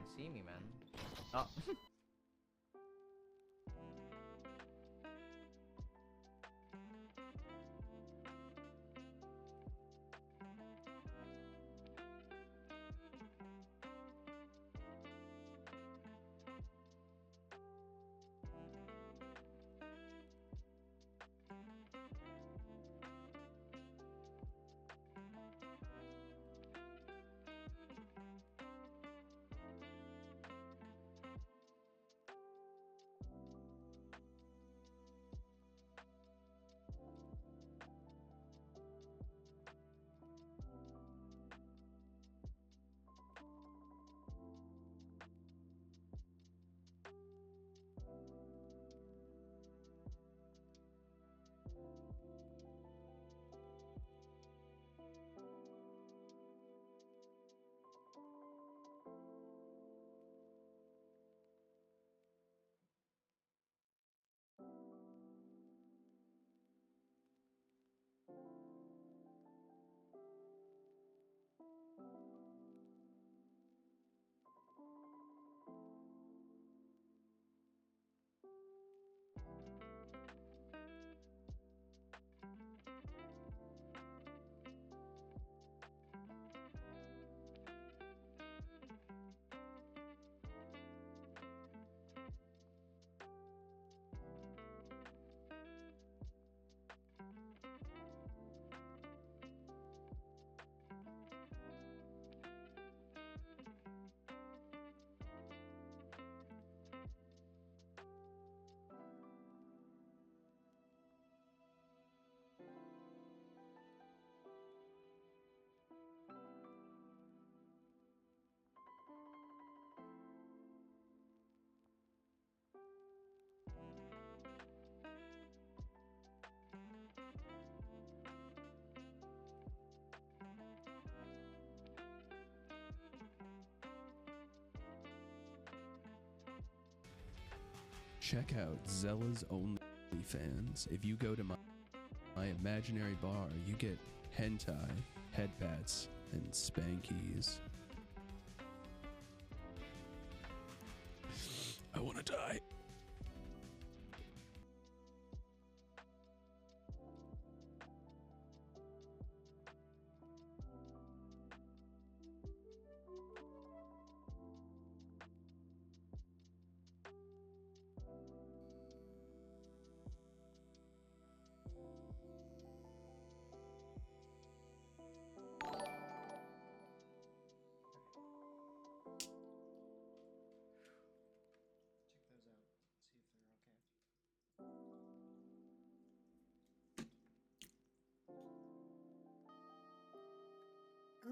can't see me, man. Oh. Check out Zela's OnlyFans. If you go to my imaginary bar, you get hentai, headpats, and spankies. I wanna die.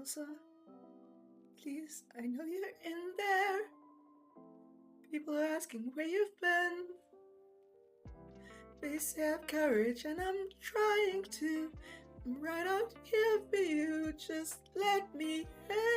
Elsa, please, I know you're in there. People are asking where you've been. They say have courage, and I'm trying to. I'm right out here for you. Just let me in.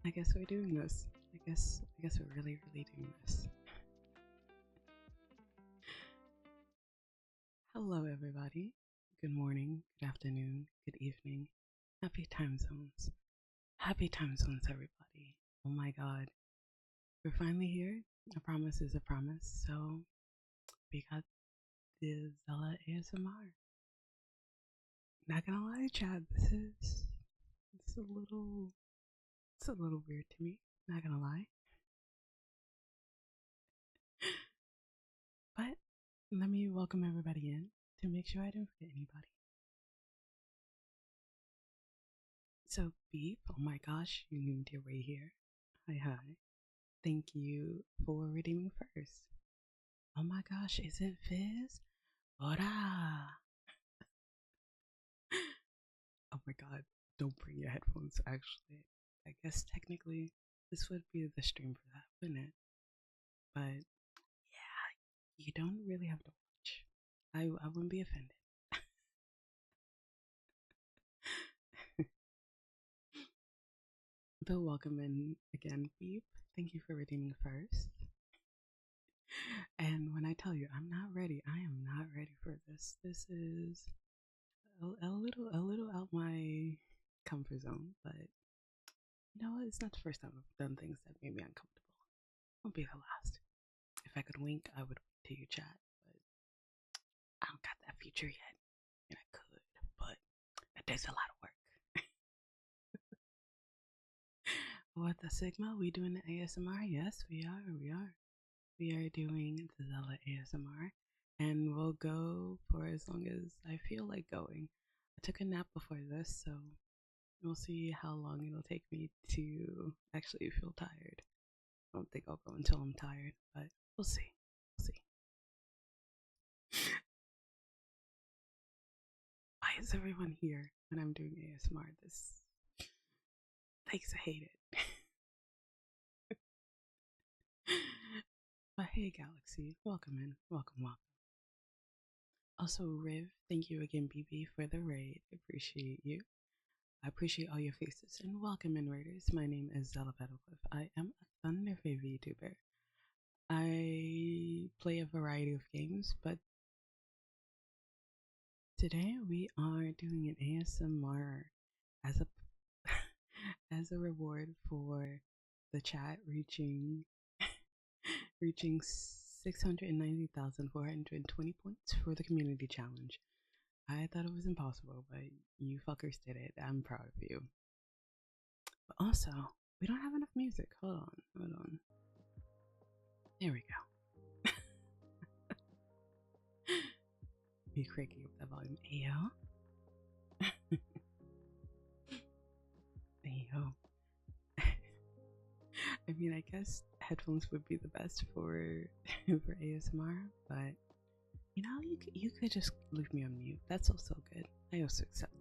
I guess we're doing this. I guess we're really doing this. Hello everybody. Good morning, good afternoon, good evening. Happy time zones. Happy time zones, everybody. Oh my god. We're finally here. A promise is a promise. So we got the Zela ASMR. Not gonna lie, Chad, it's a little weird to me. Not gonna lie. But let me welcome everybody in to make sure I don't forget anybody. So Beep, oh my gosh, you named your way here. Hi. Thank you for redeeming first. Oh my gosh, is it Fizz? Hola! Oh my god, don't bring your headphones actually. I guess technically this would be the stream for that, wouldn't it? But yeah, you don't really have to watch. I wouldn't be offended. But welcome in again, Beep. Thank you for redeeming first. And when I tell you I'm not ready, I am not ready for this. This is a little out my comfort zone, but you know what? It's not the first time I've done things that made me uncomfortable. Won't be the last. If I could wink, I would to your chat, but I don't got that feature yet. And I could, but it takes a lot of work. What the Sigma? We doing the ASMR? Yes, we are. We are doing the Zela ASMR, and we'll go for as long as I feel like going. I took a nap before this, so we'll see how long it'll take me to actually feel tired. I don't think I'll go until I'm tired, but we'll see. We'll see. Why is everyone here when I'm doing ASMR? This takes a hate it. But hey, Galaxy, welcome in. Welcome. Also, Riv, thank you again, BB, for the raid. I appreciate you. I appreciate all your faces. And welcome in, Raiders. My name is Zela Petalcliff. I am a Thunder Fave YouTuber. I play a variety of games, but today we are doing an ASMR as a as a reward for the chat reaching 690,420 points for the community challenge. I thought it was impossible, but you fuckers did it. I'm proud of you. But also, we don't have enough music. Hold on. There we go. Be cranking up that volume. Ayo. Ayo. I mean, I guess headphones would be the best for ASMR, but you know, you could just leave me on mute. That's also good. I also accept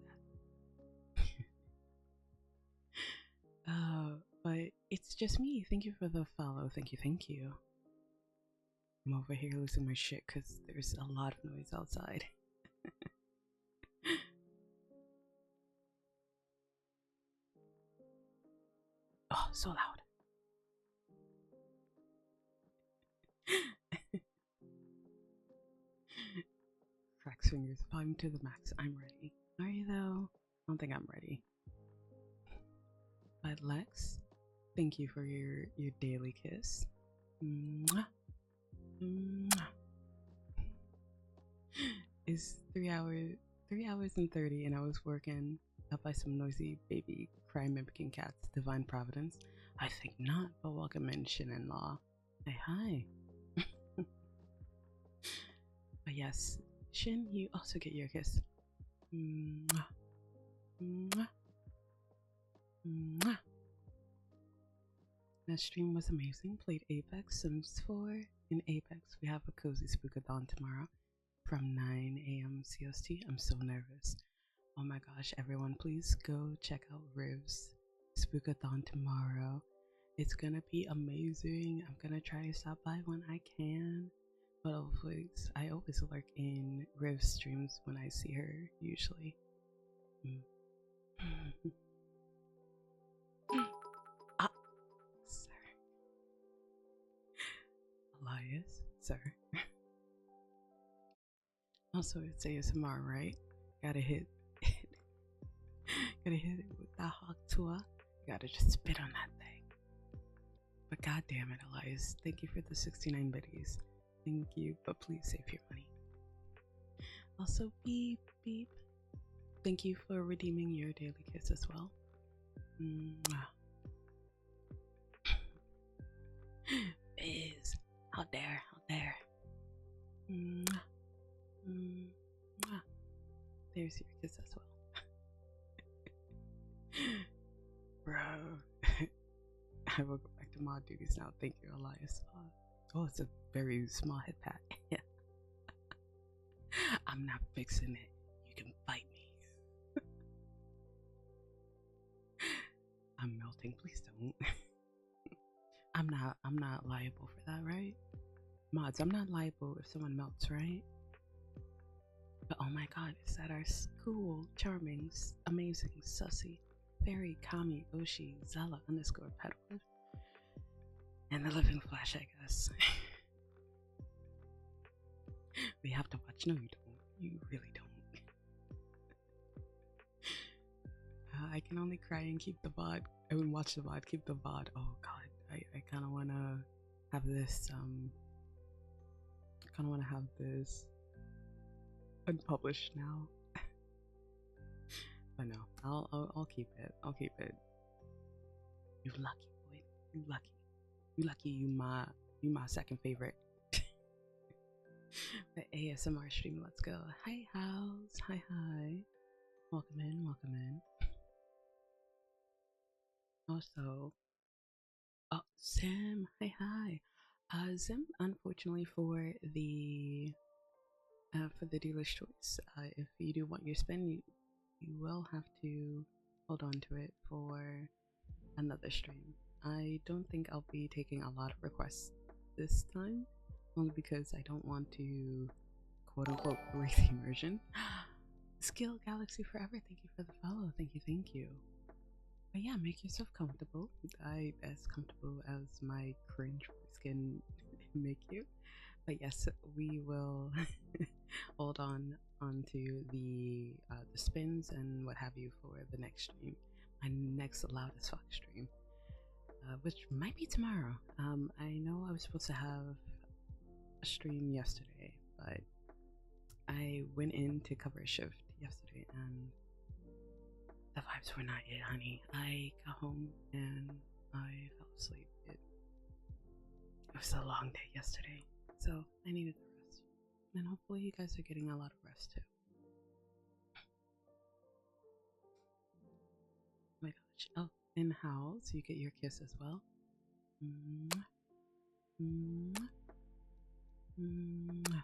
that. But it's just me. Thank you for the follow. Thank you. I'm over here losing my shit because there's a lot of noise outside. Oh, so loud. Cracks fingers, volume to the max. I'm ready. Are you though? I don't think I'm ready. But Lex, thank you for your daily kiss. Mwah. Mwah. It's 3 hours and 30, and I was working up by some noisy baby cry mimicking cats. Divine Providence? I think not, but welcome in, Shin-in-law. Hi. But yes, Shin, you also get your kiss. Mwah. Mwah. Mwah. That stream was amazing. Played Apex, Sims 4. In Apex, we have a cozy spookathon tomorrow from 9 a.m. CST. I'm so nervous. Oh my gosh, everyone, please go check out Riv's spookathon tomorrow. It's gonna be amazing. I'm gonna try to stop by when I can. But I always lurk in Riv's streams when I see her, usually. Elias, sir. Also, it's ASMR, right? Gotta hit gotta hit it with that hawk tour. Gotta just spit on that thing. But god damn it, Elias. Thank you for the 69 biddies. Thank you, but please save your money. Also, beep beep. Thank you for redeeming your daily kiss as well. Mwah. Biz, how dare, how dare. Mwah. Mwah. There's your kiss as well. Bro. I will go back to mod duties now. Thank you, Elias. Oh, it's a very small head pat. I'm not fixing it. You can fight me. I'm melting. Please don't. I'm not liable for that, right? Mods, I'm not liable if someone melts, right? But oh my god, is that our cool, charming, amazing, sussy, fairy, kami, oshi, Zela _ Petalcliff? And the living flash, I guess. We have to watch. No, you don't. You really don't. I can only cry and keep the VOD. I would watch the VOD, keep the VOD. Oh god, I kind of want to have this. I kind of want to have this unpublished now. But no, I'll keep it. I'll keep it. You lucky boy. You lucky. You lucky. You my second favorite. The ASMR stream. Let's go. Hi, House. Hi, hi. Welcome in. Welcome in. Also, oh, Zim. Hi, hi. Zim. Unfortunately, for the dealer's choice, if you do want your spin, you will have to hold on to it for another stream. I don't think I'll be taking a lot of requests this time, only because I don't want to quote unquote break the immersion. Skill Galaxy Forever, thank you for the follow. Thank you, thank you. But yeah, make yourself comfortable. As comfortable as my cringe voice can make you. But yes, we will hold on onto the spins and what have you for the next stream, my next loud as fuck stream, which might be tomorrow. I know I was supposed to have a stream yesterday, but I went in to cover a shift yesterday and the vibes were not it, honey. I got home and I fell asleep. It was a long day yesterday, so I needed the rest. And hopefully you guys are getting a lot of rest too. Oh my gosh. Oh, in-house, you get your kiss as well. Mwah. Mwah. Mwah.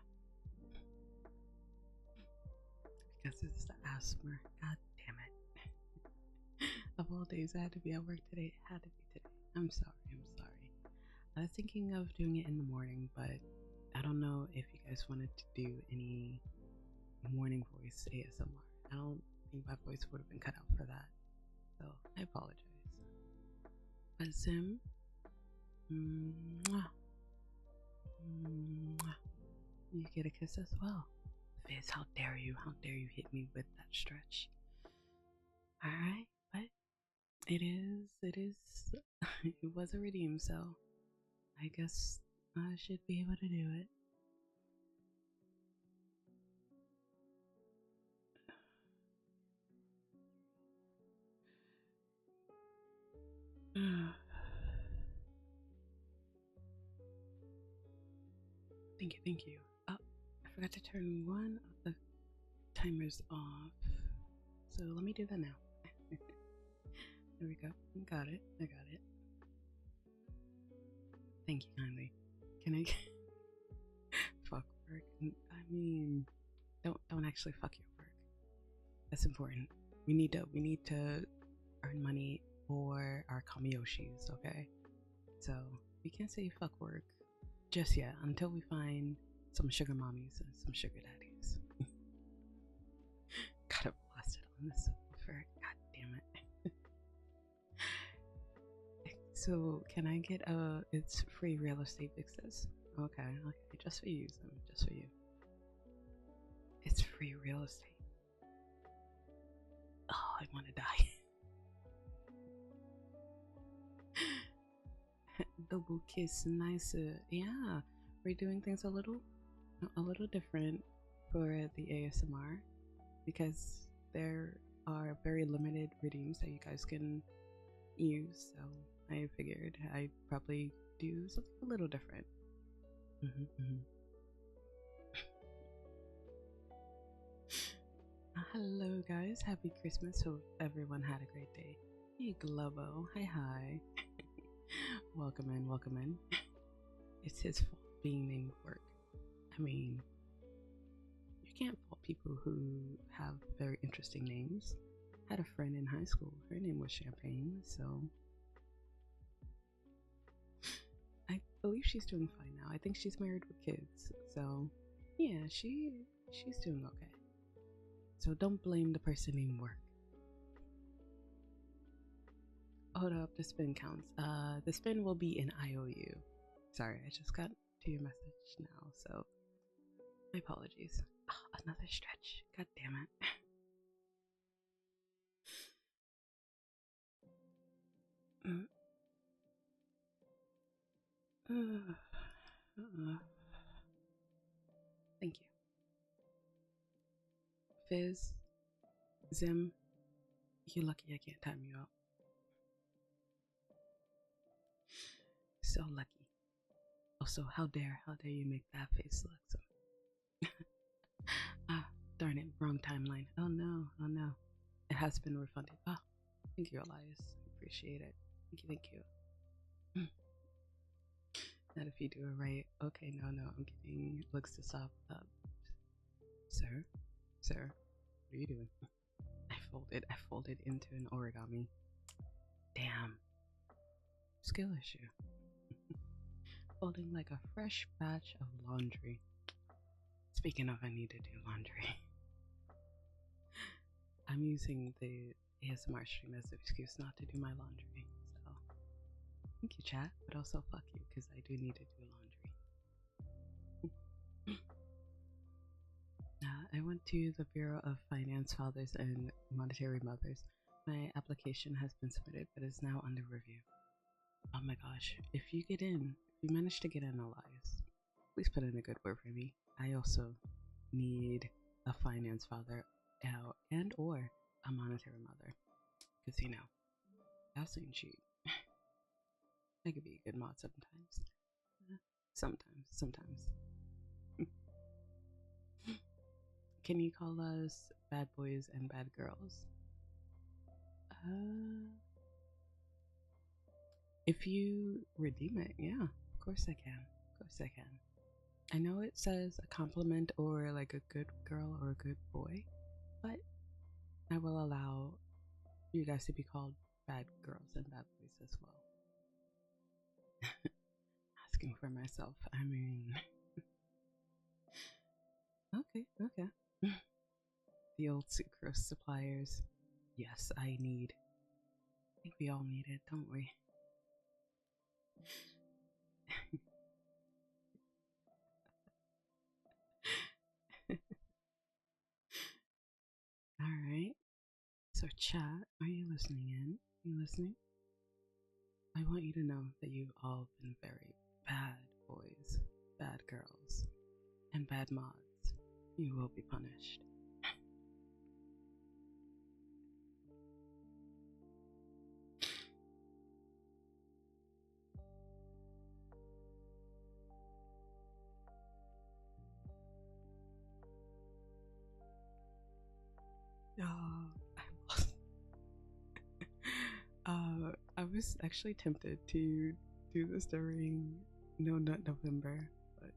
Because it's the Asmr. God damn it. Of all days, I had to be at work today. It had to be today. I'm sorry. I'm sorry. I was thinking of doing it in the morning, but I don't know if you guys wanted to do any morning voice ASMR. I don't think my voice would have been cut out for that, so I apologize. But Zim, mwah, mwah, you get a kiss as well. Fizz, how dare you? How dare you hit me with that stretch? Alright, but it was a redeem, so I guess I should be able to do it. Thank you, thank you. Oh, I forgot to turn one of the timers off. So let me do that now. There we go. Got it. I got it. Thank you kindly. Can I fuck work? I mean, don't actually fuck your work. That's important. We need to earn money for our kamiyoshis, okay? So we can't say fuck work just yet until we find some sugar mommies and some sugar daddies. Gotta blast it on this for god damn it. So can I get it's free real estate fixes? Okay, okay, just for you, Zim, just for you. It's free real estate. Oh, I want to die. Double kiss, nicer. Yeah, we're doing things a little different for the ASMR because there are very limited redeems that you guys can use. So I figured I'd probably do something a little different. Hello guys, happy Christmas. Hope everyone had a great day. Hey Globo, hi. Welcome in. It's his fault being named Work. I mean, you can't fault people who have very interesting names. I had a friend in high school, her name was Champagne, so I believe she's doing fine now. I think she's married with kids, so yeah, she's doing okay. So don't blame the person named Work. Hold up, the spin counts. The spin will be in IOU. Sorry, I just got to your message now, so my apologies. Oh, another stretch. God damn it. Thank you. Fizz, Zim, you're lucky I can't time you out. So lucky. Also, how dare you make that face look so... Ah, darn it, wrong timeline. Oh no. It has been refunded. Oh, thank you, Elias. Appreciate it. Thank you. Not if you do it right. Okay, no, I'm getting looks to stop up. Sir, what are you doing? I folded into an origami. Damn. Skill issue. Folding like a fresh batch of laundry. Speaking of, I need to do laundry. I'm using the ASMR stream as an excuse not to do my laundry. So, thank you, chat, but also fuck you because I do need to do laundry. I went to the Bureau of Finance Fathers and Monetary Mothers. My application has been submitted, but is now under review. Oh my gosh! If you manage to get in, Elias, please put in a good word for me. I also need a finance father and or a monetary mother. Because, housing cheap. I could be a good mod sometimes. Sometimes. Can you call us bad boys and bad girls? If you redeem it, yeah, of course I can. I know it says a compliment or like a good girl or a good boy, but I will allow you guys to be called bad girls and bad boys as well. Asking for myself, I mean... Okay. The old sucrose suppliers. Yes, I think we all need it, don't we? Alright. So chat, are you listening in? Are you listening? I want you to know that you've all been very bad boys, bad girls, and bad mods. You will be punished. I was actually tempted to do this during not November, but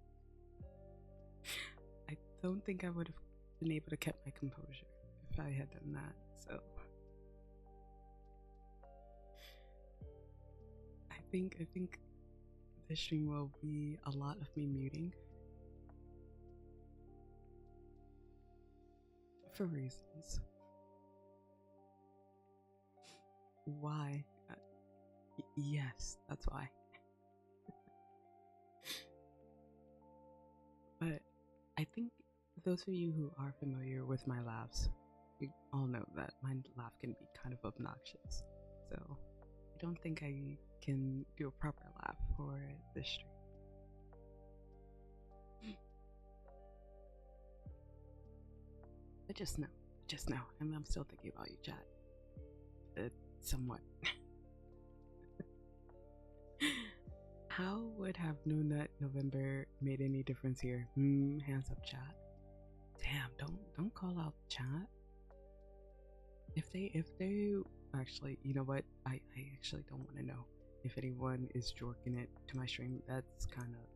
I don't think I would have been able to keep my composure if I had done that. So I think this stream will be a lot of me muting for reasons. Why? Yes, that's why. those of you who are familiar with my laughs, you all know that my laugh can be kind of obnoxious. So I don't think I can do a proper laugh for this stream. But just know, I'm still thinking about you, chat. Somewhat. How would have No Nut November made any difference here? Hands up, chat. Damn, don't call out chat. If they actually, you know what? I actually don't want to know if anyone is jorking it to my stream. That's kind of.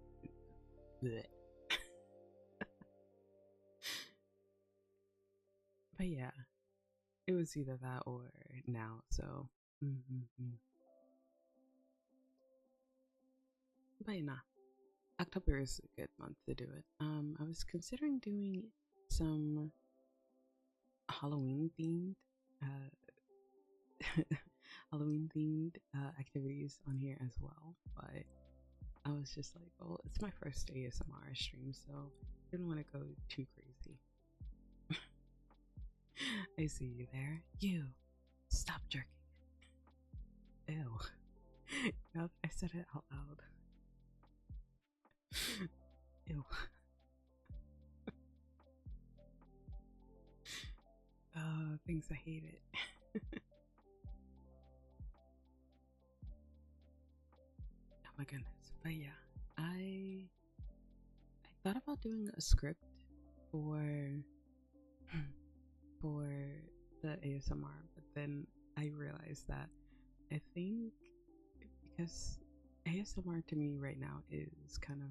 But yeah, it was either that or now. So. But yeah, nah. October is a good month to do it. I was considering doing some Halloween themed activities on here as well, but I was just like, well, it's my first ASMR stream, so I didn't want to go too crazy. I see you there. You stop jerking. Ew. Now I said it out loud. Ew. Things I hate it. Oh my goodness. But yeah, I thought about doing a script for the ASMR, but then I realized that I think because ASMR to me right now is kind of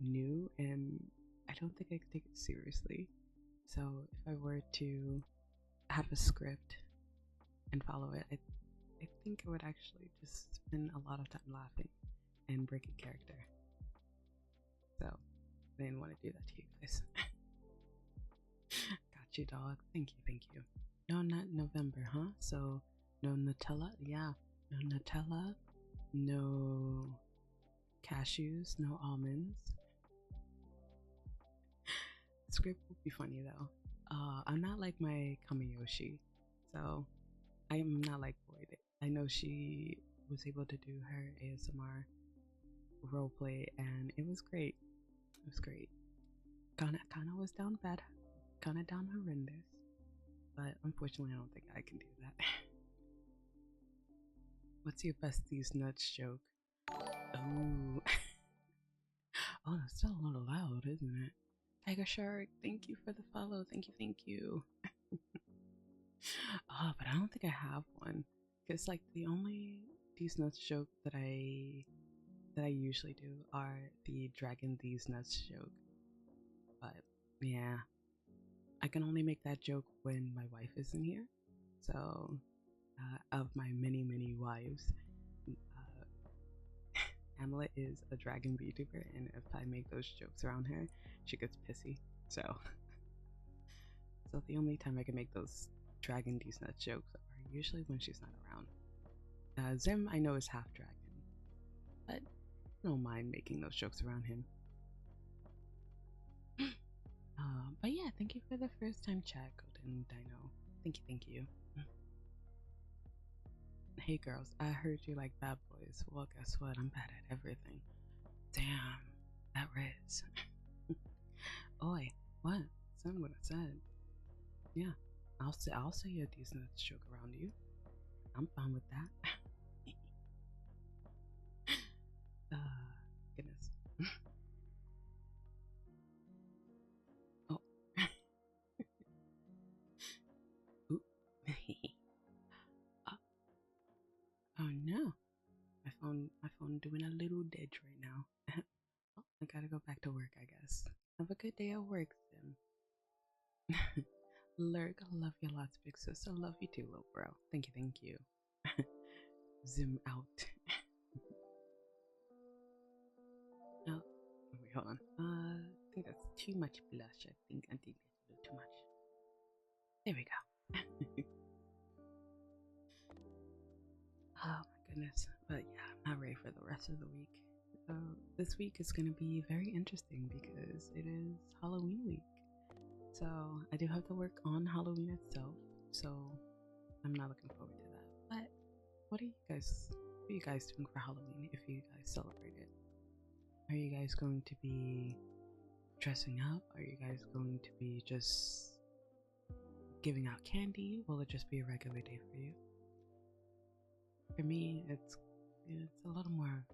new and I don't think I could take it seriously. So if I were to have a script and follow it, I think I would actually just spend a lot of time laughing and breaking character. So I didn't want to do that to you guys. Got you, dog. Thank you. No, not November, huh? So no Nutella? Yeah, no Nutella, no cashews, no almonds. The script will be funny though. I'm not like my Kamiyoshi, so I am not like Boyd. I know she was able to do her ASMR roleplay and it was great. It was great. Kinda was down bad, kinda down horrendous, but unfortunately I don't think I can do that. What's your besties nuts joke? Oh, oh, that's still a little loud, isn't it? Tiger Shark, thank you for the follow. Thank you. Oh, but I don't think I have one. Cause like the only these nuts joke that I usually do are the dragon these nuts joke. But yeah, I can only make that joke when my wife isn't here. So, of my many wives, Hamlet is a dragon VTuber, and if I make those jokes around her, she gets pissy. So the only time I can make those dragon these nuts jokes are usually when she's not around. Zim, I know, is half dragon, but I don't mind making those jokes around him. But yeah, thank you for the first time chat, Golden Dino. Thank you. Hey girls, I heard you like bad boys. Well, guess what? I'm bad at everything. Damn, that Riz. Oi, what? Son what I said. Yeah, I'll say a decent joke around you. I'm fine with that. Goodness. Oh. Ooh. Oh no. My phone doing a little dead right now. Oh, I gotta go back to work, I guess. Have a good day at work, Sim. Lurk, I love you lots, big sis. I love you too, little bro. Thank you. Zim out. Oh, wait, hold on. I think that's too much blush. I think that's a little too much. There we go. Oh my goodness. But yeah, I'm not ready for the rest of the week. This week is going to be very interesting because it is Halloween week. So I do have to work on Halloween itself, so I'm not looking forward to that. But what are you guys doing for Halloween if you guys celebrate it? Are you guys going to be dressing up? Are you guys going to be just giving out candy? Will it just be a regular day for you? For me, it's a little more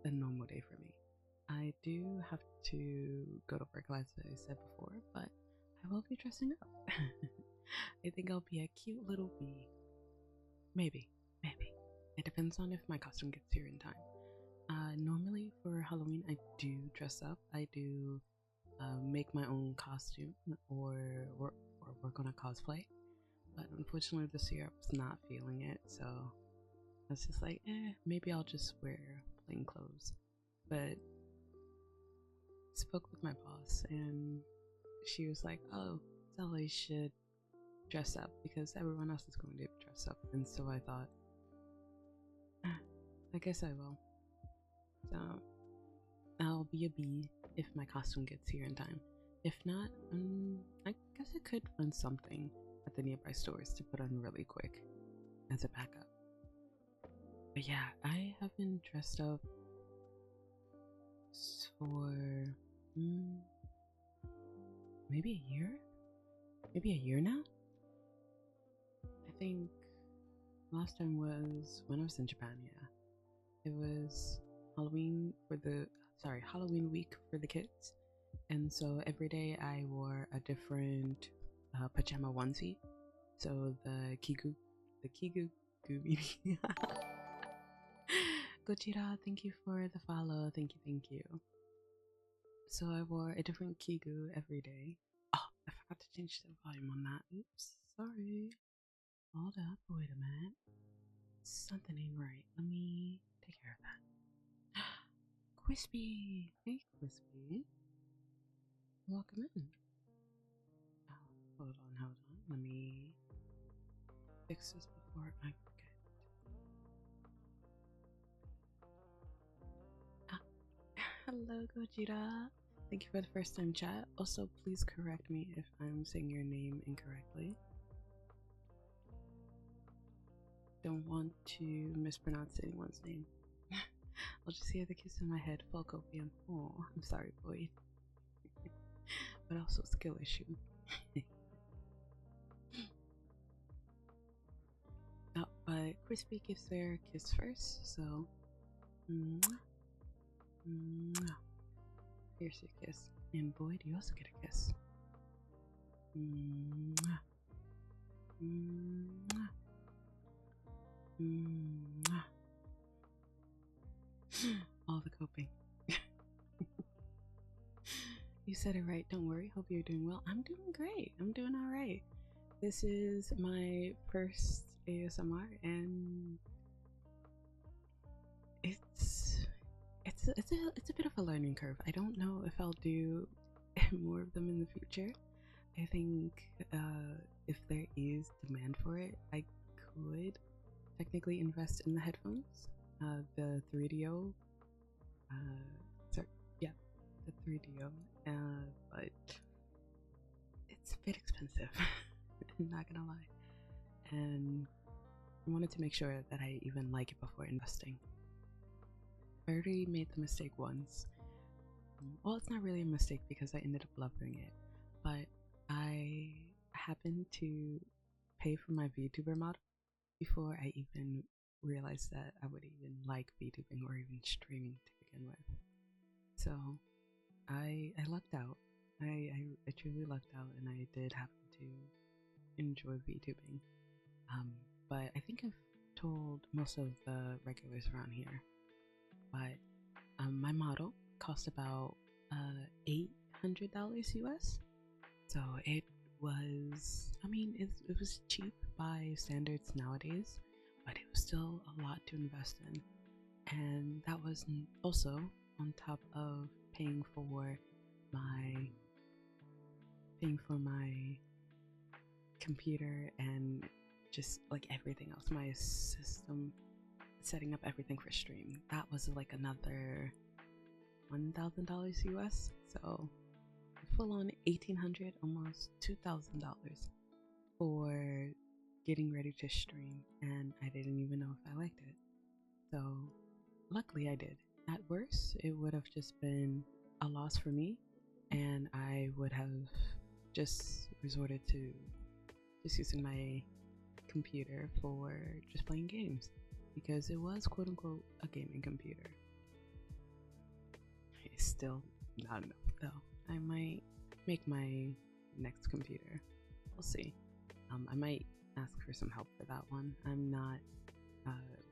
than a normal day for me. I do have to go to work, as I said before, but I will be dressing up. I think I'll be a cute little bee. Maybe. It depends on if my costume gets here in time. Normally for Halloween, I do dress up. I do make my own costume or work on a cosplay. But unfortunately this year I was not feeling it, so I was just like, maybe I'll just wear plain clothes. But I spoke with my boss and she was like, oh, Zela, you should dress up because everyone else is going to dress up. And so I thought, I guess I will. So I'll be a bee if my costume gets here in time. If not, I guess I could find something at the nearby stores to put on really quick as a backup. But yeah, I have been dressed up for maybe a year? Maybe a year now? I think last time was when I was in Japan, yeah. It was Halloween week for the kids. And so every day I wore a different pajama onesie. So the Kigu Gumi. Gojira, thank you for the follow. Thank you. So I wore a different Kigu every day. Oh, I forgot to change the volume on that. Oops, sorry. Hold up, wait a minute. Something ain't right. Let me take care of that. Crispy! Hey, Crispy. Welcome in. Oh, hold on. Let me fix this before I forget. Hello, Gojira. Thank you for the first time chat. Also, please correct me if I'm saying your name incorrectly. Don't want to mispronounce anyone's name. I'll just hear the kiss in my head. Full copium. Oh, I'm sorry, boy. But also skill issue. Oh, but Crispy gives their kiss first, so mwah, mwah. Here's your kiss. And boy, do you also get a kiss. Mwah, mwah, mwah. All the coping. You said it right, don't worry. Hope you're doing well. I'm doing great. I'm doing alright. This is my first ASMR and it's a bit of a learning curve. I don't know if I'll do more of them in the future. I think if there is demand for it, I could technically invest in the headphones. The 3DO. The 3DO. But it's a bit expensive. I'm not gonna lie. And I wanted to make sure that I even like it before investing. I already made the mistake once. Well, it's not really a mistake because I ended up loving it, but I happened to pay for my VTuber model before I even realized that I would even like VTubing or even streaming to begin with. So I lucked out. I truly lucked out, and I did happen to enjoy VTubing. But I think I've told most of the regulars around here. But my model cost about $800 US. So it was, it was cheap by standards nowadays, but it was still a lot to invest in. And that was also on top of paying for my computer and just like everything else, my system, setting up everything for stream. That was like another $1,000 US. So full on $1,800, almost $2,000 for getting ready to stream, and I didn't even know if I liked it. So luckily I did. At worst, it would have just been a loss for me, and I would have just resorted to just using my computer for just playing games, because it was quote unquote a gaming computer. It's still not enough though. I might make my next computer. We'll see. I might ask for some help for that one. I'm not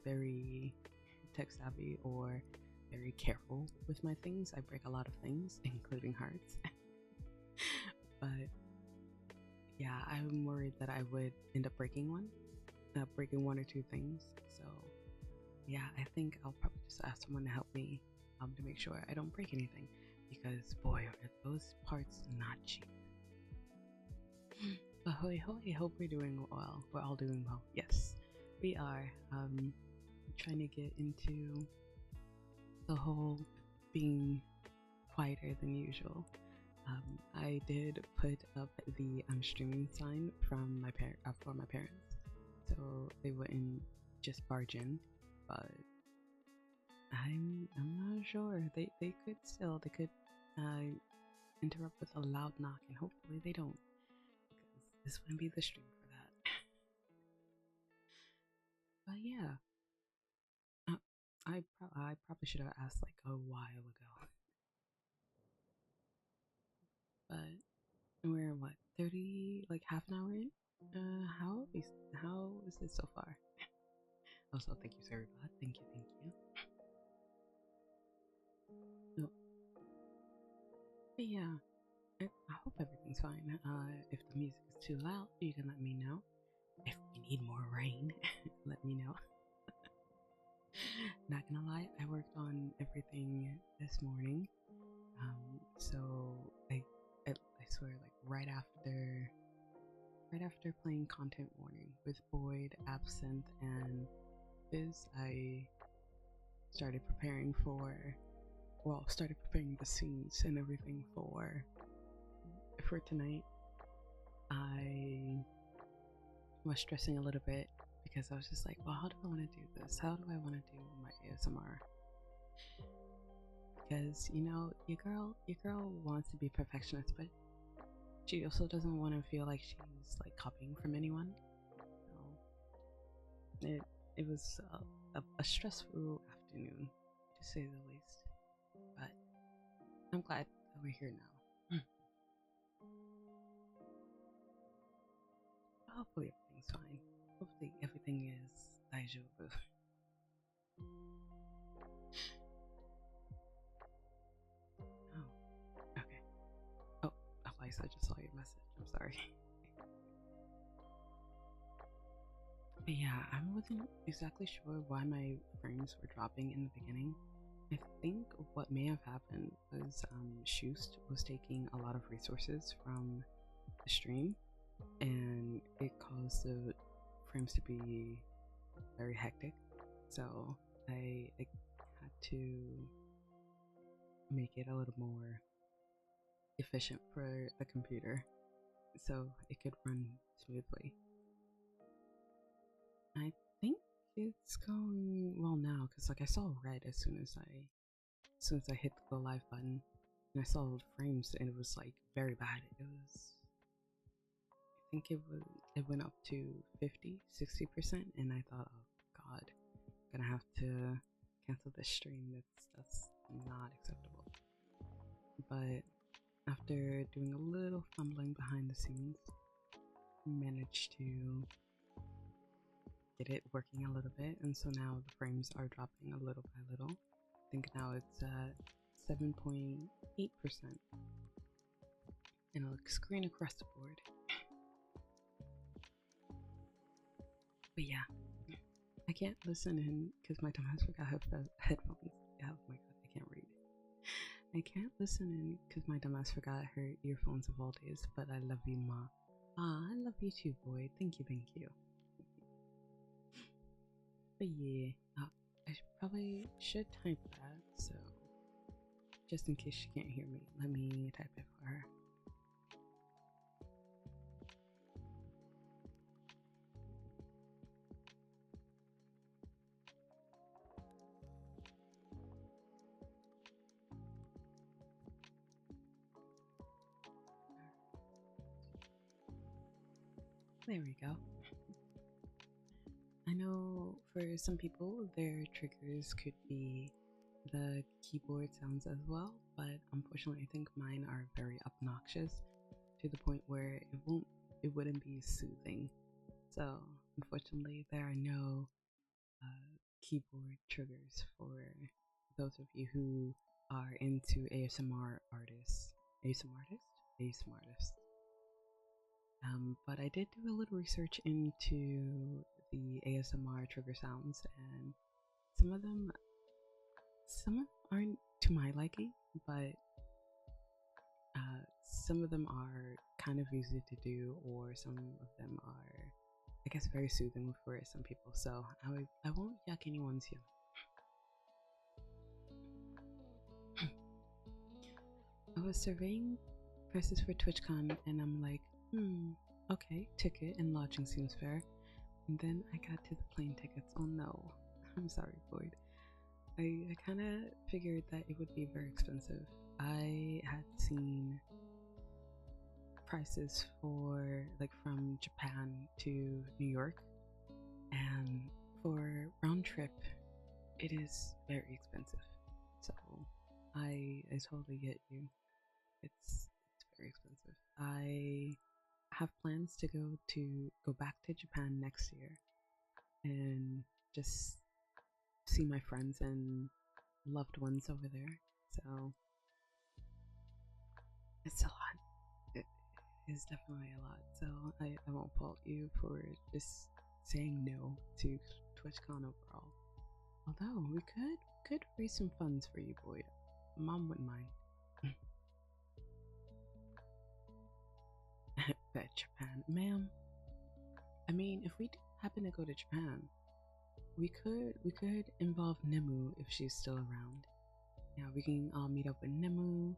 very tech savvy or very careful with my things. I break a lot of things, including hearts. But yeah, I'm worried that I would end up breaking one or two things. So yeah, I think I'll probably just ask someone to help me to make sure I don't break anything, because boy, are those parts not cheap. But hoy hoy, hope we're doing well. We're all doing well. Yes, we are. Trying to get into the whole being quieter than usual. I did put up the streaming sign from for my parents, so they wouldn't just barge in. But I'm not sure. They could interrupt with a loud knock, and hopefully they don't, because this wouldn't be the stream for that. But yeah, I probably should have asked like a while ago. But we're what, 30, like half an hour in? How is this so far? Also, thank you, Sarah. Thank you. No, but yeah, I hope everything's fine. If the music is too loud, you can let me know. If we need more rain, let me know. Not gonna lie, I worked on everything this morning. So I swear, like right after playing Content Warning with Boyd, Absinthe, and Biz, I started preparing the scenes and everything for tonight. I was stressing a little bit because I was just like, well, how do I want to do this? How do I want to do my ASMR? Because, you know, your girl wants to be a perfectionist, but she also doesn't want to feel like she's like copying from anyone. So it was a stressful afternoon, to say the least. But I'm glad that we're here now. Hopefully everything's fine. Hopefully everything is daijoubu. Oh, okay. Oh, Eliza, I just saw your message. I'm sorry. But yeah, I wasn't exactly sure why my frames were dropping in the beginning. I think what may have happened was Shoost was taking a lot of resources from the stream, and it caused the frames to be very hectic. So I had to make it a little more efficient for the computer so it could run smoothly. I think it's going well now, because like I saw red as soon as I hit the go live button, and I saw the frames and it was like very bad. I think it went up to 50-60%, and I thought, oh god, I'm gonna have to cancel this stream. That's not acceptable. But after doing a little fumbling behind the scenes, managed to get it working a little bit, and so now the frames are dropping a little by little. I think now it's at 7.8%, and it looks green across the board. But yeah, I can't listen in because my dumbass forgot headphones. Oh my god, I can't read. I can't listen in because my dumbass forgot her earphones of all days. But I love you, ma. Ah, I love you too, boy. Thank you. But yeah, I probably should type that, so just in case she can't hear me, let me type it for her. There we go. I know for some people their triggers could be the keyboard sounds as well, but unfortunately I think mine are very obnoxious to the point where it wouldn't be soothing. So unfortunately there are no keyboard triggers for those of you who are into ASMR artists. ASMR artist? ASMR artist. But I did do a little research into the ASMR trigger sounds, and some of them aren't to my liking, but some of them are kind of easy to do, or some of them are, I guess, very soothing for some people. So I won't yuck anyone's yum. I was surveying prices for TwitchCon, and I'm like, okay, ticket and lodging seems fair. And then I got to the plane tickets. Oh no, I'm sorry, Boyd. I kind of figured that it would be very expensive. I had seen prices for like from Japan to New York, and for round trip, it is very expensive. So I totally get you. It's very expensive. I have plans to go back to Japan next year and just see my friends and loved ones over there. So it's a lot. It is definitely a lot. So I won't fault you for just saying no to TwitchCon overall. Although we could raise some funds for you, Boyd. Mom wouldn't mind. Bet Japan, ma'am. I mean, if we do happen to go to Japan, we could involve Nemu if she's still around. Yeah, we can all meet up with Nemu.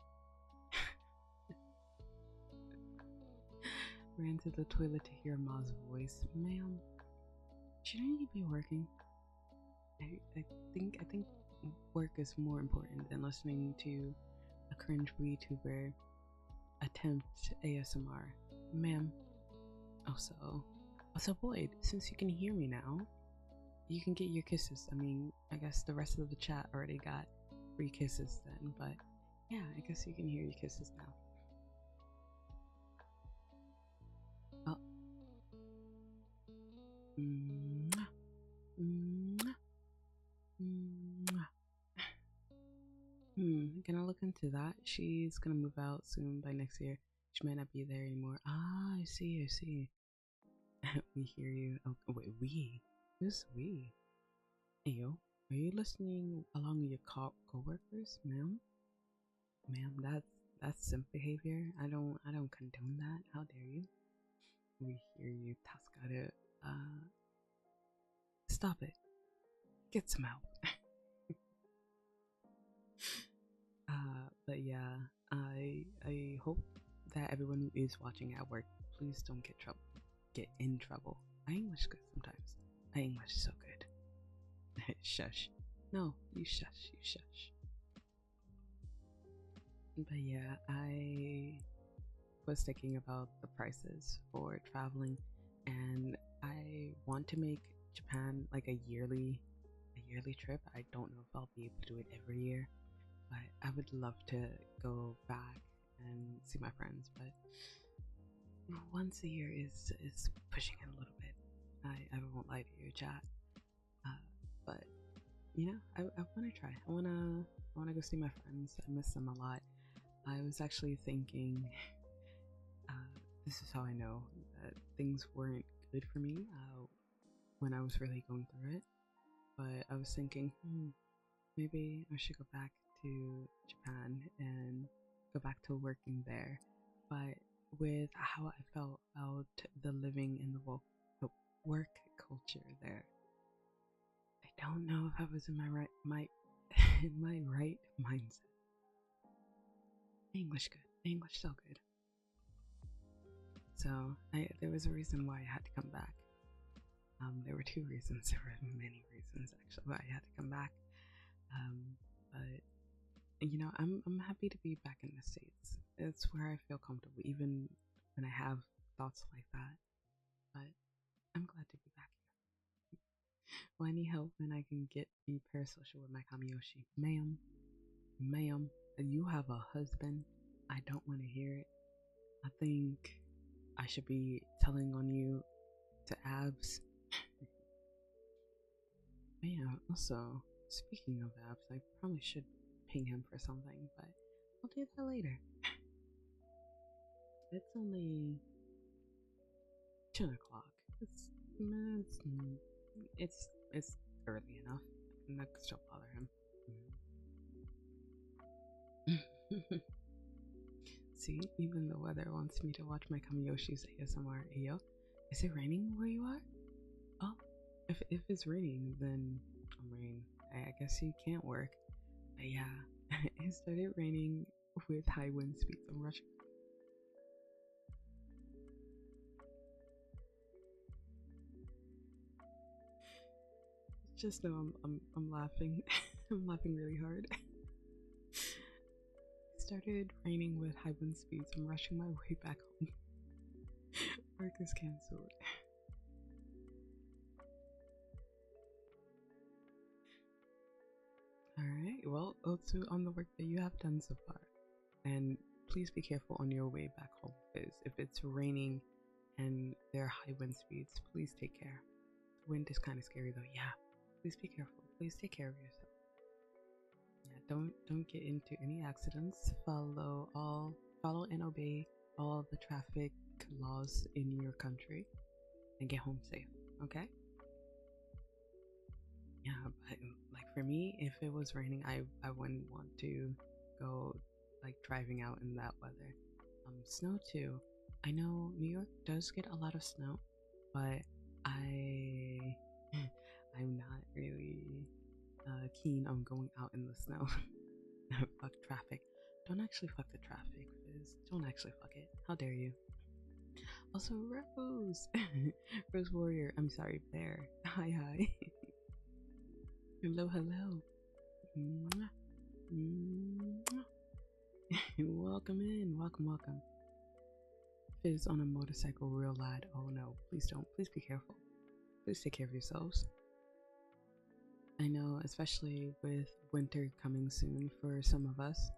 Ran to the toilet to hear Ma's voice. Ma'am, shouldn't you be working? I think work is more important than listening to a cringe VTuber attempt ASMR. Ma'am. Also, Boyd, since you can hear me now, you can get your kisses. I mean, I guess the rest of the chat already got free kisses then, but yeah, I guess you can hear your kisses now. Oh. Mwah. Mwah. Mwah. Gonna look into that. She's gonna move out soon by next year. She might not be there anymore. Ah, I see. We hear you. Oh, wait, we? Who's we? Hey, yo, are you listening along with your co-workers, ma'am? Ma'am, that's simp behavior. I don't condone that. How dare you? We hear you, Tascada. Stop it. Get some help. But yeah, I hope that everyone who is watching at work, please don't get in trouble. My English good sometimes. My English is so good. Shush. No, you shush. But yeah, I was thinking about the prices for traveling, and I want to make Japan like a yearly trip. I don't know if I'll be able to do it every year, but I would love to go back and see my friends. But once a year is pushing it a little bit. I won't lie to you, chat. But you know, I want to try. I wanna go see my friends. I miss them a lot. I was actually thinking, this is how I know that things weren't good for me when I was really going through it. But I was thinking, maybe I should go back to Japan and go back to working there. But with how I felt about the living in the work culture there, I don't know if I was in my right mindset. English good. English so good. So there was a reason why I had to come back. There were two reasons. There were many reasons actually why I had to come back. But you know, I'm happy to be back in the States. It's where I feel comfortable, even when I have thoughts like that. but I'm glad to be back here. Well, I need help when I can be parasocial with my Kamiyoshi. Ma'am, you have a husband. I don't want to hear it. I think I should be telling on you to Abs. Yeah, also, speaking of Abs, I probably should ping him for something, but I'll do that later. It's only 10 o'clock. It's early enough. I'm not gonna still bother him. See, even the weather wants me to watch my Kamiyoshi's ASMR. Ayo, is it raining where you are? Oh, if it's raining, then I guess you can't work. But yeah, it started raining with high wind speeds. I'm rushing. Just know I'm laughing. I'm laughing really hard. It started raining with high wind speeds. I'm rushing my way back home. Work is cancelled. Alright, well, also on the work that you have done so far. And please be careful on your way back home, because if it's raining and there are high wind speeds, please take care. The wind is kind of scary though. Yeah, please be careful. Please take care of yourself. Yeah, don't get into any accidents. Follow and obey all the traffic laws in your country and get home safe. Okay? Yeah, but like for me, if it was raining, I wouldn't want to go like driving out in that weather. Snow too. I know New York does get a lot of snow, but I'm not really keen on going out in the snow. Fuck traffic. Don't actually fuck the traffic, Fizz. Don't actually fuck it. How dare you? Also, Rose! Rose Warrior. I'm sorry, Bear. Hi. Hello. Mwah. Mwah. Welcome in. Welcome. Fizz on a motorcycle, real lad. Oh no, please don't. Please be careful. Please take care of yourselves. I know, especially with winter coming soon for some of us,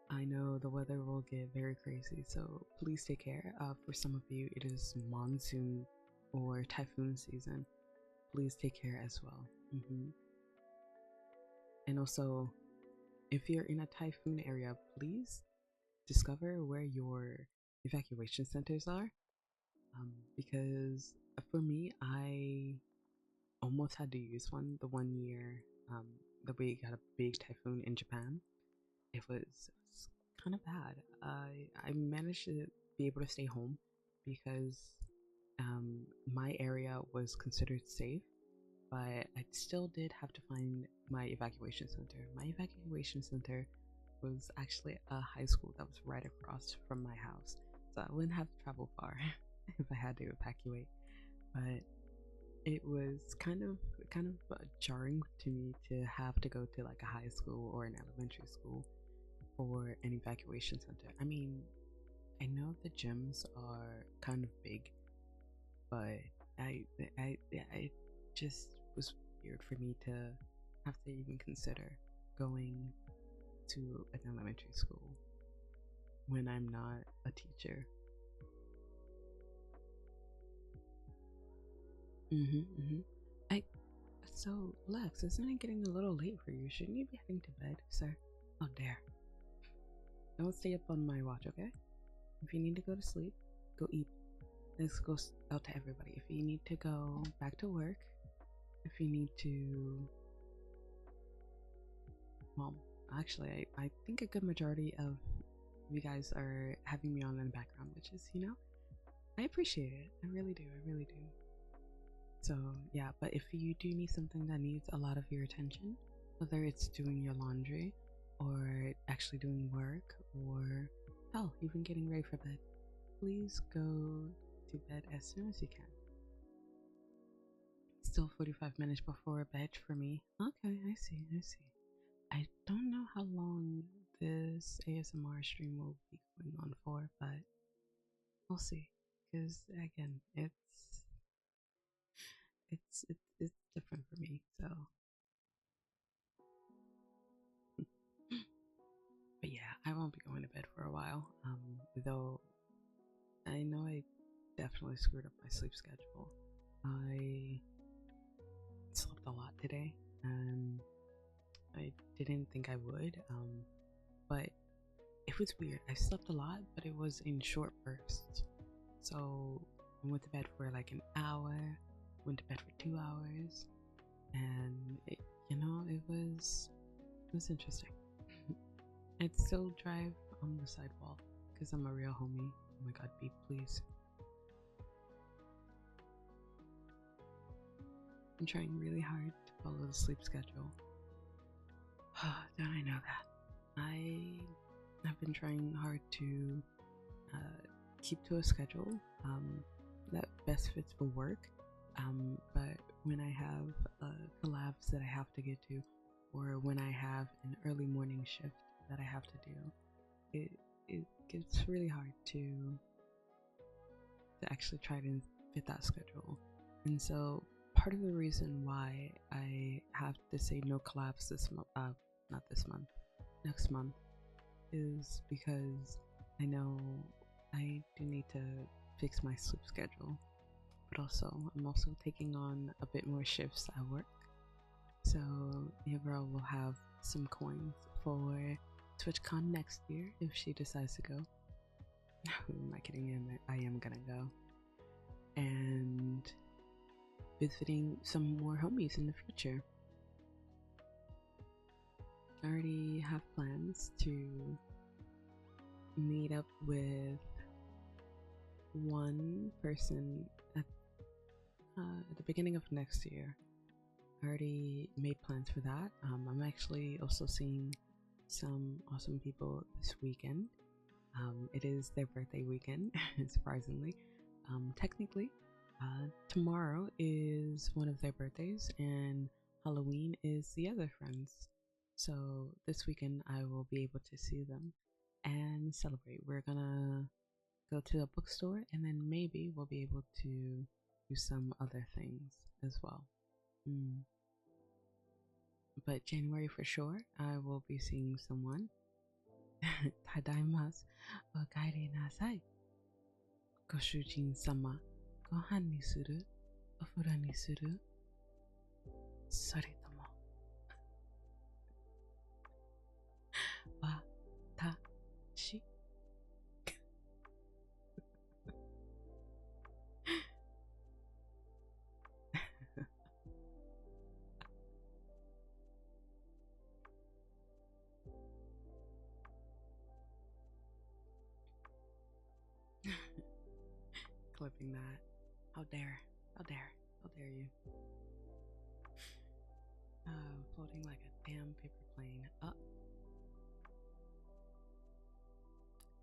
I know the weather will get very crazy, so please take care. For some of you, it is monsoon or typhoon season. Please take care as well. And also, if you're in a typhoon area, please discover where your evacuation centers are. Because for me, I almost had to use one the 1 year that we got a big typhoon in Japan. It was kind of bad. I managed to be able to stay home because my area was considered safe, but I still did have to find my evacuation center. My evacuation center was actually a high school that was right across from my house, so I wouldn't have to travel far if I had to evacuate. But it was kind of jarring to me to have to go to like a high school or an elementary school for an evacuation center. I mean, I know the gyms are kind of big, but it just was weird for me to have to even consider going to an elementary school when I'm not a teacher. So Lex, isn't it getting a little late for you? Shouldn't you be heading to bed, sir? Oh dare. Don't stay up on my watch, okay? If you need to go to sleep, go eat. This goes out to everybody. If you need to go back to work, if you need to... Well, actually, I think a good majority of you guys are having me on in the background, which is, I appreciate it. I really do. So, yeah, but if you do need something that needs a lot of your attention, whether it's doing your laundry, or actually doing work, or hell, even getting ready for bed, please go to bed as soon as you can. Still 45 minutes before bed for me. Okay, I see. I don't know how long this ASMR stream will be going on for, but we'll see. because again, it's different for me. So, but yeah, I won't be going to bed for a while. Though I know I definitely screwed up my sleep schedule. I slept a lot today, and I didn't think I would. But it was weird. I slept a lot, but it was in short bursts. So I went to bed for like an hour, went to bed for 2 hours, and it was interesting. I'd still drive on the sidewalk because I'm a real homie. Oh my god, beep please. I'm trying really hard to follow the sleep schedule. Don't I know that? I've been trying hard to keep to a schedule that best fits for work. But when I have collabs that I have to get to, or when I have an early morning shift that I have to do, it gets really hard to actually try to fit that schedule. And so part of the reason why I have to say no collabs this month, not this month, next month, is because I know I do need to fix my sleep schedule, but also I'm also taking on a bit more shifts at work. So your girl will have some coins for TwitchCon next year if she decides to go. Who am I kidding? I am gonna go. And visiting some more homies in the future. I already have plans to meet up with one person at the beginning of next year. I already made plans for that. I'm actually also seeing some awesome people this weekend. It is their birthday weekend, surprisingly. Technically, tomorrow is one of their birthdays, and Halloween is the other friends. So this weekend I will be able to see them and celebrate. We're gonna go to a bookstore, and then maybe we'll be able to do some other things as well. But January for sure, I will be seeing someone. Tadaimasu, okaeri nasai. Goshujin sama, gohan ni suru, ofuro ni suru, soretomo watashi. Clipping that. How dare you. Floating like a damn paper plane.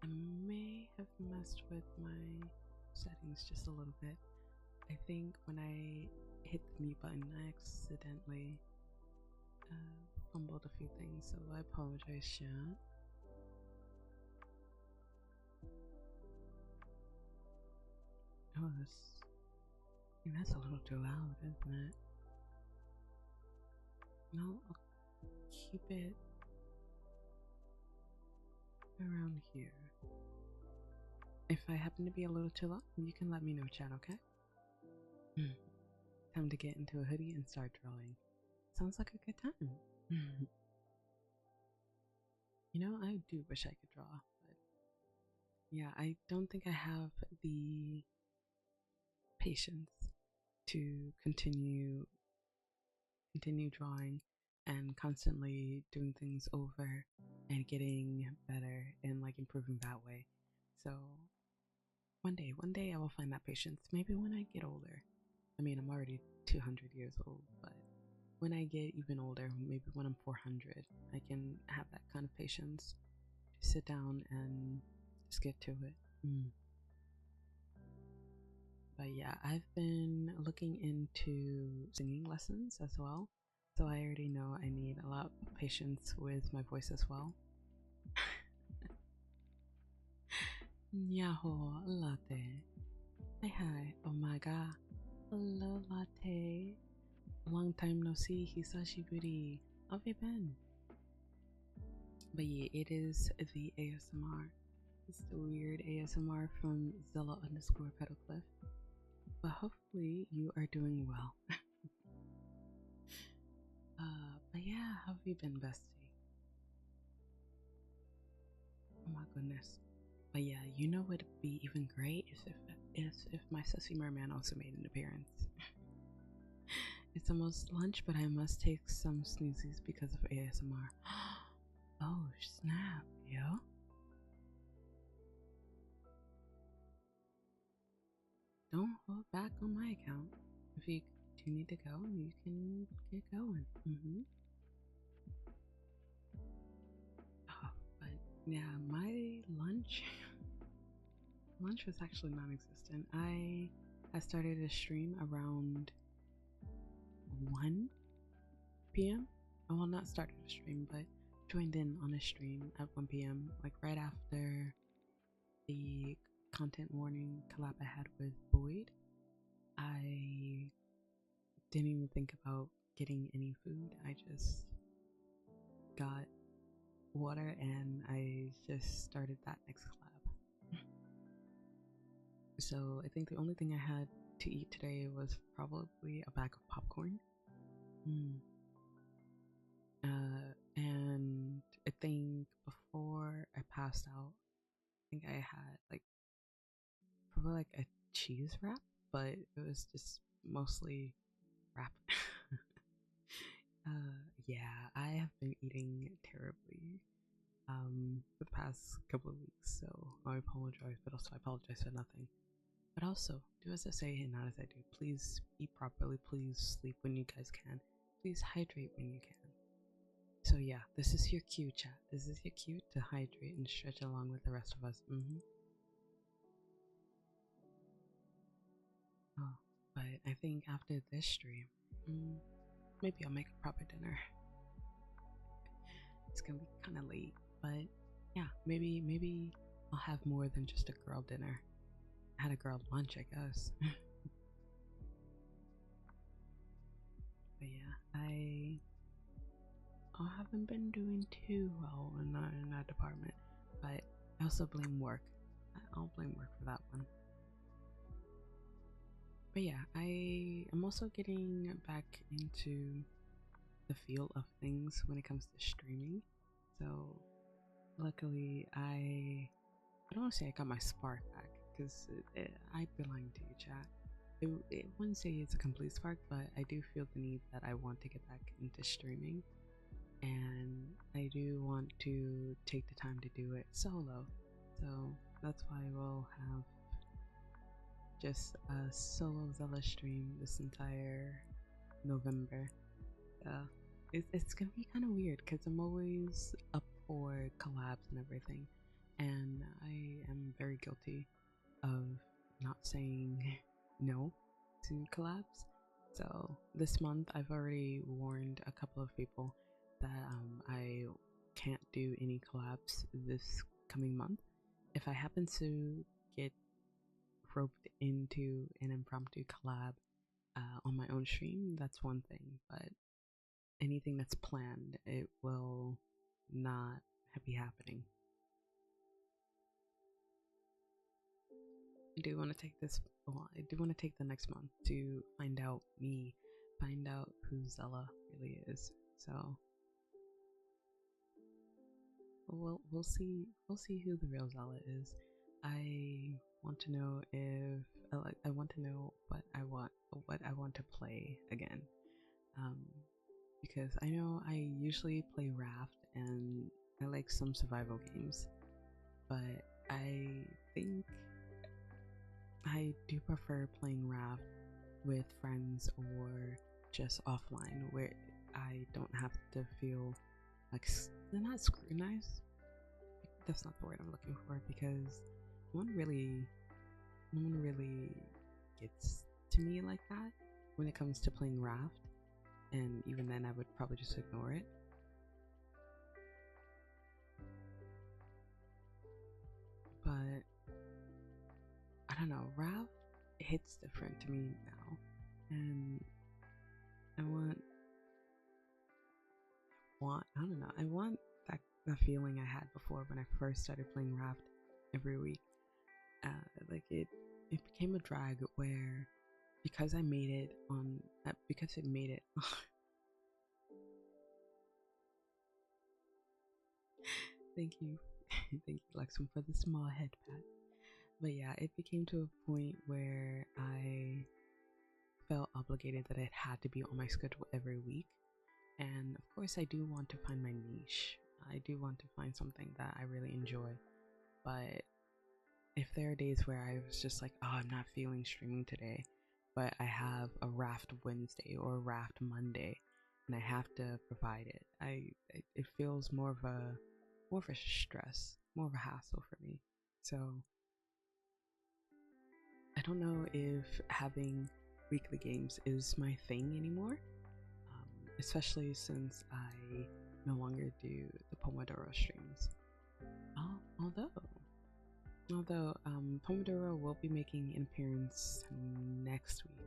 I may have messed with my settings just a little bit. I think when I hit the mute button, I accidentally fumbled a few things, so I apologize, chat. Oh, that's a little too loud, isn't it? No, I'll keep it around here. If I happen to be a little too loud, you can let me know, chat, okay? Time to get into a hoodie and start drawing. Sounds like a good time. I do wish I could draw, but yeah, I don't think I have the patience to continue drawing and constantly doing things over and getting better and like improving that way. So one day I will find that patience. Maybe when I get older. I mean, I'm already 200 years old, but when I get even older, maybe when I'm 400, I can have that kind of patience to sit down and just get to it. But yeah, I've been looking into singing lessons as well. So I already know I need a lot of patience with my voice as well. Nyaho latte. Hi. Oh my god. Hello, Latte. Long time no see. Hisashiburi. How have you been? But yeah, it is the ASMR. It's the weird ASMR from Zela_Petalcliff. But hopefully you are doing well. But yeah, how have you been, bestie? Oh my goodness. But yeah, you know what would be even great is if my sussy merman also made an appearance. It's almost lunch, but I must take some snoozies because of ASMR. Oh snap, yo. Don't hold back on my account. If you do need to go, you can get going. Oh, but yeah, my lunch was actually non-existent. I started a stream around 1 p.m. Well, not started a stream, but joined in on a stream at 1 p.m. like right after the content warning collab I had with Boyd. I didn't even think about getting any food. I just got water and I just started that next collab. So I think the only thing I had to eat today was probably a bag of popcorn. And I think before I passed out, I think I had like probably like a cheese wrap, but it was just mostly wrap. Yeah, I have been eating terribly for the past couple of weeks, so I apologize, but also I apologize for nothing. But also, do as I say and not as I do. Please eat properly, please sleep when you guys can, please hydrate when you can. So yeah, this is your cue, chat. This is your cue to hydrate and stretch along with the rest of us. Oh, but I think after this stream, maybe I'll make a proper dinner. It's gonna be kind of late, but yeah, maybe I'll have more than just a girl dinner. I had a girl lunch, I guess. But yeah, I haven't been doing too well in that department, but I also blame work. I'll blame work for that one. But yeah, I'm also getting back into the feel of things when it comes to streaming. So luckily, I don't want to say I got my spark back because I'd be lying to you, chat. It wouldn't say it's a complete spark, but I do feel the need that I want to get back into streaming, and I do want to take the time to do it solo. So that's why we'll have just a solo Zela stream this entire November. It's gonna be kind of weird because I'm always up for collabs and everything, and I am very guilty of not saying no to collabs. So this month I've already warned a couple of people that I can't do any collabs this coming month. If I happen to get roped into an impromptu collab on my own stream, that's one thing, but anything that's planned, it will not be happening. I do want to take the next month to find out who Zela really is. So we'll see who the real Zela is. I want to know what I want to play again. Because I know I usually play Raft and I like some survival games, but I think I do prefer playing Raft with friends or just offline where I don't have to feel like they're not scrutinized. That's not the word I'm looking for, because no one really gets to me like that when it comes to playing Raft, and even then I would probably just ignore it. But I don't know, Raft hits different to me now, and I want I don't know, I want that feeling I had before when I first started playing Raft every week. Like it became a drag where because I made it on because it made it thank you thank you Lexum for the small head pat. But yeah, it became to a point where I felt obligated that it had to be on my schedule every week. And of course, I do want to find my niche. I do want to find something that I really enjoy. But if there are days where I was just like, oh, I'm not feeling streaming today, but I have a Raft Wednesday or a Raft Monday, and I have to provide it, it feels more of a stress, more of a hassle for me. So I don't know if having weekly games is my thing anymore, especially since I no longer do the Pomodoro streams. Although Pomodoro will be making an appearance next week.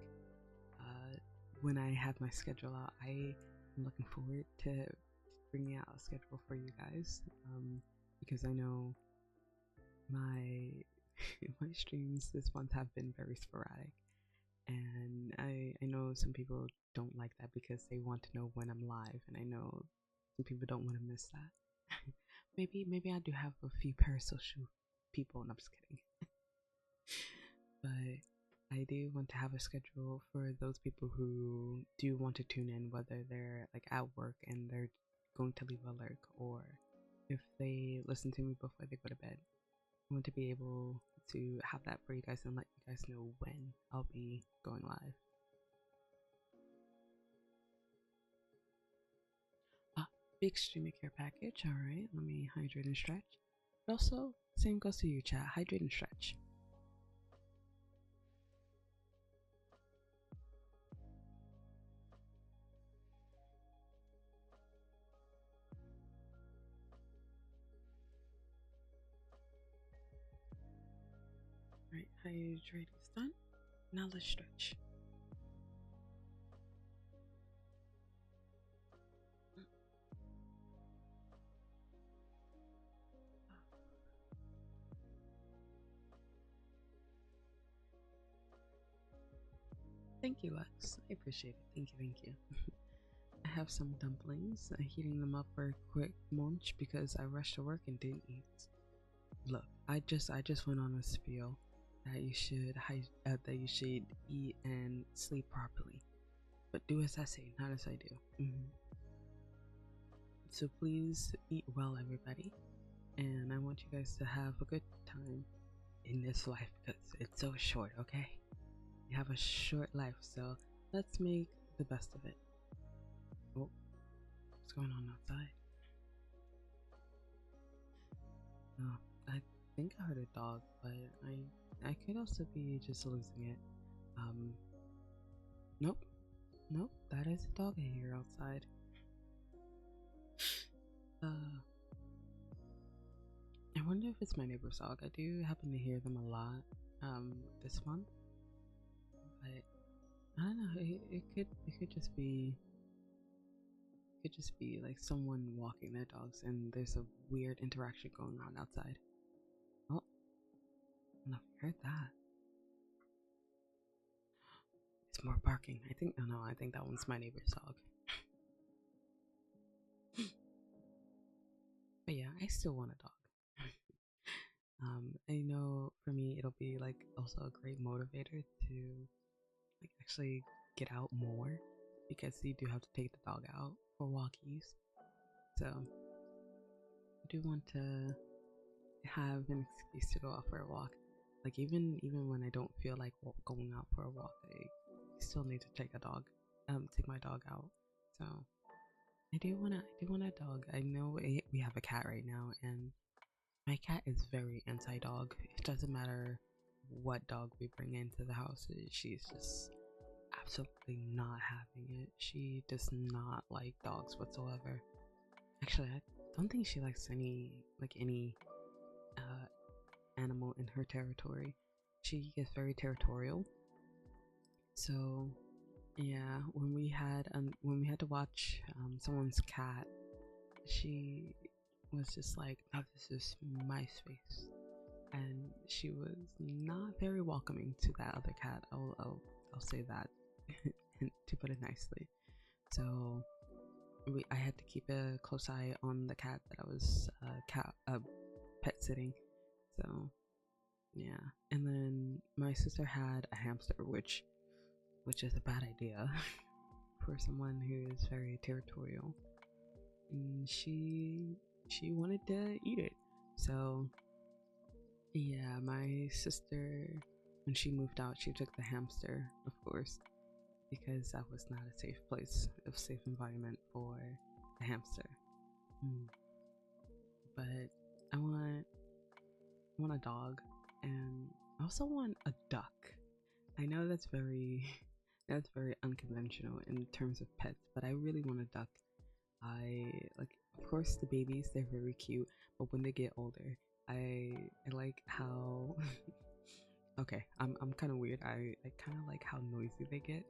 When I have my schedule out, I am looking forward to bringing out a schedule for you guys, because I know my my streams this month have been very sporadic, and I know some people don't like that because they want to know when I'm live, and I know some people don't want to miss that. maybe I do have a few parasocial people, and I'm just kidding. But I do want to have a schedule for those people who do want to tune in, whether they're like at work and they're going to leave a lurk, or if they listen to me before they go to bed. I want to be able to have that for you guys and let you guys know when I'll be going live. Big streamer care package. Alright, let me hydrate and stretch. But also, same goes to you, chat. Hydrate and stretch. Alright, hydrate is done. Now let's stretch. Thank you, Lex. I appreciate it. Thank you. I have some dumplings. I'm heating them up for a quick munch because I rushed to work and didn't eat. Look, I just went on a spiel that you should eat and sleep properly, but do as I say, not as I do. So please eat well, everybody, and I want you guys to have a good time in this life because it's so short. Okay, you have a short life, so let's make the best of it. Oh, what's going on outside? Oh, I think I heard a dog, but I could also be just losing it. Nope, that is a dog I hear outside. I wonder if it's my neighbor's dog. I do happen to hear them a lot this month, but I don't know. It could just be like someone walking their dogs, and there's a weird interaction going on outside. Oh, I don't know if you heard that. It's more barking. I think that one's my neighbor's dog. But yeah, I still want a dog. I know for me it'll be like also a great motivator to like actually get out more, because you do have to take the dog out for walkies. So I do want to have an excuse to go out for a walk. Like even when I don't feel like going out for a walk, I still need to take my dog out. So I do want a dog. I know we have a cat right now, and my cat is very anti-dog. It doesn't matter what dog we bring into the house. She's just absolutely not having it. She does not like dogs whatsoever. Actually, I don't think she likes any animal in her territory. She is very territorial, So yeah, when we had to watch someone's cat, she was just like, "Now this is my space," and she was not very welcoming to that other cat. I'll say that to put it nicely. So I had to keep a close eye on the cat that I was pet sitting. So yeah, and then my sister had a hamster, which is a bad idea for someone who is very territorial. And she wanted to eat it. So yeah, my sister, when she moved out, she took the hamster, of course, because that was not a safe place, a safe environment for a hamster. But I want a dog, and I also want a duck. I know that's very unconventional in terms of pets, but I really want a duck. I like, of course, the babies, they're very cute, but when they get older, I like how okay, I'm kind of weird. I kind of like how noisy they get.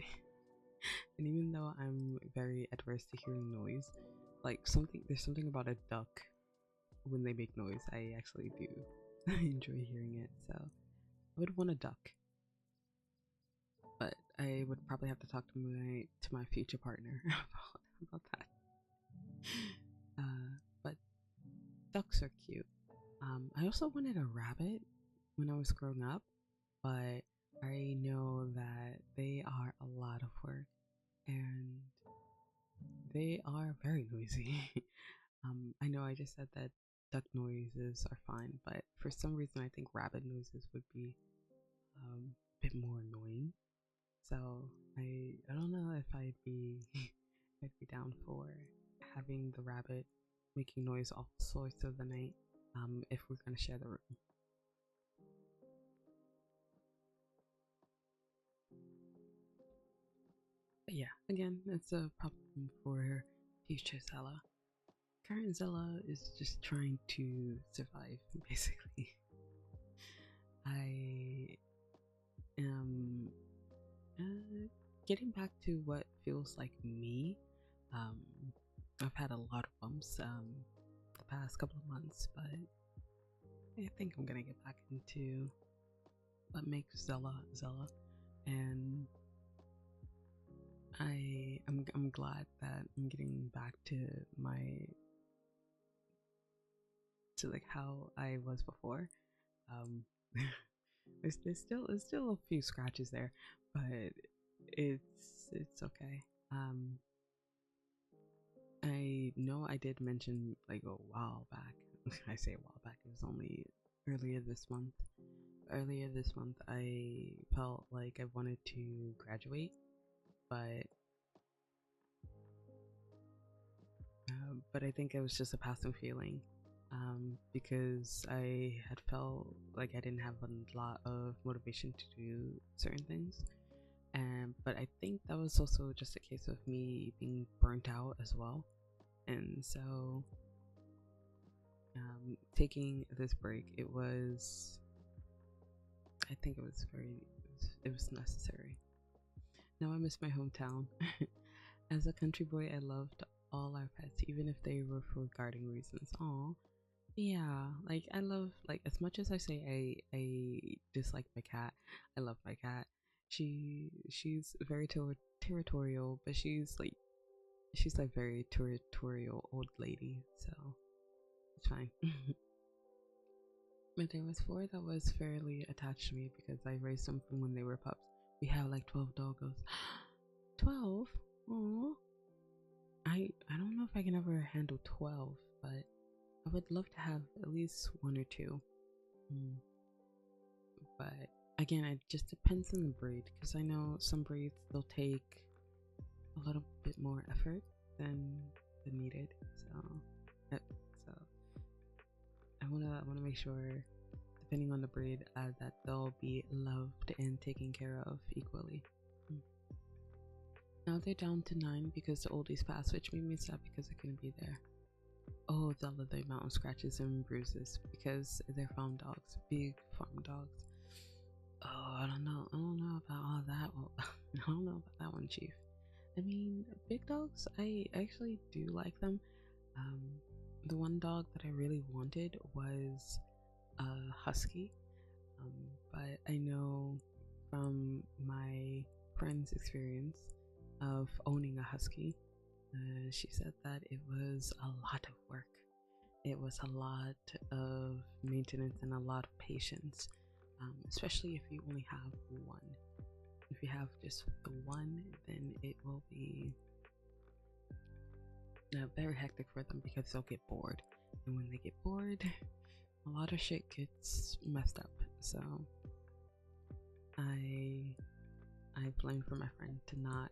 And even though I'm very adverse to hearing noise, like there's something about a duck when they make noise. I actually do enjoy hearing it. So I would want a duck, but I would probably have to talk to my future partner about that. But ducks are cute. I also wanted a rabbit when I was growing up, but I know that they are a lot of work and they are very noisy. I know I just said that duck noises are fine, but for some reason I think rabbit noises would be a bit more annoying. So I don't know if I'd be I'd be down for having the rabbit making noise all sorts of the night if we're gonna share the room. But yeah, again, it's a problem for future Zela. Current Zela is just trying to survive, basically. I am getting back to what feels like me. I've had a lot of bumps the past couple of months, but I think I'm gonna get back into what makes Zela Zela, and I'm glad that I'm getting back to like how I was before. Um, there's still a few scratches there, but it's okay. I know I did mention like a while back. I say a while back. It was only earlier this month. Earlier this month, I felt like I wanted to graduate, but I think it was just a passing feeling, because I had felt like I didn't have a lot of motivation to do certain things, and but I think that was also just a case of me being burnt out as well, and so taking this break, I think it was necessary. Now I miss my hometown. As a country boy, I loved all our pets, even if they were for guarding reasons. Aw, yeah. Like I love, like as much as I say I dislike my cat, I love my cat. She's very territorial, but she's like very territorial old lady, so it's fine. But there was four that was fairly attached to me because I raised them from when they were pups. We have like 12 doggos. 12? Aww. I don't know if I can ever handle 12, but I would love to have at least one or two. But again, it just depends on the breed, because I know some breeds they'll take a little bit more effort than needed. So I wanna make sure, depending on the breed, that they'll be loved and taken care of equally. Now they're down to 9 because the oldies passed, which made me sad because I couldn't be there. Oh, the amount of scratches and bruises because they're farm dogs, big farm dogs. Oh, I don't know. I don't know about all that. Well, I don't know about that one, Chief. I mean, big dogs, I actually do like them. Um, the one dog that I really wanted was a husky. But I know from my friend's experience of owning a husky, she said that it was a lot of work. It was a lot of maintenance and a lot of patience, especially if you only have one. If you have just the one, then it will be very hectic for them because they'll get bored. And when they get bored, a lot of shit gets messed up. So I blame for my friend to not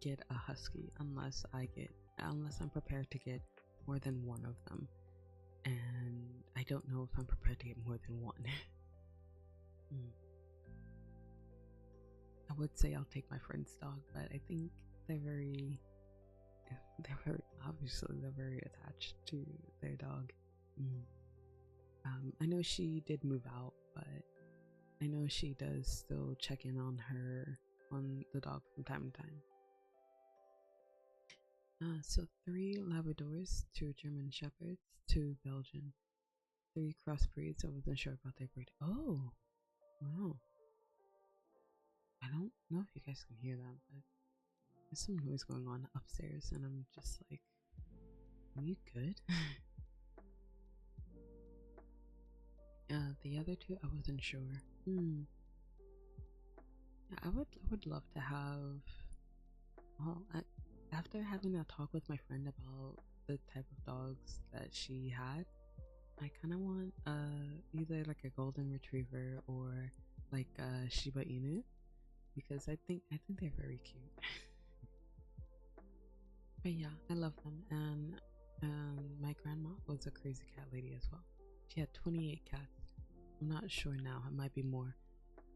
get a husky unless I'm prepared to get more than one of them. And I don't know if I'm prepared to get more than one. I would say I'll take my friend's dog, but I think they're very obviously they're very attached to their dog. I know she did move out, but I know she does still check in on the dog from time to time. So 3 Labradors, 2 German Shepherds, 2 Belgian, 3 crossbreeds. I wasn't sure about their breed. Oh, wow. I don't know if you guys can hear that, but there's some noise going on upstairs, and I'm just like, are you good? The other 2, I wasn't sure. Yeah, I would love to have. Well, after having a talk with my friend about the type of dogs that she had, I kind of want either like a golden retriever or like a Shiba Inu, because I think they're very cute. But yeah, I love them, and my grandma was a crazy cat lady as well. She had 28 cats. I'm not sure now. It might be more.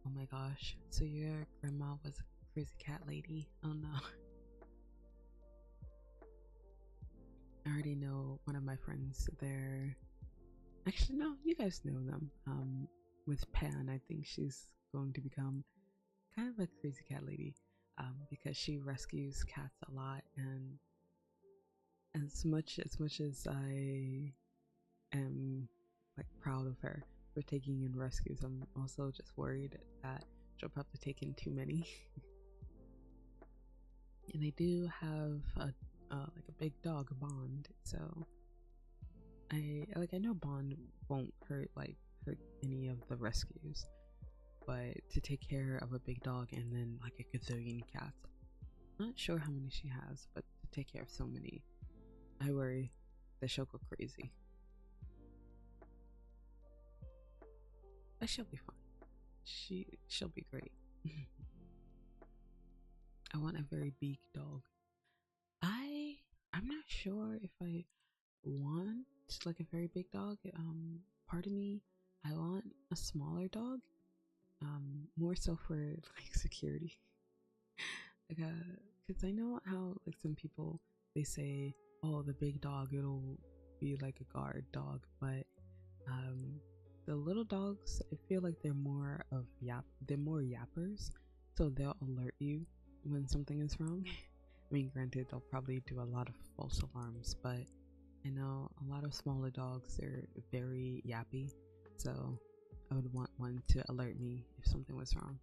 Oh my gosh! So your grandma was a crazy cat lady? Oh no. I already know one of my friends. Actually, no, you guys know them. With Pan, I think she's going to become kind of a crazy cat lady, because she rescues cats a lot, and as much as I am like proud of her for taking in rescues, I'm also just worried that she'll probably take in too many. And they do have like a big dog, Bond, so I know Bond won't hurt any of the rescues, but to take care of a big dog and then like a gazillion cats, I'm not sure how many she has, but to take care of so many, I worry that she'll go crazy. But she'll be fine. She'll be great. I want a very big dog. I'm not sure if I want like a very big dog. Part of me, I want a smaller dog. More so for like security. Like because I know how like some people, they say, oh, the big dog, it'll be like a guard dog, but the little dogs, I feel like they're more yappers, so they'll alert you when something is wrong. I mean, granted, they'll probably do a lot of false alarms, but I know a lot of smaller dogs, they're very yappy, so I would want one to alert me if something was wrong.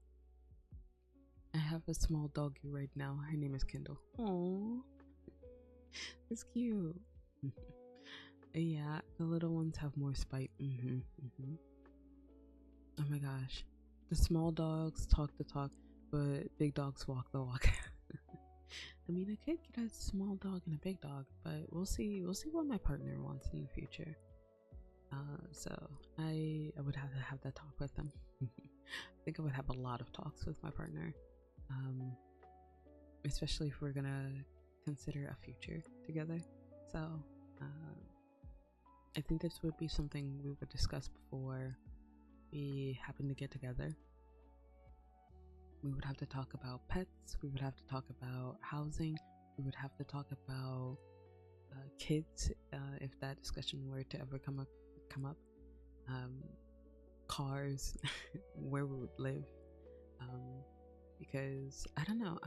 I have a small doggy right now. Her name is Kendall. Aww, it's cute. Yeah, the little ones have more spite. Oh my gosh, the small dogs talk the talk, but big dogs walk the walk. I mean, I could get a small dog and a big dog, but we'll see what my partner wants in the future. So I would have to have that talk with them. I think I would have a lot of talks with my partner, especially if we're gonna consider a future together. So I think this would be something we would discuss before we happen to get together. We would have to talk about pets. We would have to talk about housing. We would have to talk about kids, if that discussion were to ever come up. cars, where we would live. Because I don't know,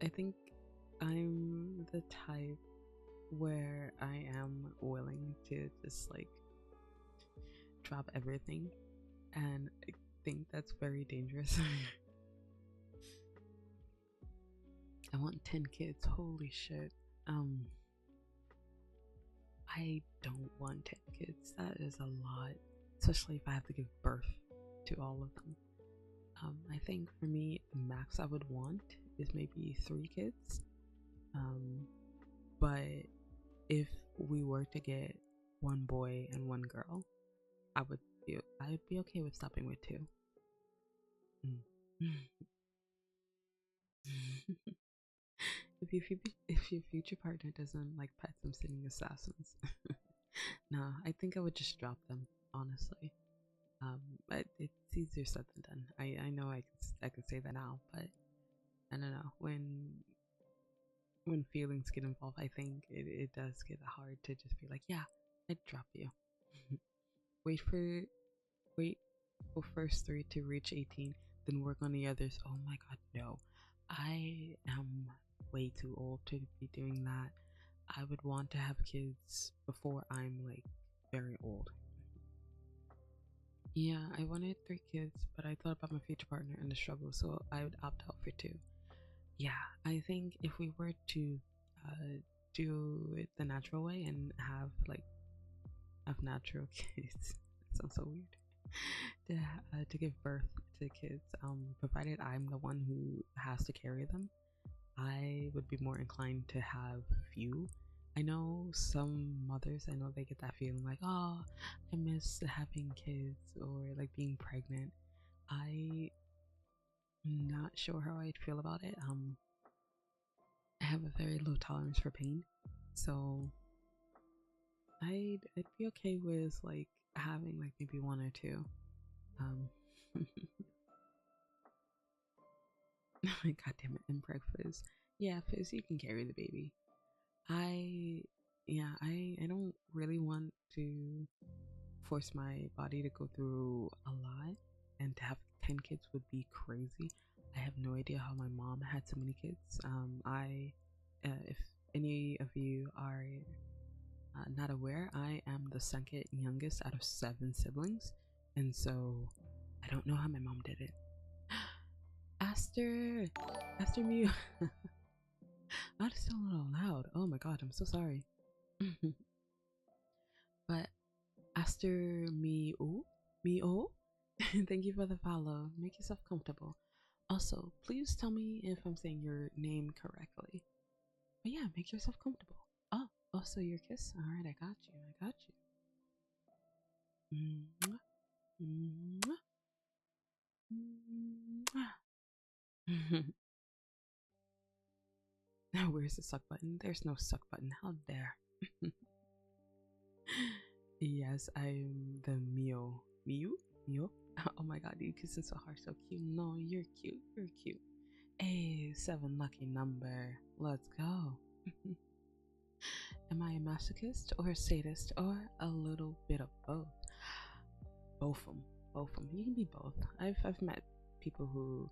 I think I'm the type where I am willing to just like drop everything, and I think that's very dangerous. I want 10 kids, holy shit. I don't want 10 kids, that is a lot, especially if I have to give birth to all of them. I think for me, the max I would want is maybe 3 kids. But if we were to get 1 boy and 1 girl, I'd be okay with stopping with 2. If your future partner doesn't like pets, I'm sending assassins. Nah, I think I would just drop them, honestly. But it's easier said than done. I know I can say that now, but I don't know, when feelings get involved, I think it does get hard to just be like, yeah, I'd drop you. wait for first 3 to reach 18, then work on the others. Oh my god, no. I am way too old to be doing that. I would want to have kids before I'm like very old. Yeah, I wanted 3 kids, but I thought about my future partner and the struggle, so I would opt out for 2. Yeah, I think if we were to do it the natural way and have natural kids, it sounds so weird, to give birth to kids, provided I'm the one who has to carry them, I would be more inclined to have few. I know some mothers, I know they get that feeling like, oh, I miss having kids or like being pregnant. I'm not sure how I'd feel about it. I have a very low tolerance for pain, so I'd be okay with like having like maybe 1 or 2. God damn it, and breakfast. Yeah, Fizz, you can carry the baby. I don't really want to force my body to go through a lot, and to have 10 kids would be crazy. I have no idea how my mom had so many kids. If any of you are not aware, I am the second youngest out of 7 siblings, and so I don't know how my mom did it. Aster Mew. That is still a little loud. Oh my god, I'm so sorry. But Aster Mew, thank you for the follow. Make yourself comfortable. Also, please tell me if I'm saying your name correctly. But yeah, make yourself comfortable. Oh, also your kiss. All right, I got you. Mwah, mwah, mwah. Now, where's the suck button? There's no suck button. How dare? Yes, I'm the Mio. Mio? Oh my god, you kissing so hard, so cute. No, you're cute. You're cute. Hey, 7 lucky number. Let's go. Am I a masochist or a sadist or a little bit of both? Both of them. You can be both. I've met people who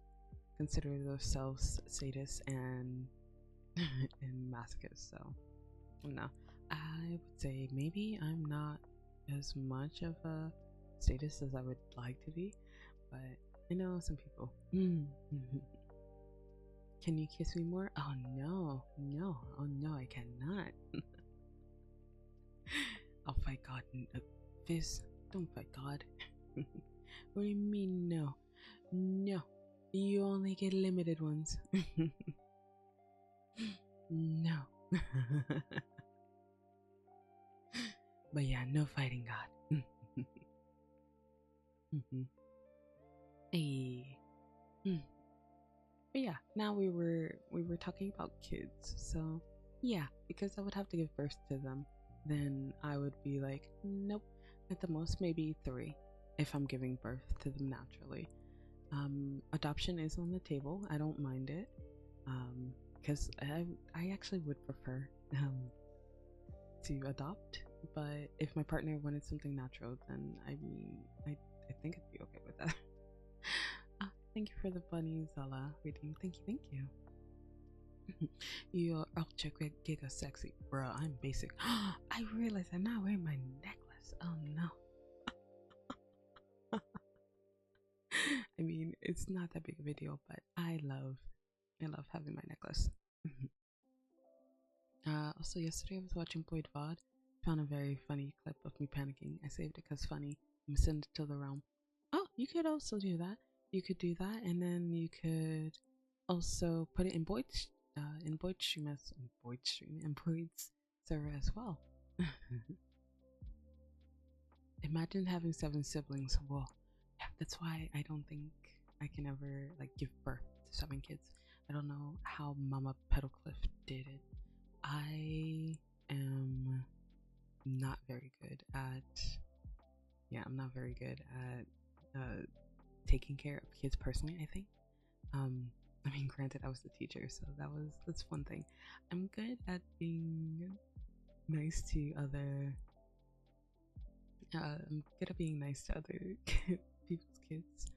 consider themselves sadists and and masochists. So no, I would say maybe I'm not as much of a sadist as I would like to be, but I know some people. Can you kiss me more? Oh no, oh no, I cannot. I'll fight God. Fizz, don't fight God. What do you mean no? No, you only get limited ones. No. But yeah, no fighting God. Hey. But yeah, now we were talking about kids. So yeah, because I would have to give birth to them, then I would be like, nope, at the most maybe 3 if I'm giving birth to them naturally. Adoption is on the table. I don't mind it. Because I actually would prefer to adopt But if my partner wanted something natural, then I mean, I think I'd be okay with that. Thank you for the bunny, Zela. Reading. Thank you. You're ultra giga sexy, bro. I'm basic. I realize I'm not wearing my necklace. Oh no. I mean, it's not that big of a deal, but I love having my necklace. Also, yesterday I was watching Boyd VOD. Found a very funny clip of me panicking. I saved it because funny. I'm gonna send it to the realm. Oh, you could also do that. You could do that, and then you could also put it in Boyd's server as well. Imagine having 7 siblings. Well, yeah, that's why I don't think I can ever like give birth to 7 kids. I don't know how Mama Petalcliff did it. I am not very good at I'm not very good at taking care of kids personally, I think. I mean, granted, I was the teacher, so that's one thing. I'm good at being nice to other I'm good at being nice to other people's kids,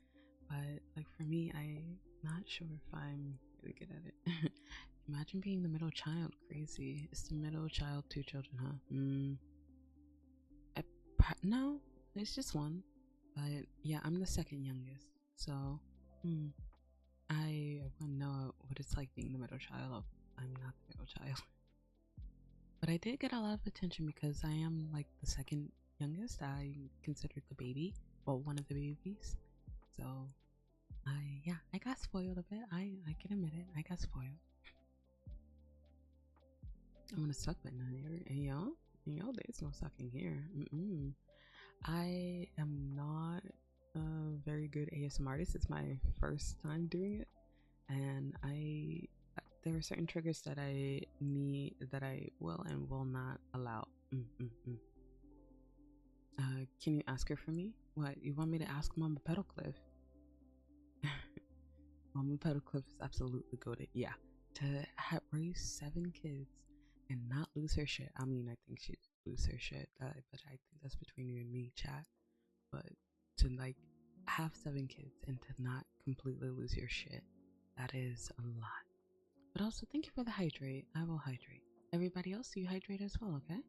but like for me, I'm not sure if I'm really good at it. Imagine being the middle child. Crazy. It's the middle child, 2 children, huh? No, it's just 1. But yeah, I'm the second youngest, so I wouldn't know what it's like being the middle child. I'm not the middle child. But I did get a lot of attention because I am like the second youngest. I considered the baby, well, one of the babies. So I got spoiled a bit. I can admit it. I got spoiled. I'm gonna suck button here. Hey y'all, there's no sucking here. I am not a very good ASMR artist. It's my first time doing it, and there are certain triggers that I will and will not allow. Can you ask her for me? What, you want me to ask Mama Petalcliff? Mama Petalcliff is absolutely goated. Yeah, to raise 7 kids and not lose her shit. I mean, I think she'd lose her shit, but I think that's between you and me, chat. But to like have 7 kids and to not completely lose your shit, that is a lot. But also, thank you for the hydrate. I will hydrate. Everybody else, you hydrate as well, okay?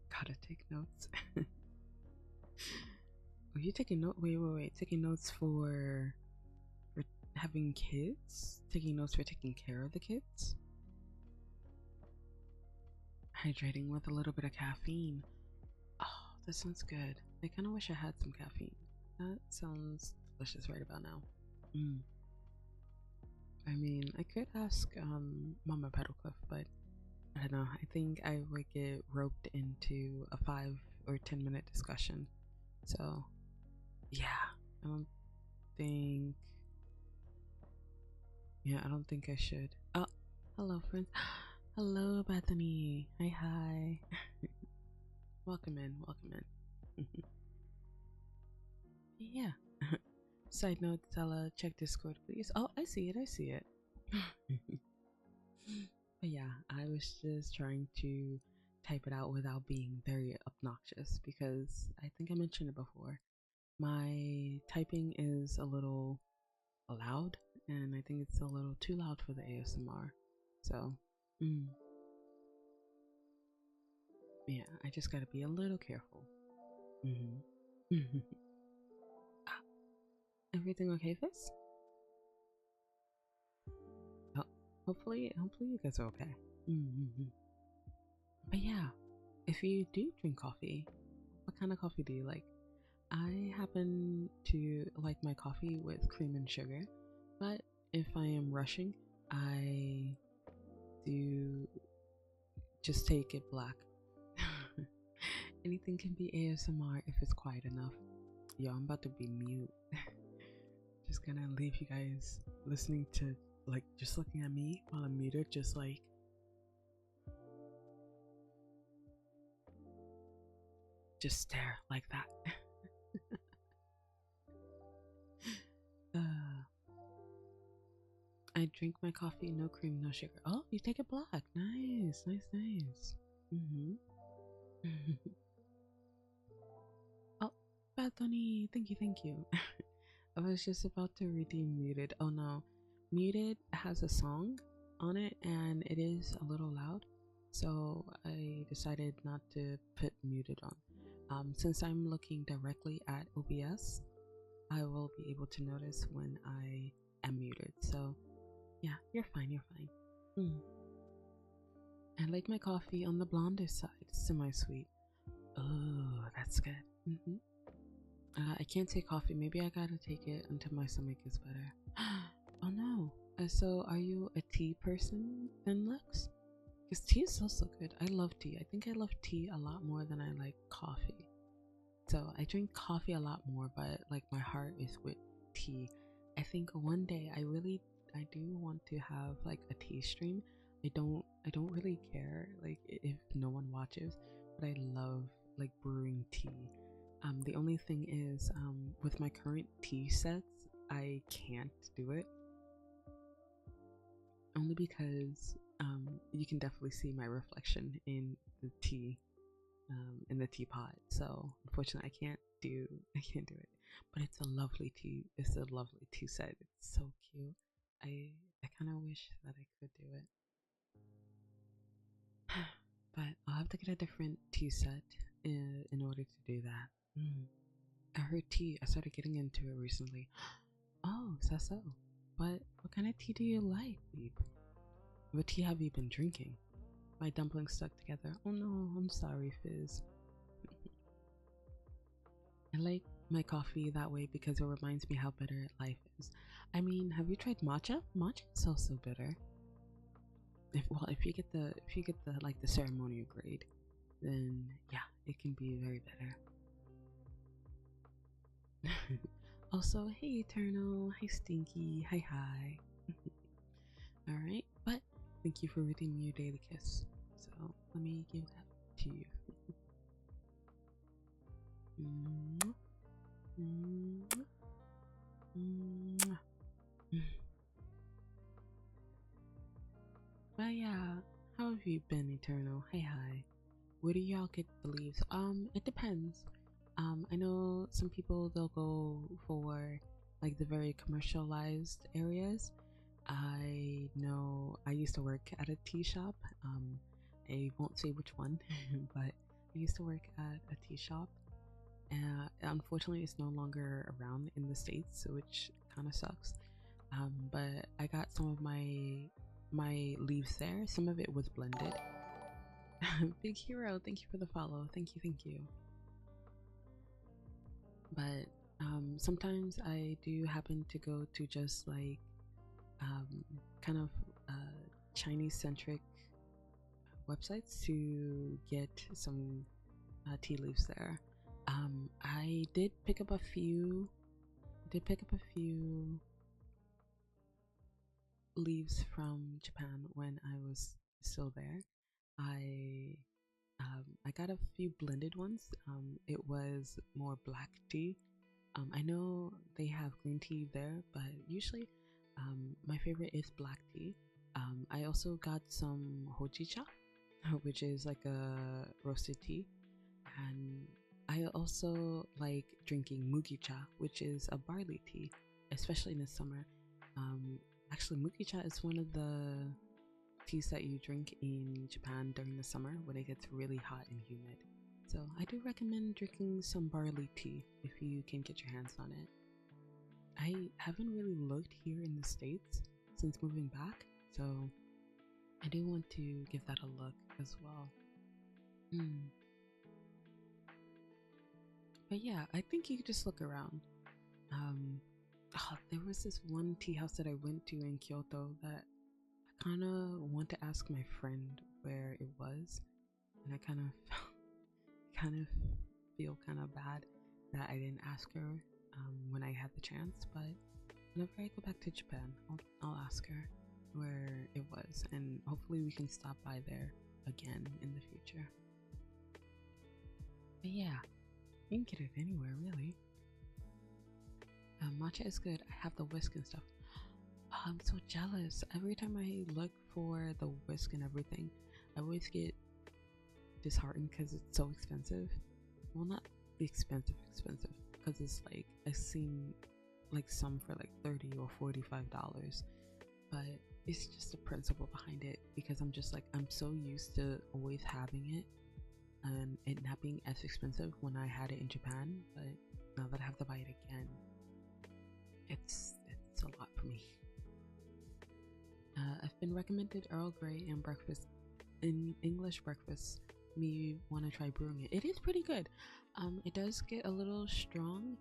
Gotta take notes. Are you taking notes? Wait. Taking notes for having kids? Taking notes for taking care of the kids? Hydrating with a little bit of caffeine. Oh, that sounds good. I kind of wish I had some caffeine. That sounds delicious right about now. I mean, I could ask Mama Petalcliff, but I don't know. I think I would get roped into a 5 or 10 minute discussion. So, yeah, I don't think I should. Oh, hello, friends. Hello, Bethany. Hi. Welcome in. Yeah. Side note, Zela, check Discord, please. Oh, I see it. But yeah, I was just trying to type it out without being very obnoxious because I think I mentioned it before. My typing is a little loud, and I think it's a little too loud for the ASMR. So, yeah, I just gotta be a little careful. Everything okay, Fizz? Oh, hopefully you guys are okay. But yeah, if you do drink coffee, what kind of coffee do you like? I happen to like my coffee with cream and sugar, but if I am rushing, I do just take it black. Anything can be ASMR if it's quiet enough. Yo, I'm about to be mute. Just gonna leave you guys listening to, like, just looking at me while I'm muted, just like. just stare like that. I drink my coffee, no cream, no sugar. Oh, you take it black. Nice, nice, nice. Oh, Bad Tony, thank you, thank you. I was just about to redeem Muted. Oh no, Muted has a song on it and it is a little loud, so I decided not to put Muted on. Since I'm looking directly at OBS, I will be able to notice when I am muted. So yeah, you're fine, you're fine. I like my coffee on the blonder side, semi-sweet. Oh, that's good. I can't take coffee. Maybe I gotta take it until my stomach is better. Oh no. So are you a tea person then, Lex? Because tea is also good. I love tea. I think I love tea a lot more than I like coffee. So I drink coffee a lot more, but like my heart is with tea. I think one day I do want to have like a tea stream. I don't really care like if no one watches, but I love like brewing tea. The only thing is with my current tea sets, I can't do it. Only because you can definitely see my reflection in the tea, in the teapot. So unfortunately, I can't do it. But it's a lovely tea. It's a lovely tea set. It's so cute. I kind of wish that I could do it, but I'll have to get a different tea set in order to do that. I heard tea. I started getting into it recently. Oh, is that so? What kind of tea do you like, Beep? What tea have you been drinking? My dumplings stuck together. Oh no, I'm sorry, Fizz. I like my coffee that way because it reminds me how bitter life is. I mean, have you tried matcha? Matcha is also bitter. If you get the like the ceremonial grade, then yeah, it can be very bitter. Also, hey Eternal, hi Stinky, hi. Alright, but thank you for reading your daily kiss. So let me give that to you. But yeah, how have you been, Eternal? Hi. Where do y'all get the leaves? It depends. I know some people they'll go for like the very commercialized areas. I know I used to work at a tea shop. I won't say which one, but I used to work at a tea shop. Unfortunately, it's no longer around in the States, which kind of sucks. But I got some of my leaves there. Some of it was blended. Big Hero, thank you for the follow. Thank you. But sometimes I do happen to go to just like kind of Chinese centric websites to get some tea leaves there. I did pick up a few leaves from Japan when I was still there. I got a few blended ones. It was more black tea. I know they have green tea there, but usually my favorite is black tea. I also got some hojicha, which is like a roasted tea, and I also like drinking mugicha, which is a barley tea, especially in the summer. Actually, mugicha is one of the teas that you drink in Japan during the summer when it gets really hot and humid. So I do recommend drinking some barley tea if you can get your hands on it. I haven't really looked here in the States since moving back, so I do want to give that a look as well. But yeah, I think you could just look around. There was this one tea house that I went to in Kyoto that I kind of want to ask my friend where it was, and I kind of feel kind of bad that I didn't ask her when I had the chance. But whenever I go back to Japan, I'll ask her where it was, and hopefully we can stop by there again in the future. But yeah, you can get it anywhere, really. Matcha is good. I have the whisk and stuff. I'm so jealous. Every time I look for the whisk and everything, I always get disheartened because it's so expensive. Well, not expensive, because it's like I've seen like some for like $30 or $45, but it's just the principle behind it, because I'm just like, I'm so used to always having it and it not being as expensive when I had it in Japan, but now that I have to buy it again, it's a lot for me. I've been recommended Earl Grey and breakfast in English breakfast. Me want to try brewing it. It is pretty good. It does get a little strong,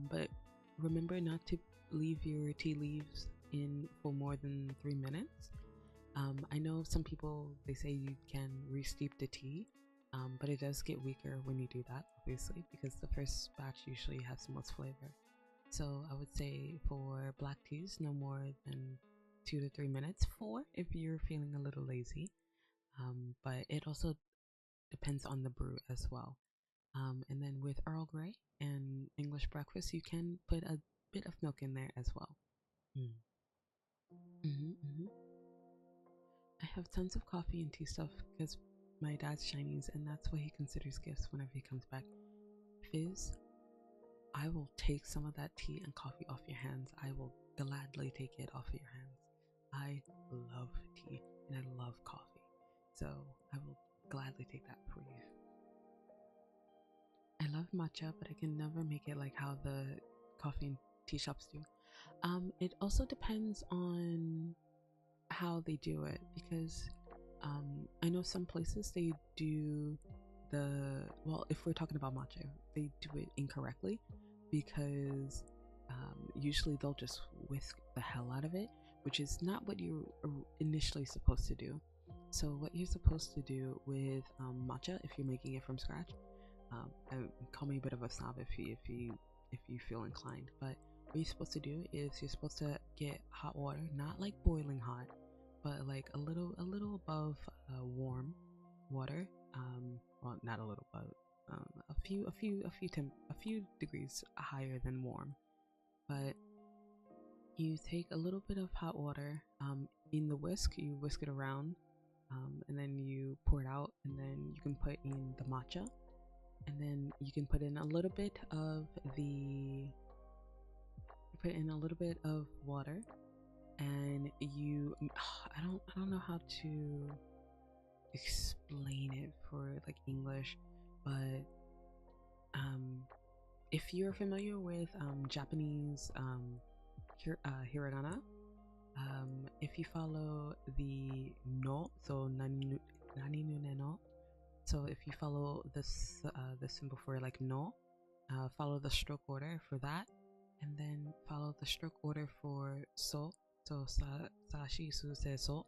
but remember not to leave your tea leaves in for more than 3 minutes. I know some people, they say you can re-steep the tea, but it does get weaker when you do that, obviously, because the first batch usually has the most flavor. So I would say for black teas, no more than 2 to 3 minutes. 4 if you're feeling a little lazy. But it also depends on the brew as well. And then with Earl Grey and English breakfast, you can put a bit of milk in there as well. I have tons of coffee and tea stuff because my dad's Chinese, and that's what he considers gifts whenever he comes back. Fizz, I will take some of that tea and coffee off your hands. I will gladly take it off of your hands. I love tea and I love coffee, so I will gladly take that for you. I love matcha, but I can never make it like how the coffee and tea shops do. It also depends on how they do it, because I know some places they do well, if we're talking about matcha, they do it incorrectly, because usually they'll just whisk the hell out of it, which is not what you're initially supposed to do. So what you're supposed to do with matcha, if you're making it from scratch, and call me a bit of a snob if you feel inclined, but what you're supposed to do is you're supposed to get hot water, not like boiling hot, but like a little above warm water. Well, not a little, but a few degrees higher than warm. But you take a little bit of hot water in the whisk. You whisk it around, and then you pour it out, and then you can put in the matcha, and then you can put in a little bit of water, and I don't know how to explain it for like English, but if you're familiar with Japanese hiragana, if you follow the no, so nani no no, so if you follow this symbol for like no, follow the stroke order for that, and then follow the stroke order for so sashi su se so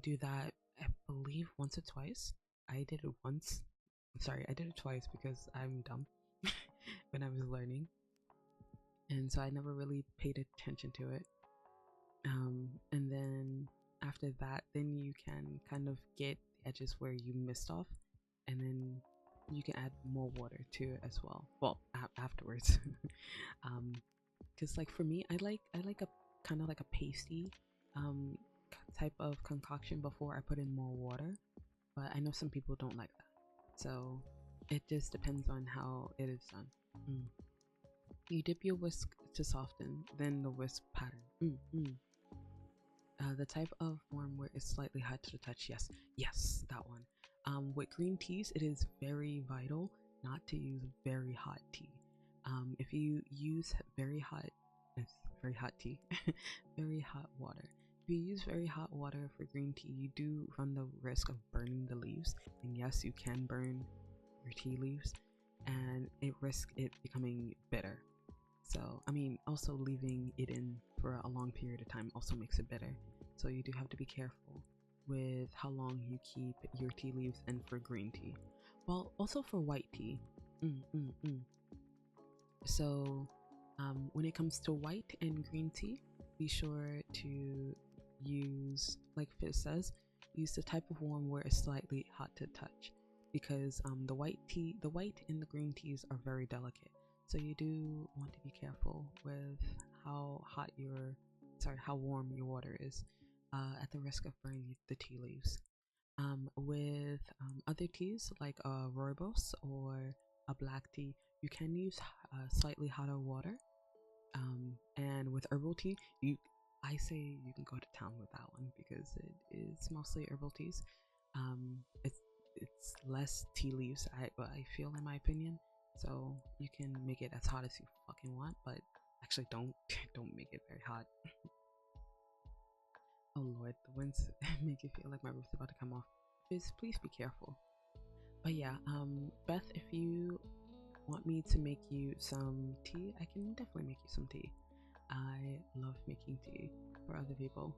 do that, I believe, once or twice. I did it once. Sorry, I did it twice because I'm dumb when I was learning, and so I never really paid attention to it. And then after that, then you can kind of get the edges where you missed off, and then you can add more water to it as well. Well, afterwards, because like for me, I like a kind of like a pasty type of concoction before I put in more water, but I know some people don't like that, so it just depends on how it is done. You dip your whisk to soften, then the whisk pattern. The type of form where it's slightly hot to the touch. Yes, that one. With green teas, it is very vital not to use very hot tea. If you use very hot tea, very hot water. If you use very hot water for green tea, you do run the risk of burning the leaves. And yes, you can burn your tea leaves, and it risks it becoming bitter. So, I mean, also leaving it in for a long period of time also makes it bitter. So you do have to be careful with how long you keep your tea leaves in for green tea. Well, also for white tea. So, when it comes to white and green tea, be sure to use, like Fizz says, use the type of warm where it's slightly hot to touch. because the white and the green teas are very delicate. So you do want to be careful with how warm your water is, at the risk of burning the tea leaves. With other teas like rooibos or a black tea, you can use slightly hotter water. And with herbal tea, I say you can go to town with that one because it is mostly herbal teas. It's less tea leaves, I feel, in my opinion. So you can make it as hot as you fucking want, but actually don't make it very hot. Oh lord, the winds make you feel like my roof's about to come off. Please be careful. But yeah, Beth, if you want me to make you some tea, I can definitely make you some tea. I love making tea for other people.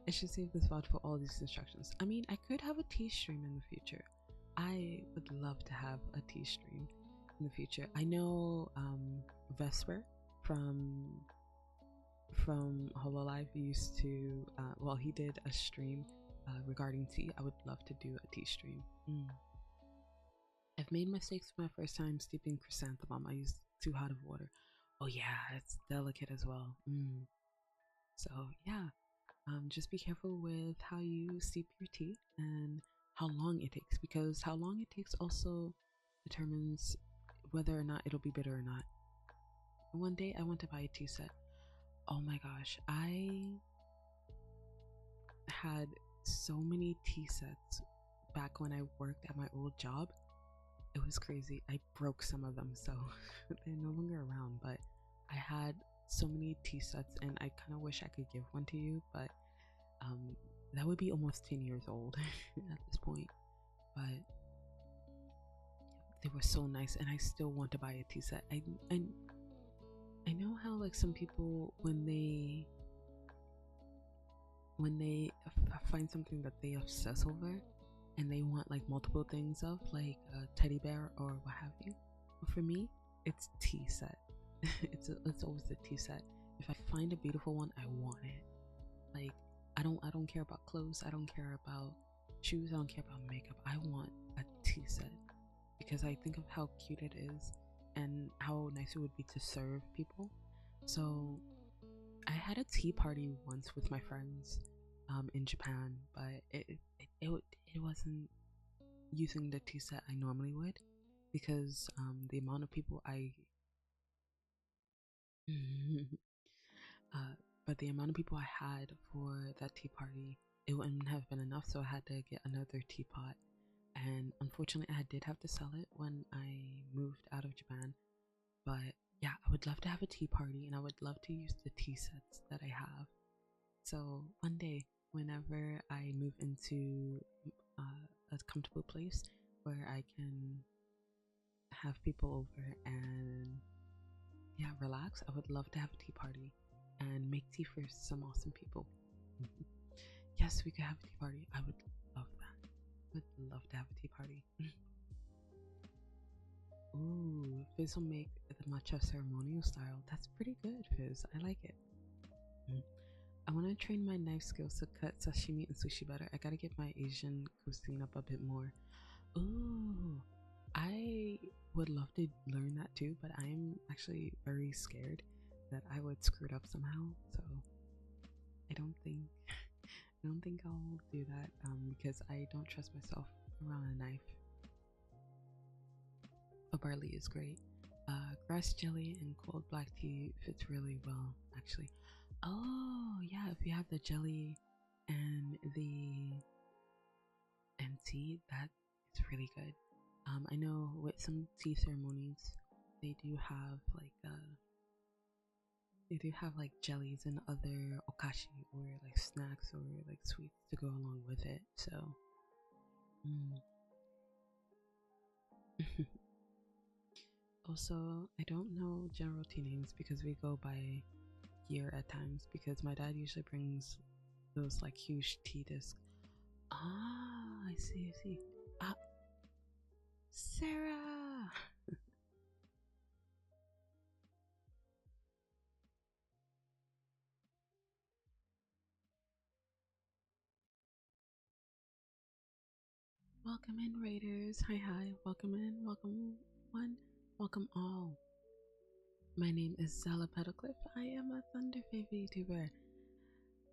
I should save this VOD for all these instructions. I mean, I could have a tea stream in the future. I would love to have a tea stream in the future. I know Vesper from Hololive used to, well, he did a stream regarding tea. I would love to do a tea stream. I've made mistakes for my first time steeping chrysanthemum. I used too hot of water. Oh yeah, it's delicate as well. So yeah, just be careful with how you steep your tea and how long it takes, because how long it takes also determines whether or not it'll be bitter or not. One day I went to buy a tea set. Oh my gosh, I had so many tea sets back when I worked at my old job. It was crazy. I broke some of them, so they're no longer around, but I had so many tea sets and I kind of wish I could give one to you, but that would be almost 10 years old at this point. But they were so nice and I still want to buy a tea set. I know how like some people when they find something that they obsess over and they want like multiple things of, like a teddy bear or what have you. But for me, it's tea set. it's always the tea set. If I find a beautiful one, I want it. Like I don't care about clothes, I don't care about shoes, I don't care about makeup. I want a tea set because I think of how cute it is and how nice it would be to serve people. So I had a tea party once with my friends in Japan, but it wasn't using the tea set I normally would, because the amount of people but the amount of people I had for that tea party, it wouldn't have been enough, so I had to get another teapot. And unfortunately, I did have to sell it when I moved out of Japan. But yeah, I would love to have a tea party and I would love to use the tea sets that I have. So one day, whenever I move into a comfortable place where I can have people over and yeah, relax, I would love to have a tea party and make tea for some awesome people. Yes, we could have a tea party. I would love that. Would love to have a tea party. Ooh, Fizz will make the matcha ceremonial style. That's pretty good, Fizz. I like it. I want to train my knife skills to cut sashimi and sushi better. I gotta get my Asian cuisine up a bit more. Ooh, I would love to learn that too, but I am actually very scared that I would screw it up somehow. So I don't think I'll do that because I don't trust myself around a knife. But barley is great. Grass jelly and cold black tea fits really well, actually. Oh yeah, if you have the jelly and tea, that is really good. I know with some tea ceremonies, they do have like jellies and other okashi or like snacks or like sweets to go along with it. So, also, I don't know general tea names because we go by year at times, because my dad usually brings those like huge tea discs. Ah, I see. Ah, Sarah! Welcome in, Raiders. Hi, hi. Welcome in. Welcome one. Welcome all. My name is Zela Petalcliff. I am a Thunder Fae VTuber.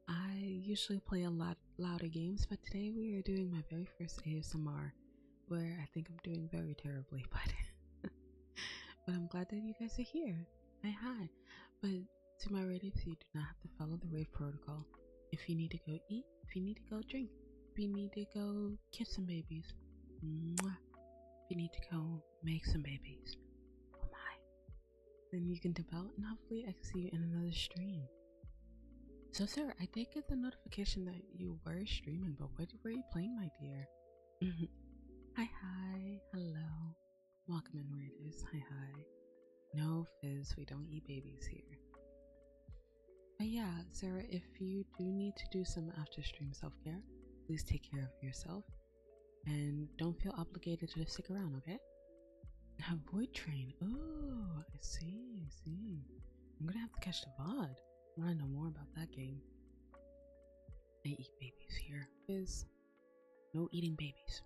I usually play a lot louder games, but today we are doing my very first ASMR, where I think I'm doing very terribly, but but I'm glad that you guys are here. Hi, hi. But to my Raiders, you do not have to follow the raid protocol. If you need to go eat, if you need to go drink, if you need to go kiss some babies, mwah, if you need to go make some babies, oh my, then you can dip out and hopefully I can see you in another stream. So sir, I did get the notification that you were streaming, but what were you playing, my dear? Hi, hi, hello. Welcome in, Raiders. Hi, hi. No fizz, we don't eat babies here. But yeah, Sarah, if you do need to do some after stream self-care, please take care of yourself and don't feel obligated to stick around, okay? Void Train. Oh, I see, I see. I'm gonna have to catch the VOD. I wanna know more about that game. I eat babies here. Fizz. No eating babies.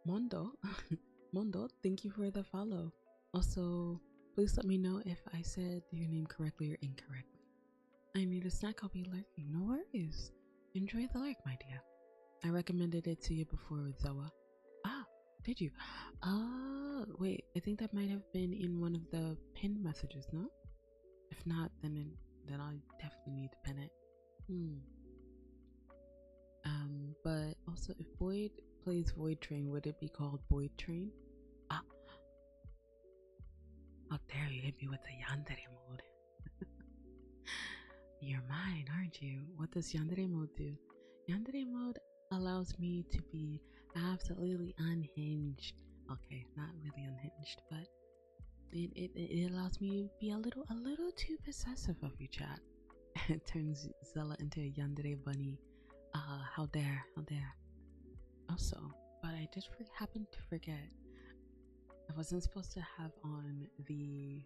Mondo? Mondo, thank you for the follow. Also, please let me know if I said your name correctly or incorrectly. I need a snack, I'll be lurking. No worries. Enjoy the lurk, my dear. I recommended it to you before with Zoa. Ah, did you? Wait, I think that might have been in one of the pinned messages, no? If not, then I definitely need to pin it. But also if Boyd plays Void Train, would it be called Boyd Train? Ah. How dare you hit me with the yandere mode. You're mine, aren't you? What does yandere mode do? Yandere mode allows me to be absolutely unhinged. Okay, not really unhinged, but it allows me to be a little too possessive of you, chat. It turns Zela into a yandere bunny. How dare, how dare. Also, but I just happened to forget, I wasn't supposed to have on the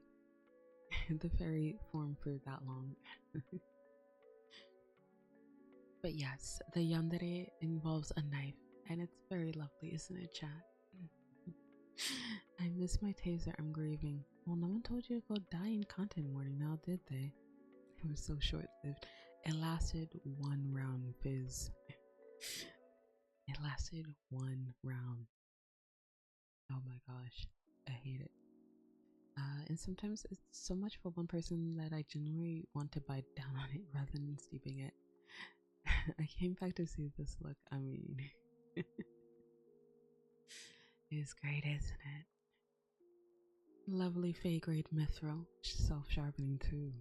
the fairy form for that long. But yes, the yandere involves a knife, and it's very lovely, isn't it, chat? I miss my taser, I'm grieving. Well, no one told you to go die in content warning now, did they? It was so short-lived. It lasted one round, Fizz. It lasted one round. Oh my gosh, I hate it. And sometimes it's so much for one person that I genuinely want to bite down on it rather than steeping it. I came back to see this look. I mean, it's great, isn't it? Lovely Fey grade mithril, self-sharpening too.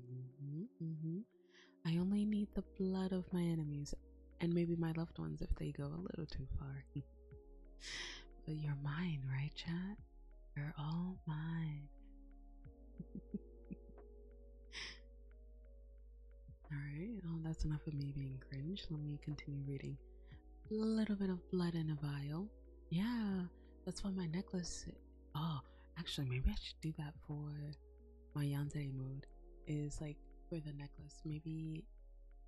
I only need the blood of my enemies and maybe my loved ones if they go a little too far. But you're mine, right, chat? You're all mine. Alright, oh, that's enough of me being cringe. Let me continue reading. A little bit of blood in a vial. Yeah, that's why my necklace. Oh, actually, maybe I should do that for my yandere mode. Is like for the necklace, maybe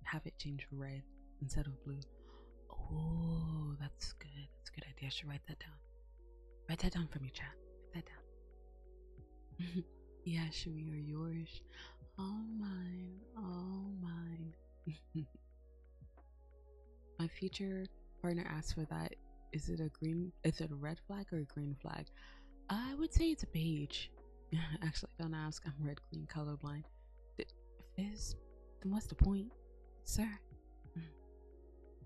have it change red instead of blue. Oh, that's good. That's a good idea. I should write that down. Write that down for me, chat. Write that down. Yeah, Shumi, are yours. All mine, all mine. My future partner asked for that. Is it a red flag or a green flag? I would say it's a beige. Actually, don't ask. I'm red, green, colorblind. Fizz? Then what's the point, sir?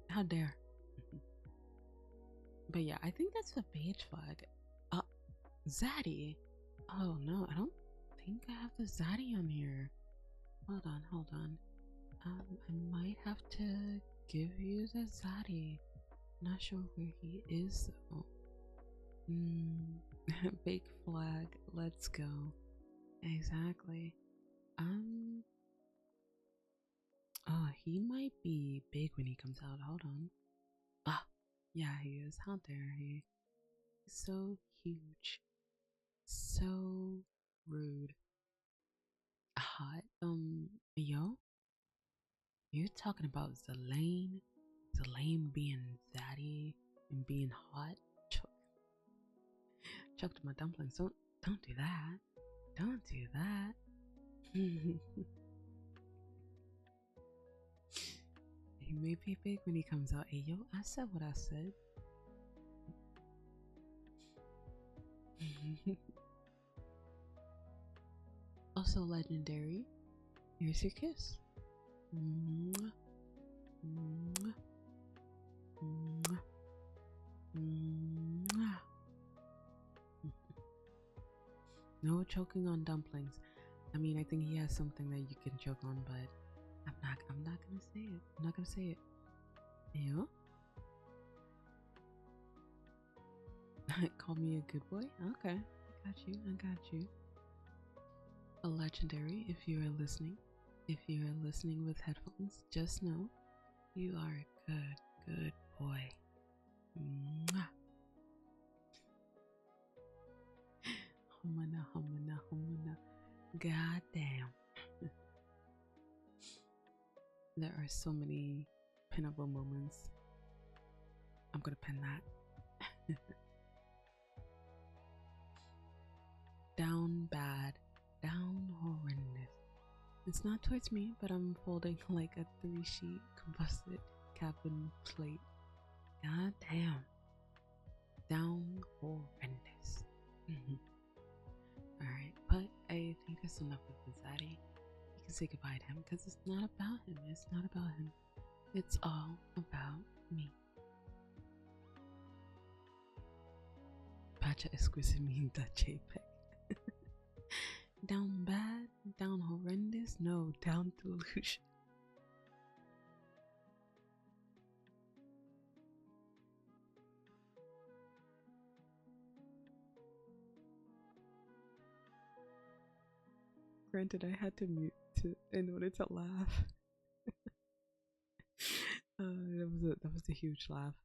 How dare. But yeah, I think that's the beige flag. Zaddy. Oh no, I don't think I have the Zaddy on here. Hold on, hold on. I might have to give you the Zaddy. Not sure where he is though. Big flag, let's go. Exactly. Oh, he might be big when he comes out. Hold on. Ah, yeah, he is. How dare he? He's so huge. So rude. Hot. Yo? You talking about Zelane? Zelane being zaddy and being hot? Chucked my dumplings. Don't do that. Don't do that. He may be big when he comes out. Hey yo, I said what I said. Also legendary. Here's your kiss. Mwah. Mwah. Mwah. Mwah. No choking on dumplings. I mean, I think he has something that you can choke on, but I'm not gonna say it. I'm not gonna say it. Yeah. Call me a good boy? Okay. I got you. I got you. A legendary, if you are listening. If you are listening with headphones, just know you are a good boy. Mwah. Humana, humana, humana. God damn. There are so many pinnable moments. I'm gonna pin that. Down bad. Down horrendous. It's not towards me, but I'm folding like a 3-sheet combusted cabin plate. God damn. Down horrendous. Alright, but I think that's enough of the zaddy. You can say goodbye to him because it's not about him. It's not about him. It's all about me. Pacha exquisite.jpg. Down bad, down horrendous, no, down delusion. Granted, I had to mute in order to laugh. That was a huge laugh.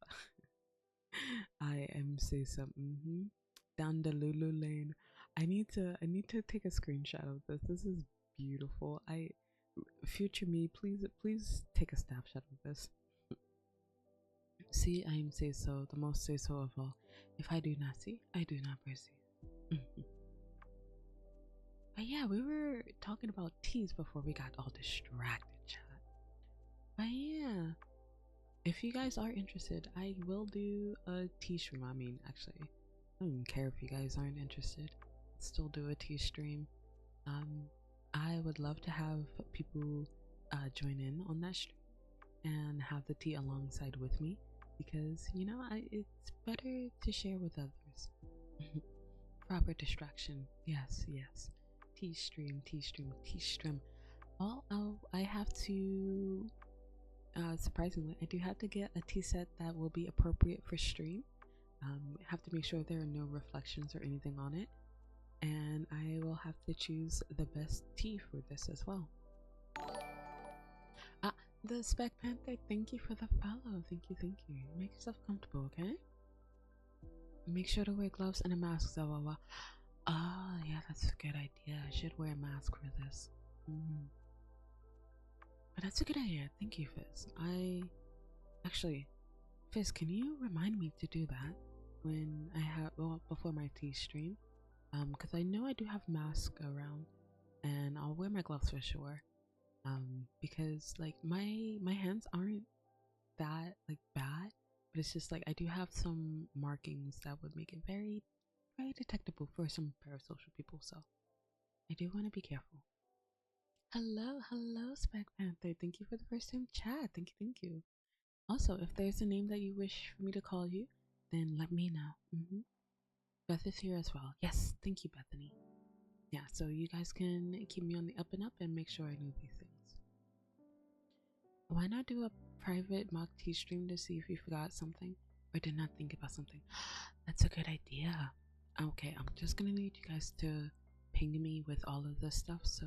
I am say something. Down the Lulu lane. I need to take a screenshot of this. This is beautiful. Future me, please take a snapshot of this. See, I am say so, the most say so of all. If I do not see, I do not perceive. But yeah, we were talking about teas before we got all distracted, chat. But yeah, if you guys are interested, I will do a tea stream. I mean, actually, I don't even care if you guys aren't interested. I'll still do a tea stream. I would love to have people join in on that stream and have the tea alongside with me because, you know, it's better to share with others. Proper distraction. Yes, yes. Tea stream, tea stream, tea stream. Well, I have to, surprisingly, I do have to get a tea set that will be appropriate for stream. Have to make sure there are no reflections or anything on it. And I will have to choose the best tea for this as well. The Spec Panther, thank you for the follow. Thank you, thank you. Make yourself comfortable, okay? Make sure to wear gloves and a mask, Zawawa. Oh, yeah, that's a good idea. I should wear a mask for this. But that's a good idea. Thank you, Fizz. Actually, Fizz, can you remind me to do that when I have, well, before my tea stream? Because I know I do have masks around, and I'll wear my gloves for sure. Because like my hands aren't that like bad, but it's just like I do have some markings that would make it very, very detectable for some parasocial people. So I do want to be careful. Hello, Spec Panther. Thank you for the first time chat. Thank you. Also, if there's a name that you wish for me to call you, then let me know. Beth is here as well. Yes, thank you, Bethany. Yeah, so you guys can keep me on the up and up and make sure I know these things. Why not do a private mock tea stream to see if you forgot something or did not think about something? That's a good idea. Okay, I'm just gonna need you guys to ping me with all of this stuff so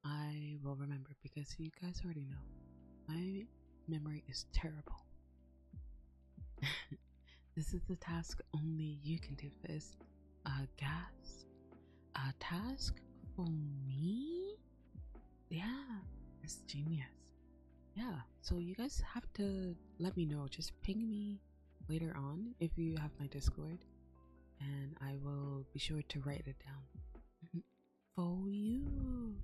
I will remember, because you guys already know my memory is terrible. This is the task only you can do, Fizz. Gas? A task for me? Yeah, it's genius. yeah, so you guys have to let me know. Just ping me later on if you have my Discord, and I will be sure to write it down for you.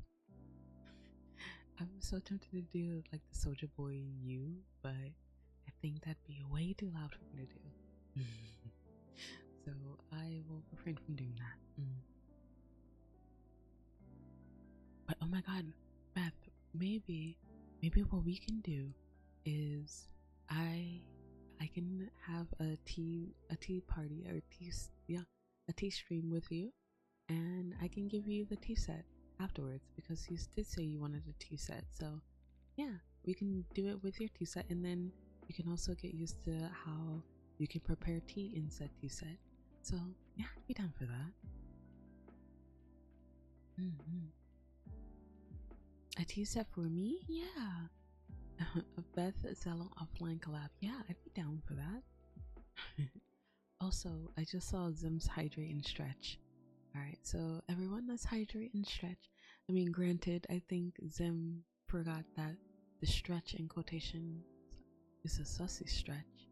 I'm so tempted to do like the Soldier Boy you, but I think that'd be way too loud for me to do. So I will refrain from doing that. But oh my god, Beth, maybe what we can do is I can have a tea party or a tea stream with you, and I can give you the tea set afterwards because you did say you wanted a tea set. So yeah, we can do it with your tea set, and then you can also get used to how you can prepare tea in said tea set. So yeah, I'd be down for that. A tea set for me? Yeah. A Beth Zela offline collab. Yeah, I'd be down for that. Also, I just saw Zim's hydrate and stretch. Alright, so everyone, let's hydrate and stretch. I mean, granted, I think Zim forgot that the stretch in quotation is a sussy stretch.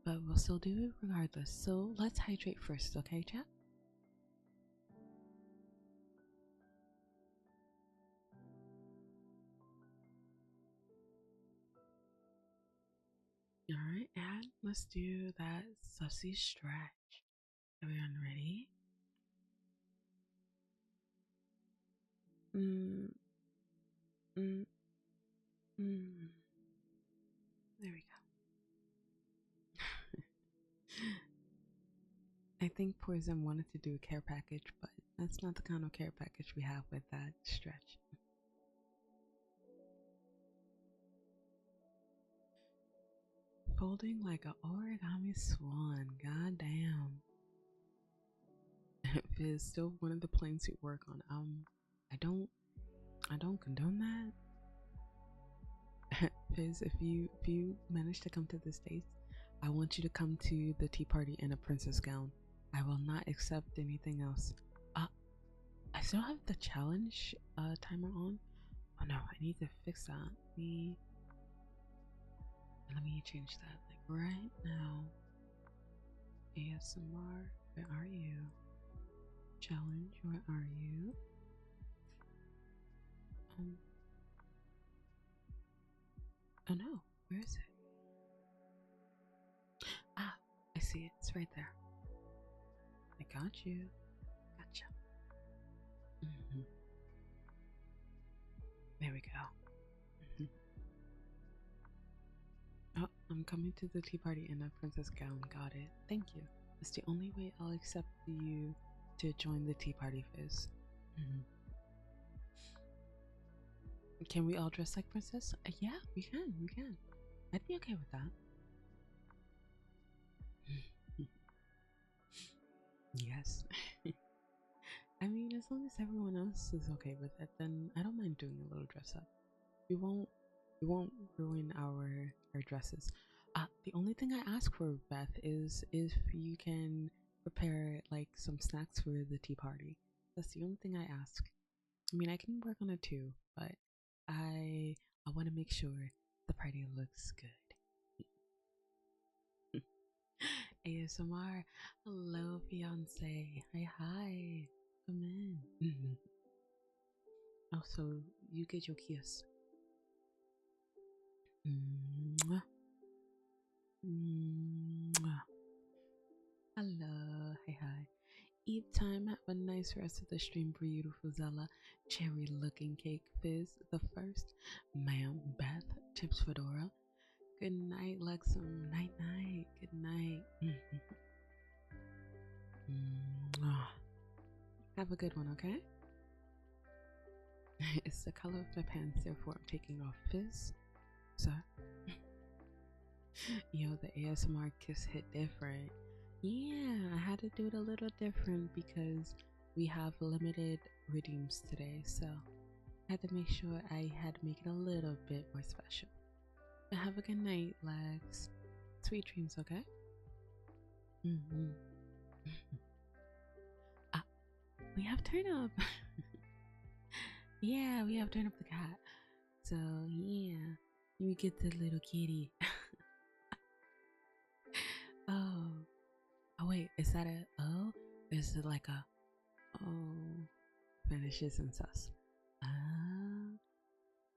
But we'll still do it regardless. So let's hydrate first, okay, chat? Alright, and let's do that sussy stretch. Everyone ready? There we go. I think poor Zim wanted to do a care package, but that's not the kind of care package we have with that stretch. Folding like an origami swan, goddamn. Fizz, still one of the planes you work on. I don't condone that. Fizz, if you manage to come to the States, I want you to come to the tea party in a princess gown. I will not accept anything else. I still have the challenge timer on. Oh no, I need to fix that. Let me change that. Like right now. ASMR, where are you? Challenge, where are you? Oh no, where is it? Ah, I see it. It's right there. I got you. Gotcha. There we go. Oh, I'm coming to the tea party in a princess gown. Got it. Thank you. It's the only way I'll accept you to join the tea party, Fizz. Can we all dress like princess? Yeah, we can. I'd be okay with that. Yes. I mean, as long as everyone else is okay with it, then I don't mind doing a little dress up. We won't ruin our dresses. The only thing I ask for, Beth, is if you can prepare like some snacks for the tea party. That's the only thing I ask. I mean, I can work on it too, but I want to make sure the party looks good. ASMR, hello, fiance. Hi. Come in. Also, you get your kiss. Mwah. Mwah. Hello, hi. Eat time. Have a nice rest of the stream, beautiful Zela. Cherry looking cake, Fizz the first. Ma'am, Beth, Tips Fedora. Good night, Lexum. Night. Good night. Have a good one, okay? It's the color of my pants, therefore I'm taking off. Fizz, sir. Yo, the ASMR kiss hit different. Yeah, I had to do it a little different because we have limited redeems today, so I had to make sure I had to make it a little bit more special. But have a good night, Lex. Sweet dreams, okay? We have Turnip. Yeah, we have Turnip the cat. So yeah, You get the little kitty. Oh. Oh wait, is that a O? Is it like a O finishes and sus? Ah.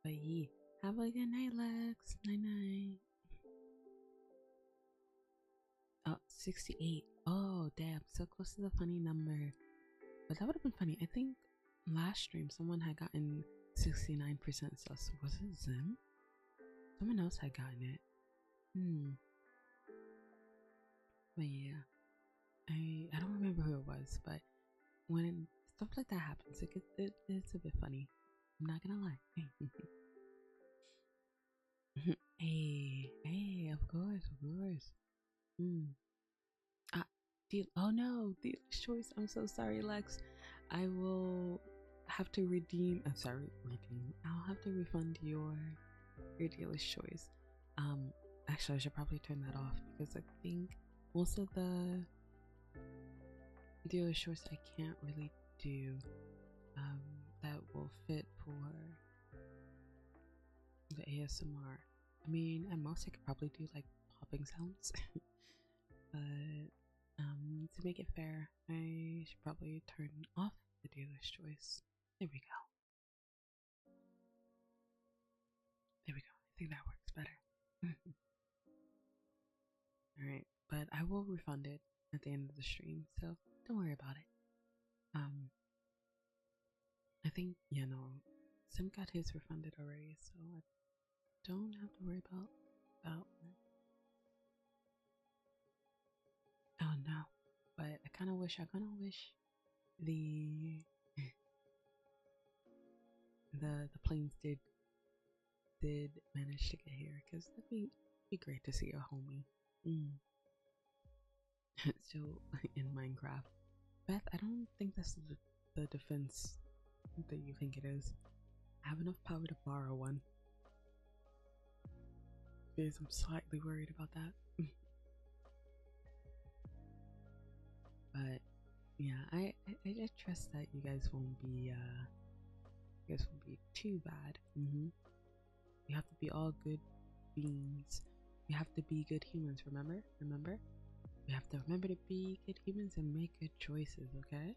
But yeah. Have a good night, Lex. Night night. Oh, 68. Oh, damn. So close to the funny number. But that would have been funny. I think last stream someone had gotten 69% sus. Was it Zim? Someone else had gotten it. But yeah. I don't remember who it was, but when stuff like that happens, it's a bit funny. I'm not gonna lie. Hey, of course. Oh no, dealer's choice. I'm so sorry, Lex. I will have to redeem. I'm sorry, redeem. I'll have to refund your dealer's choice. Actually, I should probably turn that off because I think most of the dealer's choice I can't really do. That will fit for the ASMR. I mean, at most I could probably do like popping sounds. But to make it fair, I should probably turn off the dealer's choice. There we go. There we go. I think that works better. Alright, but I will refund it at the end of the stream, so don't worry about it. I think, Sim got his refunded already, so I don't have to worry about it. Oh no, but I kind of wish the the planes did manage to get here, because that'd be great to see a homie. Still in Minecraft. Beth, I don't think this is the defense that you think it is. I have enough power to borrow one, because I'm slightly worried about that. But yeah, I trust that you guys won't be too bad. You have to be all good beings. You have to be good humans. Remember. You have to remember to be good humans and make good choices. Okay.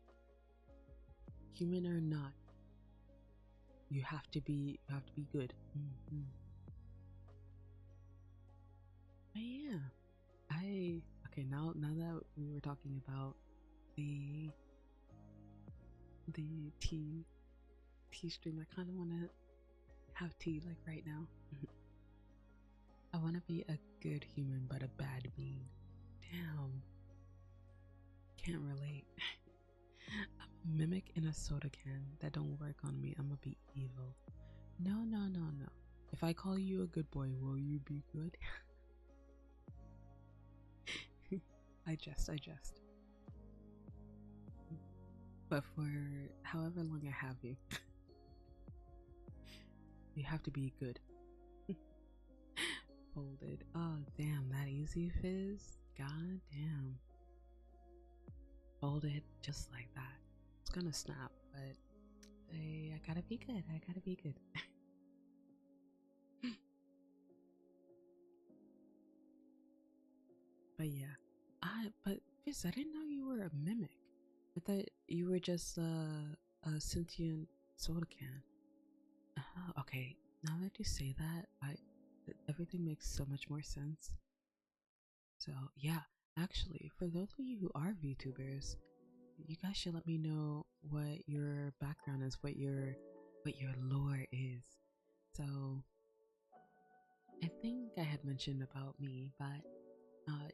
Human or not, you have to be good. But yeah, okay. Now that we were talking about the tea stream, I kind of want to have tea like right now. I want to be a good human but a bad being. Damn, can't relate. I'm a mimic in a soda can. That don't work on me. I'm gonna be evil. No. If I call you a good boy, will you be good? I jest. But for however long I have you, you have to be good. Folded. Oh, damn, that easy fizz? God damn. Folded just like that. It's gonna snap, but I gotta be good. But yeah. But Fizz, I didn't know you were a mimic. I thought you were just a sentient soda can. Okay, now that you say that, everything makes so much more sense. So yeah, actually, for those of you who are VTubers, you guys should let me know what your background is, what your lore is. So I think I had mentioned about me, but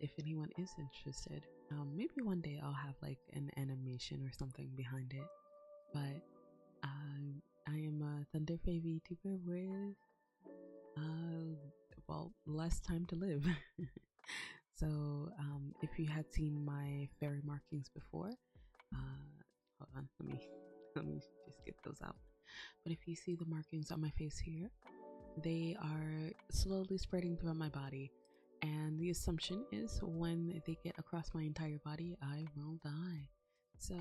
if anyone is interested, maybe one day I'll have like an animation or something behind it. But I am a Thunder Fae VTuber with less time to live. So if you had seen my fairy markings before, hold on, let me just get those out. But if you see the markings on my face here, they are slowly spreading throughout my body, and the assumption is when they get across my entire body, I will die. So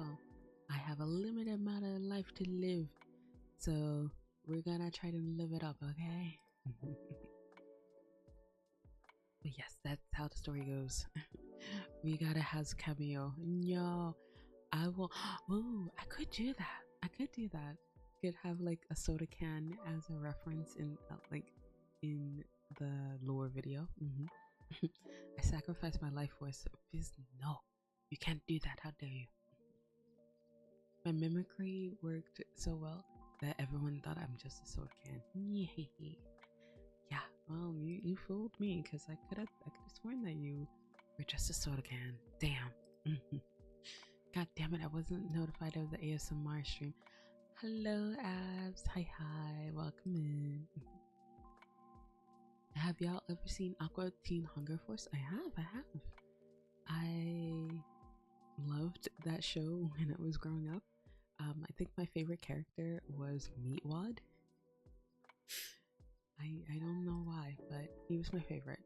I have a limited amount of life to live, so we're gonna try to live it up, okay? But yes, that's how the story goes. We gotta have a cameo. No, I will. Ooh, I could do that. I could do that. Could have like a soda can as a reference in like in the lore video. I sacrificed my life for it. No, you can't do that. How dare you? My mimicry worked so well that everyone thought I'm just a soda can. Yeah, well, you fooled me because I could have sworn that you were just a soda can. Damn. God damn it! I wasn't notified of the ASMR stream. Hello, Abs. Hi. Welcome in. Have y'all ever seen Aqua Teen Hunger Force? I have. I loved that show when I was growing up. I think my favorite character was Meatwad. I don't know why, but he was my favorite.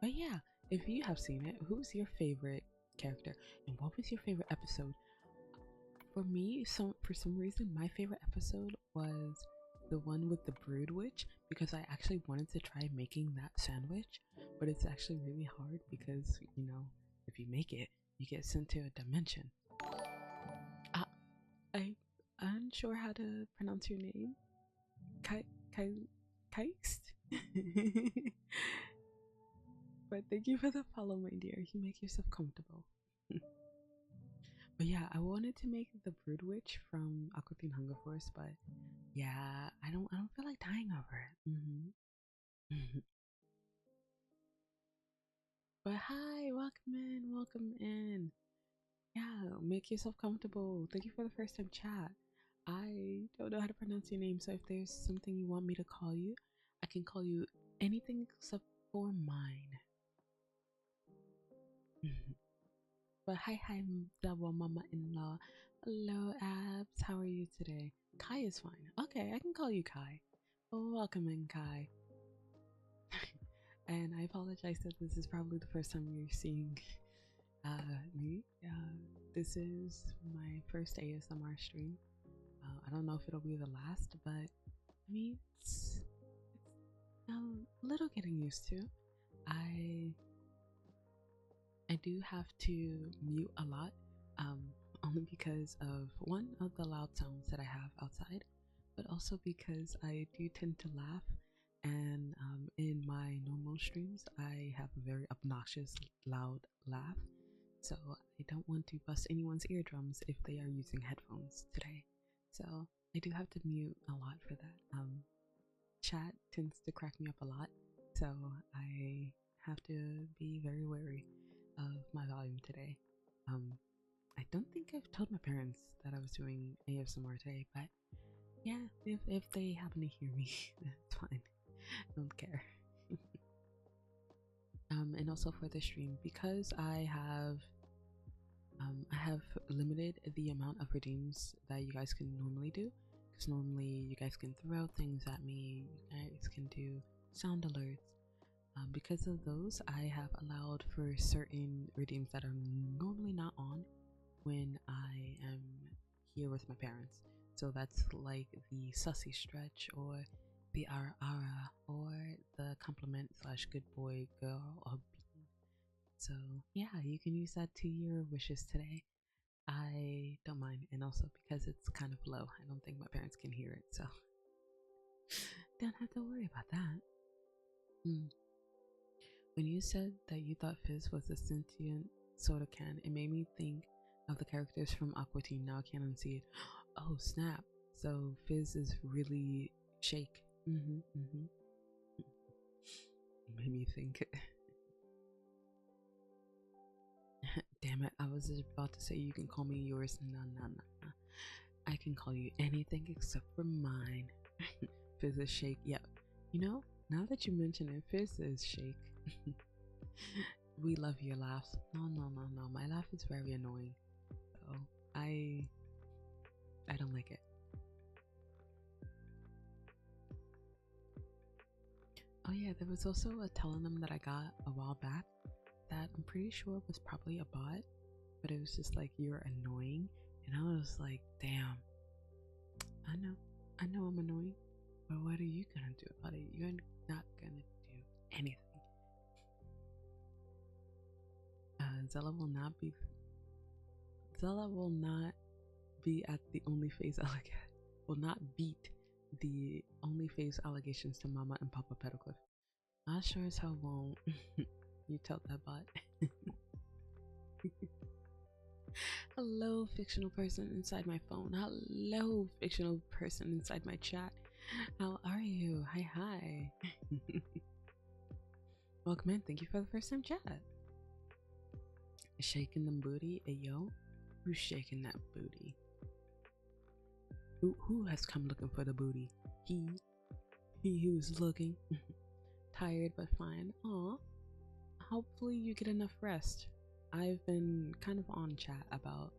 But yeah, if you have seen it, who's your favorite character and what was your favorite episode? For me, for some reason, my favorite episode was the one with the Brood Witch because I actually wanted to try making that sandwich, but it's actually really hard because, you know, if you make it, you get sent to a dimension. I'm unsure how to pronounce your name. Keist? But thank you for the follow, my dear. You make yourself comfortable. But yeah, I wanted to make the Brood Witch from Aqua Teen Hunger Force, but yeah, I don't feel like dying over it. But hi, welcome in. Yeah, make yourself comfortable. Thank you for the first time chat. I don't know how to pronounce your name, so if there's something you want me to call you, I can call you anything except for mine. But hi, double mama-in-law. Hello, Abs. How are you today? Kai is fine. Okay, I can call you Kai. Welcome in, Kai. And I apologize that this is probably the first time you're seeing me. This is my first ASMR stream. I don't know if it'll be the last, but I mean, it's a little getting used to. I do have to mute a lot, only because of one of the loud sounds that I have outside, but also because I do tend to laugh, and in my normal streams I have a very obnoxious loud laugh, so I don't want to bust anyone's eardrums if they are using headphones today. So I do have to mute a lot for that. Chat tends to crack me up a lot, so I have to be very wary of my volume today. I don't think I've told my parents that I was doing ASMR today, but yeah, if they happen to hear me, that's fine. I don't care. And also for the stream, because I have limited the amount of redeems that you guys can normally do, because normally you guys can throw things at me, you guys can do sound alerts. Because of those, I have allowed for certain redeems that are normally not on when I am here with my parents. So that's like the sussy stretch, or the ara, or the compliment / good boy girl or bean. So yeah, you can use that to your wishes today. I don't mind, and also because it's kind of low, I don't think my parents can hear it, so don't have to worry about that. When you said that you thought Fizz was a sentient soda can, it made me think of the characters from Aqua Teen. Now I can't unsee it. Oh snap! So Fizz is really Shake. Made me think. Damn it! I was just about to say you can call me yours. No. I can call you anything except for mine. Fizz is Shake. Yep. You know, now that you mention it, Fizz is Shake. We love your laughs. No. My laugh is very annoying. So I don't like it. Oh yeah, there was also a telenym that I got a while back that I'm pretty sure was probably a bot, but it was just like, you're annoying, and I was like, damn. I know I'm annoying, but what are you gonna do about it? You're not gonna do anything. Zela will not be. Zela will not be at the OnlyFans will not beat the OnlyFans allegations to Mama and Papa Petalcliff. I sure as hell won't. You tell that bot. Hello, fictional person inside my phone. Hello, fictional person inside my chat. How are you? Hi. Welcome in. Thank you for the first time chat. Shaking them booty, ayo. Who's shaking that booty? Who has come looking for the booty? He who's looking. Tired but fine. Aw. Hopefully you get enough rest. I've been kind of on chat about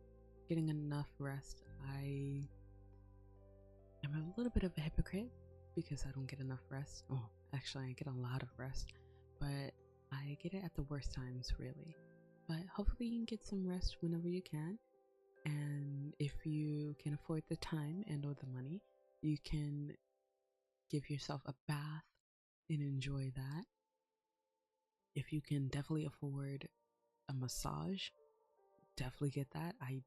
getting enough rest. I am a little bit of a hypocrite because I don't get enough rest. Oh, actually I get a lot of rest, but I get it at the worst times, really. But hopefully you can get some rest whenever you can, and if you can afford the time and or the money, you can give yourself a bath and enjoy that. If you can definitely afford a massage, definitely get that. I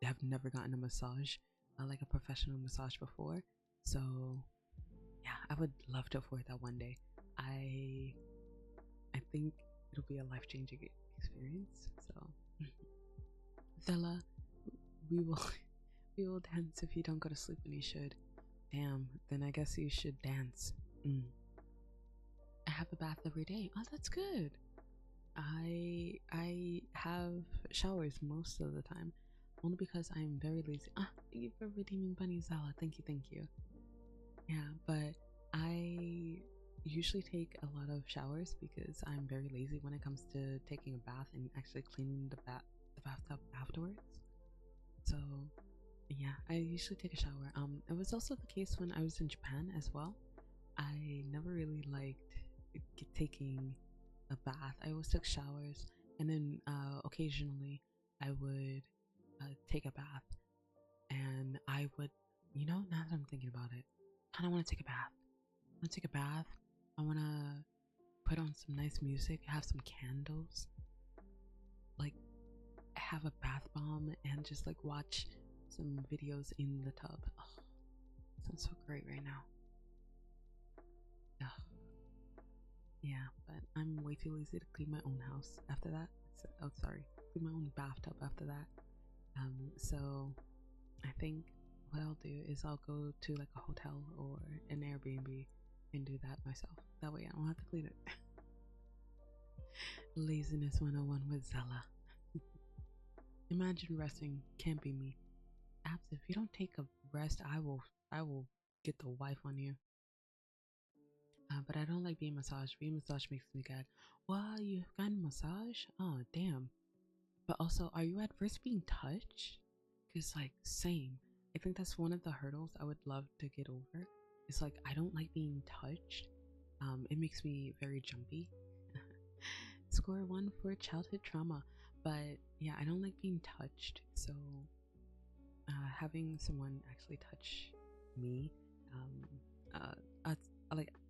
have never gotten a massage, like a professional massage before, so yeah, I would love to afford that one day. I think it'll be a life-changing experience. So Zela, we will dance if you don't go to sleep, and you should. Damn, then I guess you should dance. I have a bath every day. Oh, that's good. I have showers most of the time, only because I'm very lazy. Thank you for redeeming Bunny Zela. Thank you. Yeah, but I usually take a lot of showers because I'm very lazy when it comes to taking a bath and actually cleaning the bathtub afterwards. So yeah, I usually take a shower. It was also the case when I was in Japan as well. I never really liked taking a bath. I always took showers, and then occasionally I would take a bath, and I would, now that I'm thinking about it, I kind of want to take a bath. I want to put on some nice music, have some candles, like have a bath bomb, and just like watch some videos in the tub. Oh, sounds so great right now. Ugh. Yeah, but I'm way too lazy to clean my own house after that. Clean my own bathtub after that. So I think what I'll do is I'll go to like a hotel or an Airbnb and do that myself. That way I don't have to clean it. Laziness 101 with Zela. Imagine resting. Can't be me. Abs, if you don't take a rest, I will get the wife on you. But I don't like being massaged. Being massaged makes me gag. Wow, you've gotten massage? Oh, damn. But also, are you adverse being touched? Because, like, same. I think that's one of the hurdles I would love to get over. It's like, I don't like being touched. It makes me very jumpy. Score 1 for childhood trauma. But, yeah, I don't like being touched. So, having someone actually touch me,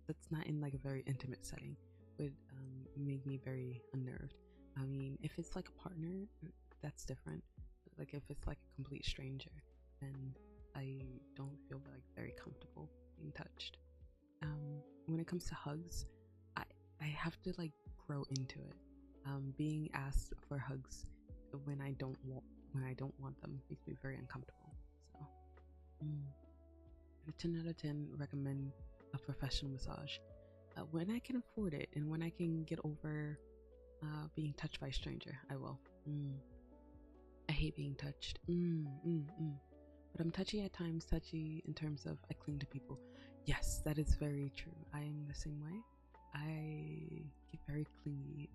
that's not in like a very intimate setting, would make me very unnerved. I mean, if it's like a partner, that's different. But, like, if it's like a complete stranger, then I don't feel like very comfortable being touched. When it comes to hugs, I have to like grow into it. Being asked for hugs when I don't want them makes me very uncomfortable. So, 10 out of 10 recommend a professional massage when I can afford it, and when I can get over being touched by a stranger. I will. I hate being touched. But I'm touchy at times. Touchy in terms of I cling to people. Yes, that is very true. I am the same way. I get very clingy,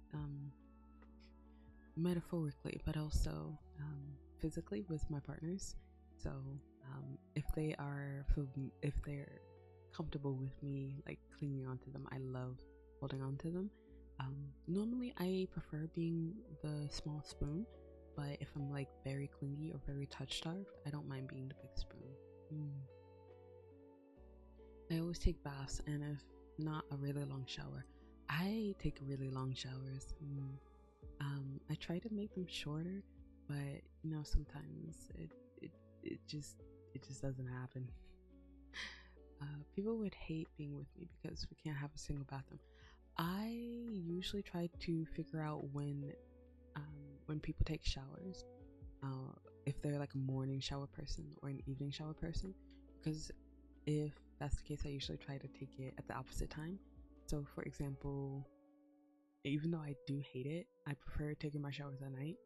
metaphorically, but also physically with my partners. So if they're comfortable with me like clinging onto them, I love holding on to them. Normally I prefer being the small spoon, but if I'm like very clingy or very touch starved, I don't mind being the big spoon. I always take baths, and if not, a really long shower. I take really long showers. I try to make them shorter, but you know, sometimes it just doesn't happen. People would hate being with me because we can't have a single bathroom. I usually try to figure out when people take showers, if they're like a morning shower person or an evening shower person, because if that's the case, I usually try to take it at the opposite time. So, for example, even though I do hate it, I prefer taking my showers at night.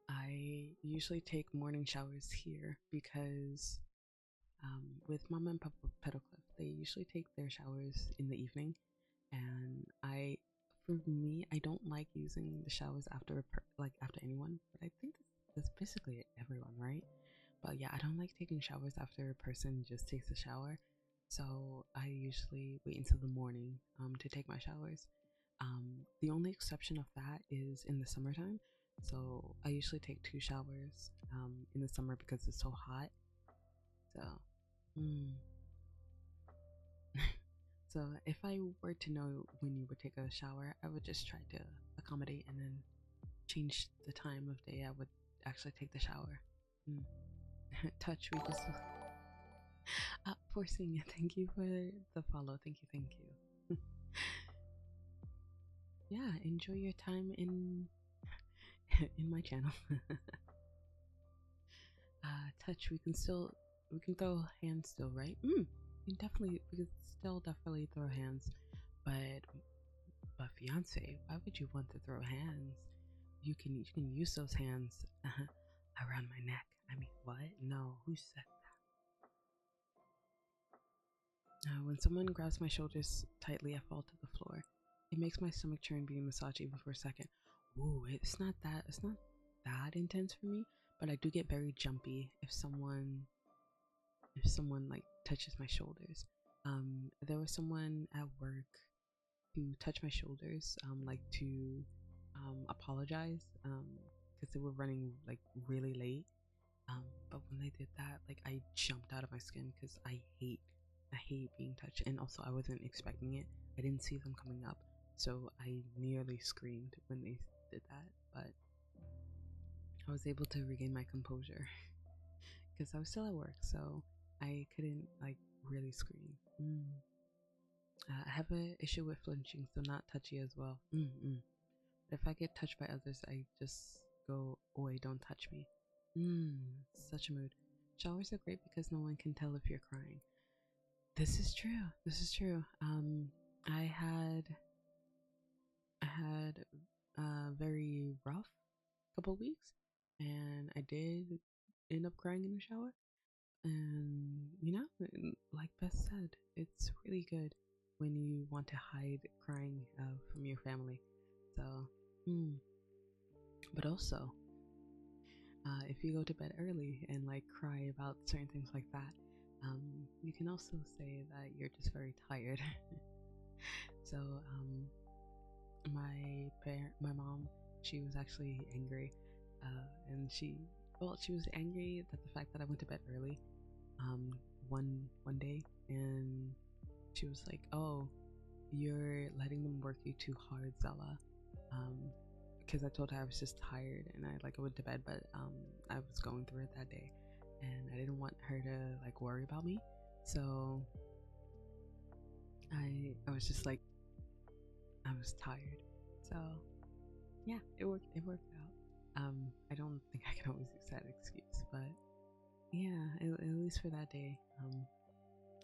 I usually take morning showers here because with Mama and Papa Petalcliff, they usually take their showers in the evening, and for me, I don't like using the showers after like after anyone, but I think that's basically everyone, right? But yeah, I don't like taking showers after a person just takes a shower, so I usually wait until the morning to take my showers. The only exception of that is in the summertime. So I usually take 2 showers in the summer because it's so hot. So, mm. So if I were to know when you would take a shower, I would just try to accommodate and then change the time of day I would actually take the shower. Mm. Touch, we just forcing. Thank you for the follow. Thank you. Yeah, enjoy your time in my channel. Touch, we can throw hands still, right? We can still definitely throw hands, but fiance, why would you want to throw hands? You can use those hands around my neck. I mean, what? No, who said that? When someone grabs my shoulders tightly, I fall to the floor. It makes my stomach churn being massaged even for a second. Ooh, it's not that intense for me, but I do get very jumpy if someone like touches my shoulders. There was someone at work who touched my shoulders, like to apologize, because they were running like really late. But when they did that, like I jumped out of my skin because I hate being touched, and also I wasn't expecting it. I didn't see them coming up, so I nearly screamed when they did that. But I was able to regain my composure because I was still at work, so I couldn't like really scream. I have an issue with flinching, so not touchy as well. But if I get touched by others, I just go away, don't touch me. Such a mood. Showers are great because no one can tell if you're crying. This is true. I had a very rough couple weeks, and I did end up crying in the shower. And you know, like Beth said, it's really good when you want to hide crying from your family. So, but also, if you go to bed early and like cry about certain things like that, you can also say that you're just very tired. So, my mom, she was actually angry, and she was angry at the fact that I went to bed early, one day, and she was like, "Oh, you're letting them work you too hard, Zela," because I told her I was just tired and I went to bed, but I was going through it that day, and I didn't want her to like worry about me, so I was just like, I was tired. So yeah, it worked out. I don't think I can always use that excuse, but yeah, at least for that day,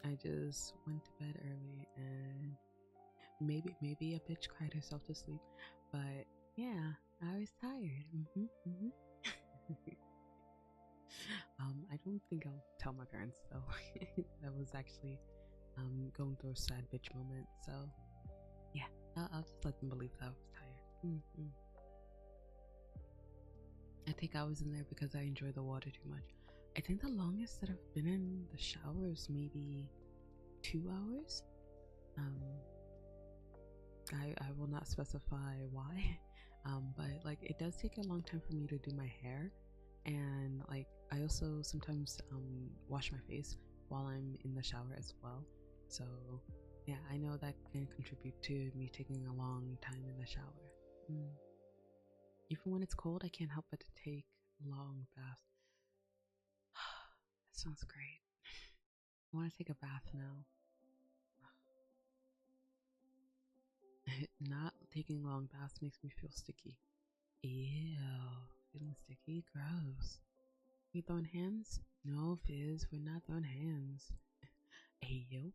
I just went to bed early, and maybe a bitch cried herself to sleep, but yeah, I was tired. I don't think I'll tell my parents though. That was actually going through a sad bitch moment, so yeah, I'll just let them believe that I was tired. I think I was in there because I enjoy the water too much. I think the longest that I've been in the shower is maybe 2 hours. I will not specify why, but like it does take a long time for me to do my hair, and like I also sometimes wash my face while I'm in the shower as well. So yeah, I know that can contribute to me taking a long time in the shower. Even when it's cold, I can't help but to take long baths. That sounds great. I want to take a bath now. Not taking long baths makes me feel sticky. Ew, feeling sticky? Gross. We throwing hands? No, Fizz, we're not throwing hands. Hey, yo.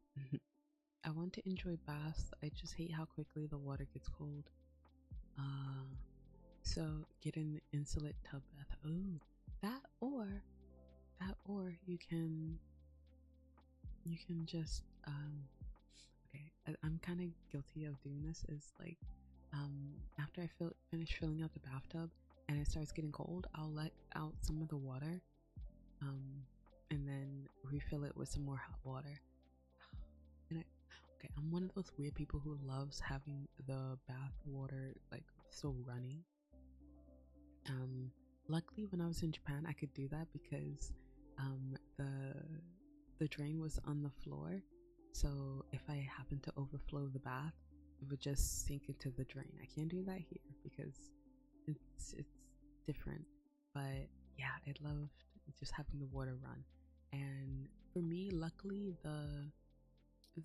I want to enjoy baths. I just hate how quickly the water gets cold. So get an insulate tub bath. Ooh, that or you can just okay. I'm kind of guilty of doing this. Is like after I finish filling out the bathtub and it starts getting cold, I'll let out some of the water, and then refill it with some more hot water. And okay, I'm one of those weird people who loves having the bath water like still running. Luckily when I was in Japan I could do that because the drain was on the floor, so if I happened to overflow the bath it would just sink into the drain. I can't do that here because it's different, but yeah, I loved just having the water run. And for me, luckily the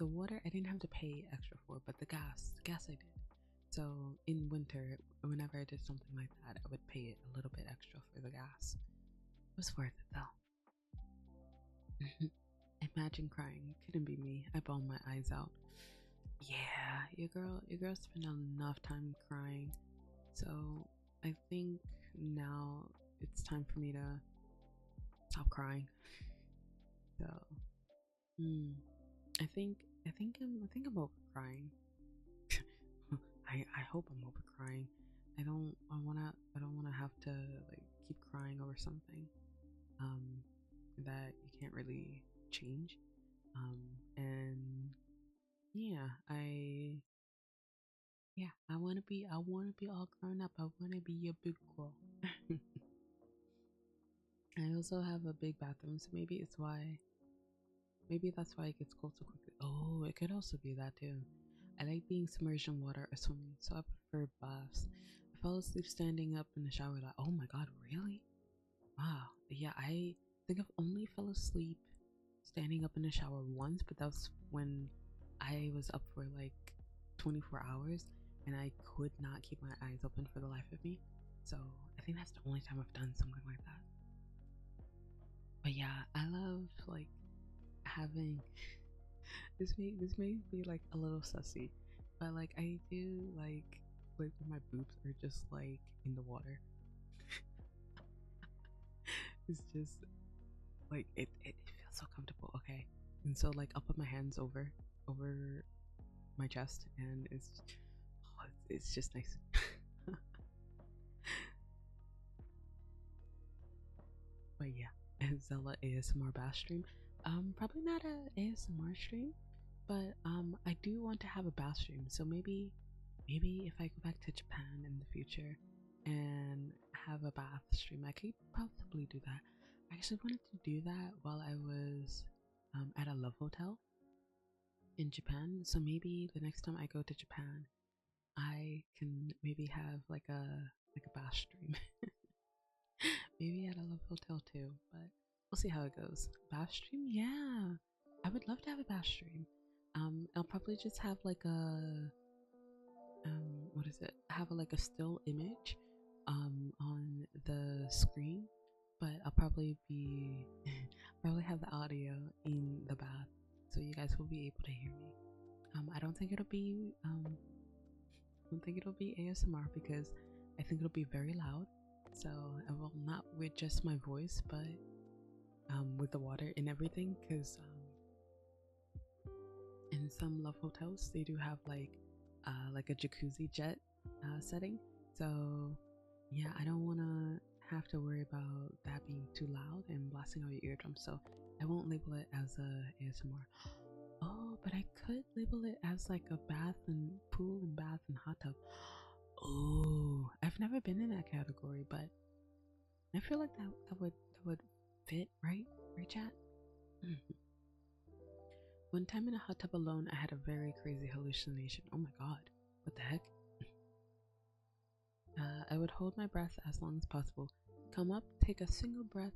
water I didn't have to pay extra for, but the gas I did. So in winter, whenever I did something like that, I would pay it a little bit extra for the gas. It was worth it though. Imagine crying. Couldn't be me. I bawled my eyes out. Yeah, your girl spent enough time crying. So I think now it's time for me to stop crying. So I think I'm over crying. I hope I'm over crying. I don't wanna have to like keep crying over something that you can't really change. And yeah, I wanna be all grown up. I wanna be a big girl. I also have a big bathroom, so maybe that's why it gets cold so quickly. Oh, it could also be that too. I like being submerged in water or swimming, so I prefer baths. I fell asleep standing up in the shower. Like, oh my god, really? Wow. Yeah, I think I've only fell asleep standing up in the shower once, but that was when I was up for like 24 hours and I could not keep my eyes open for the life of me. So I think that's the only time I've done something like that. But yeah, I love like having this may be like a little sussy, but like I do like when my boobs are just like in the water. It's just like it feels so comfortable. Okay, and so like I'll put my hands over my chest and it's just nice. But yeah, Zela ASMR bash stream. Probably not a ASMR stream, but I do want to have a bath stream. So maybe if I go back to Japan in the future and have a bath stream, I could possibly do that. I actually wanted to do that while I was at a love hotel in Japan. So maybe the next time I go to Japan, I can maybe have like a bath stream. Maybe at a love hotel too, but we'll see how it goes. Bath stream, yeah, I would love to have a bath stream. I'll probably just have like a what is it? Have like a still image on the screen, but I'll probably be probably have the audio in the bath, so you guys will be able to hear me. I don't think it'll be ASMR because I think it'll be very loud. So I will not with just my voice, but with the water and everything, because in some love hotels they do have like a jacuzzi jet setting. So yeah, I don't want to have to worry about that being too loud and blasting out your eardrums, so I won't label it as a ASMR. Oh, but I could label it as like a bath and pool and bath and hot tub. Oh, I've never been in that category, but I feel like that would fit, right? Right, chat? One time in a hot tub alone, I had a very crazy hallucination. Oh my god, what the heck? I would hold my breath as long as possible, come up, take a single breath,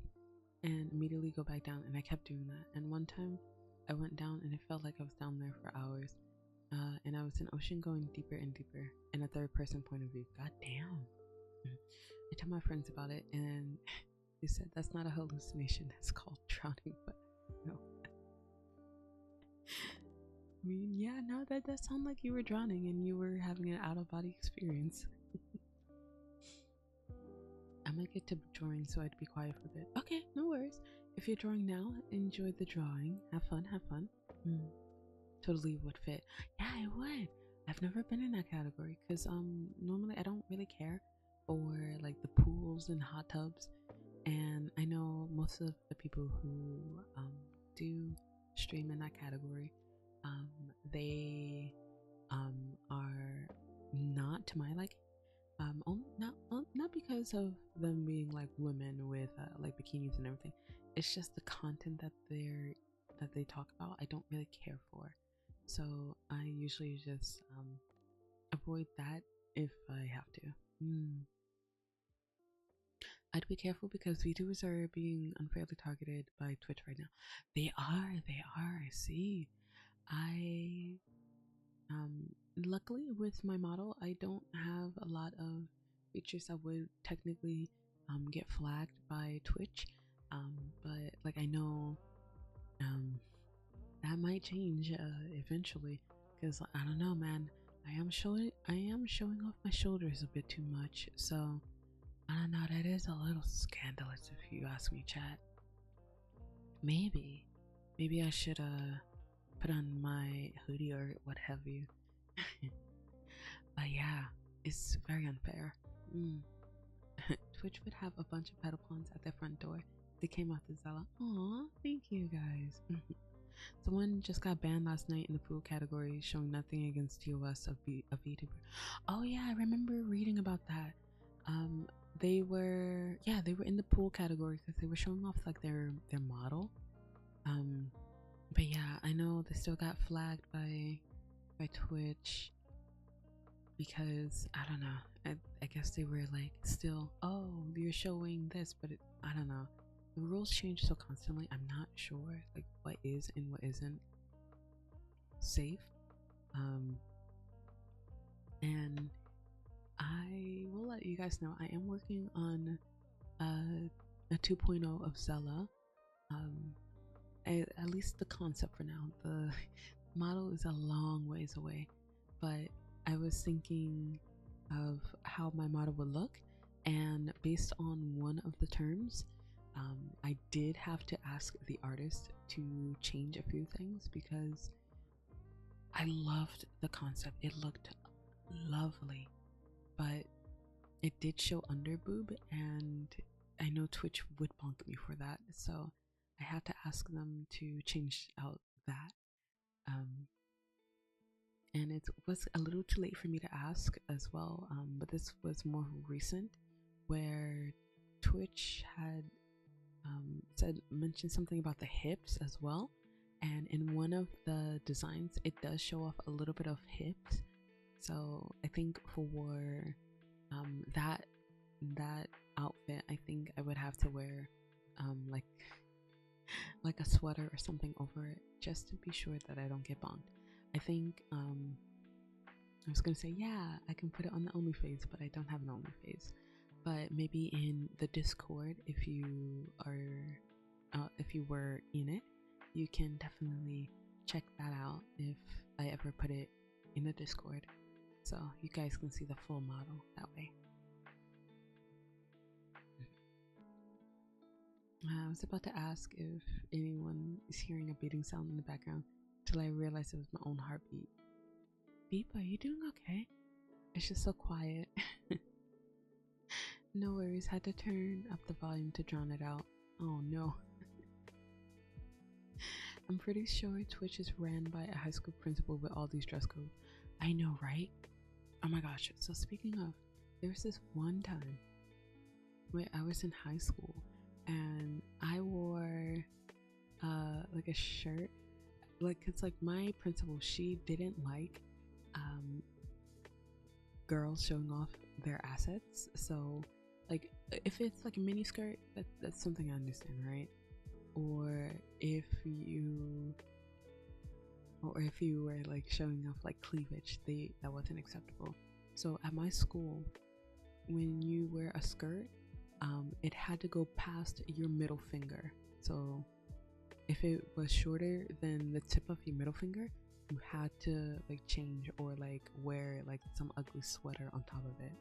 and immediately go back down. And I kept doing that. And one time I went down and it felt like I was down there for hours. And I was in ocean going deeper and deeper in a third person point of view. God damn. I told my friends about it and they said that's not a hallucination, that's called drowning. But no. I mean, yeah, no, that does sound like you were drowning and you were having an out of body experience. I might get to drawing, so I'd be quiet for a bit. Okay, no worries. If you're drawing now, enjoy the drawing. Have fun, have fun. Totally would fit. Yeah, it would. I've never been in that category because normally I don't really care for like the pools and hot tubs. And I know most of the people who do stream in that category, they are not to my liking. Not because of them being like women with like bikinis and everything. It's just the content that they talk about I don't really care for, so I usually just avoid that if I have to. I'd be careful because VTubers are being unfairly targeted by Twitch right now. They are, I see. Luckily with my model, I don't have a lot of features that would technically get flagged by Twitch. But like I know that might change eventually, because I don't know, man. I am showing off my shoulders a bit too much, so I don't know. That is a little scandalous if you ask me, chat. Maybe I should put on my hoodie or what have you. But yeah, it's very unfair. Twitch would have a bunch of pedal pawns at their front door. They came off the Zela. Aw, thank you guys. Someone just got banned last night in the pool category, showing nothing against TOS of VTuber. Oh yeah, I remember reading about that. They were in the pool category because they were showing off like their model. But yeah, I know they still got flagged by Twitch because I don't know. I guess they were like still, oh, you're showing this, but I don't know. The rules change so constantly. I'm not sure like what is and what isn't safe. And I will let you guys know I am working on a 2.0 of Zela. At least the concept for now. The model is a long ways away, but I was thinking of how my model would look, and based on one of the terms, I did have to ask the artist to change a few things because I loved the concept. It looked lovely, but it did show under boob, and I know Twitch would bonk me for that, so I had to ask them to change out that. And it was a little too late for me to ask as well, but this was more recent, where Twitch had mentioned something about the hips as well, and in one of the designs it does show off a little bit of hips. So I think for that outfit, I think I would have to wear like a sweater or something over it, just to be sure that I don't get bonked. I think I was gonna say, yeah, I can put it on the OnlyFans, but I don't have an OnlyFans. But maybe in the Discord, if you were in it, you can definitely check that out if I ever put it in the Discord, so you guys can see the full model that way. I was about to ask if anyone is hearing a beating sound in the background till I realized it was my own heartbeat. Beep, are you doing okay? It's just so quiet. No worries, had to turn up the volume to drown it out. Oh no. I'm pretty sure Twitch is ran by a high school principal with all these dress codes. I know, right? Oh my gosh. So speaking of, there was this one time where I was in high school and I wore like a shirt. like, cause like my principal, she didn't like girls showing off their assets. So like if it's like a mini skirt, that's something I understand, right? Or if you were like showing off like cleavage, that wasn't acceptable. So at my school, when you wear a skirt, it had to go past your middle finger. So if it was shorter than the tip of your middle finger, you had to like change or like wear like some ugly sweater on top of it.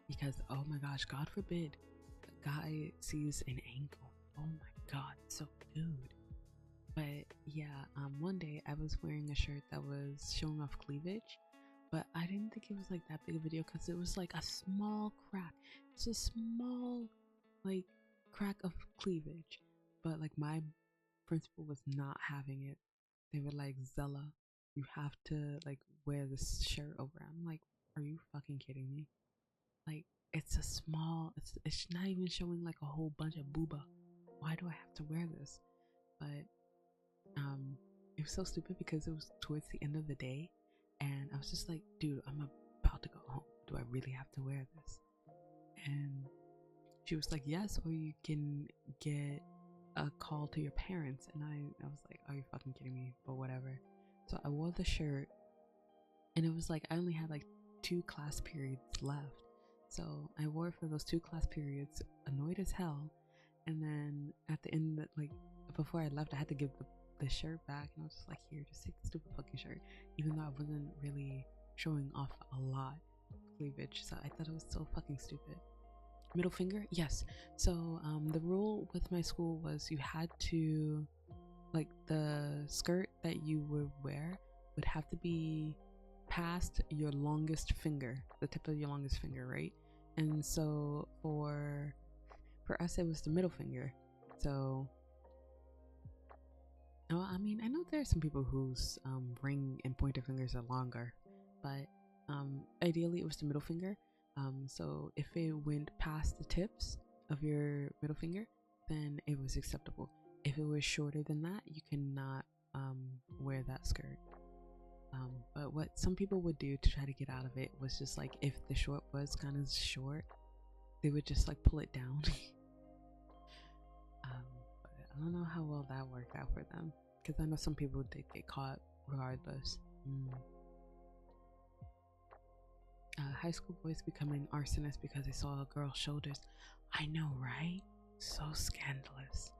Because oh my gosh, God forbid a guy sees an ankle. Oh my god, so dude. But yeah, one day I was wearing a shirt that was showing off cleavage, but I didn't think it was like that big of a deal because it was like a small crack. It's a small like crack of cleavage, but like my principal was not having it. They were like, Zela, you have to like wear this shirt over. I'm like, are you fucking kidding me? Like, it's a small, it's not even showing like a whole bunch of booba. Why do I have to wear this? But it was so stupid because it was towards the end of the day, and I was just like, dude, I'm about to go home. Do I really have to wear this? And she was like, yes, or you can get a call to your parents. And I was like, are you fucking kidding me? But whatever. So I wore the shirt, and it was like I only had like 2 class periods left. So I wore it for those 2 class periods, annoyed as hell. And then at the end, like before I left, I had to give the shirt back, and I was just like, here, just take the stupid fucking shirt, even though I wasn't really showing off a lot of cleavage. So I thought it was so fucking stupid. Middle finger, yes. So the rule with my school was you had to, like, the skirt that you would wear would have to be past your longest finger, the tip of your longest finger, right? And so for us, it was the middle finger. So I mean, I know there are some people whose ring and pointer fingers are longer, but ideally it was the middle finger. So if it went past the tips of your middle finger, then it was acceptable. If it was shorter than that, you cannot wear that skirt. But what some people would do to try to get out of it was just like, if the short was kind of short, they would just like pull it down. But I don't know how well that worked out for them, because I know some people did get caught regardless. High school boys becoming arsonists because they saw a girl's shoulders. I know, right? So scandalous.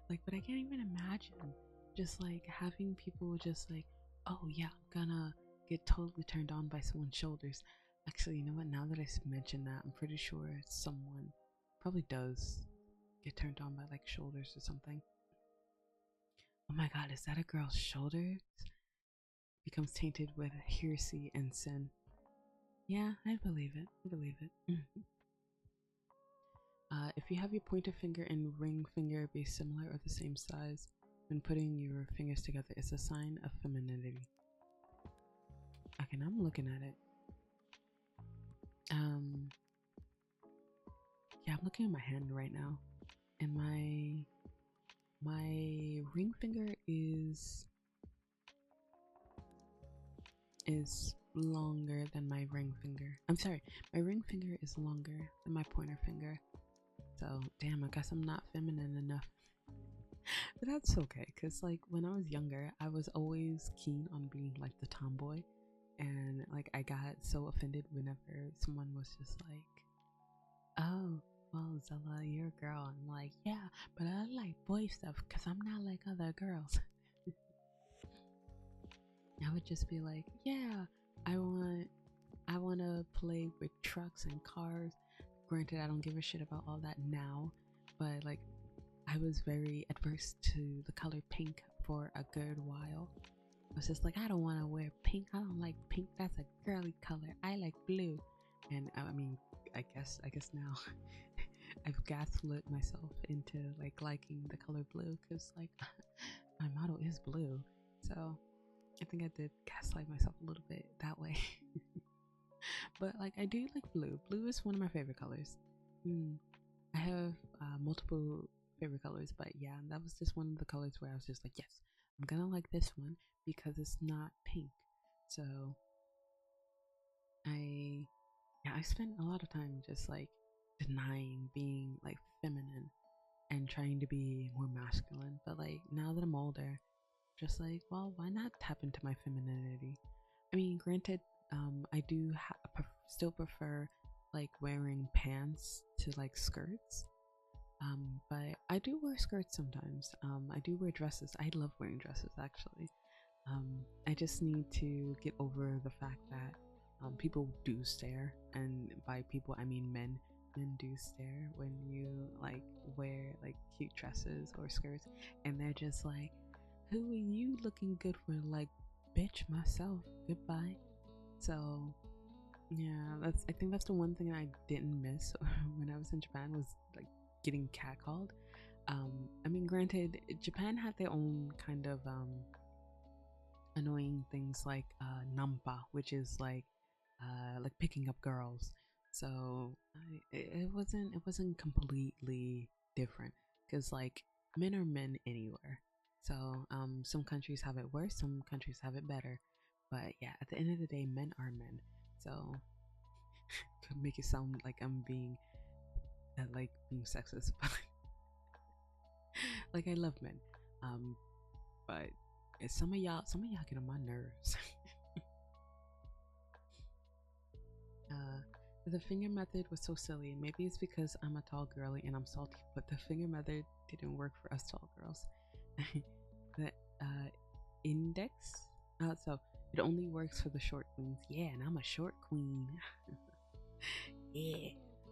Like, but I can't even imagine just like having people just like, oh yeah, I'm gonna get totally turned on by someone's shoulders. Actually, you know what? Now that I mention that, I'm pretty sure someone probably does get turned on by like shoulders or something. Oh my god, is that a girl's shoulders? Becomes tainted with heresy and sin. Yeah, I believe it. I believe it. If you have your pointer finger and ring finger be similar or the same size, when putting your fingers together, it's a sign of femininity. Okay, now I'm looking at it. Yeah, I'm looking at my hand right now, and my ring finger is longer than my ring finger. I'm sorry, my ring finger is longer than my pointer finger. So damn, I guess I'm not feminine enough. But that's okay, because like when I was younger, I was always keen on being like the tomboy, and like I got so offended whenever someone was just like, oh well, Zela, you're a girl. I'm like, yeah, but I like boy stuff because I'm not like other girls. I would just be like, yeah, I want to play with trucks and cars. Granted, I don't give a shit about all that now, but like I was very adverse to the color pink for a good while. I was just like, I don't want to wear pink. I don't like pink. That's a girly color. I like blue. And I mean, I guess now I've gaslit myself into like liking the color blue because like my model is blue. So I think I did gaslight myself a little bit that way. But like I do like blue. Blue is one of my favorite colors. I have multiple favorite colors, but yeah, that was just one of the colors where I was just like, yes, I'm gonna like this one because it's not pink. So I spent a lot of time just like denying being like feminine and trying to be more masculine. But like now that I'm older, just like, well, why not tap into my femininity? I mean, granted, I do still prefer like wearing pants to like skirts. But I do wear skirts sometimes. I do wear dresses. I love wearing dresses actually. I just need to get over the fact that people do stare, and by people I mean men. Men do stare when you like wear like cute dresses or skirts, and they're just like, "Who are you looking good for?" Like, bitch, myself. Goodbye. So yeah, I think that's the one thing I didn't miss when I was in Japan was like getting catcalled. I mean, granted, Japan had their own kind of annoying things like nampa, which is like picking up girls. So it wasn't completely different because like men are men anywhere. So some countries have it worse, some countries have it better. But yeah, at the end of the day, men are men. So could make it sound like I'm being like being sexist, but like I love men. But some of y'all get on my nerves. The finger method was so silly. Maybe it's because I'm a tall girly and I'm salty, but the finger method didn't work for us tall girls. The index, so it only works for the short queens. Yeah, and I'm a short queen. Yeah.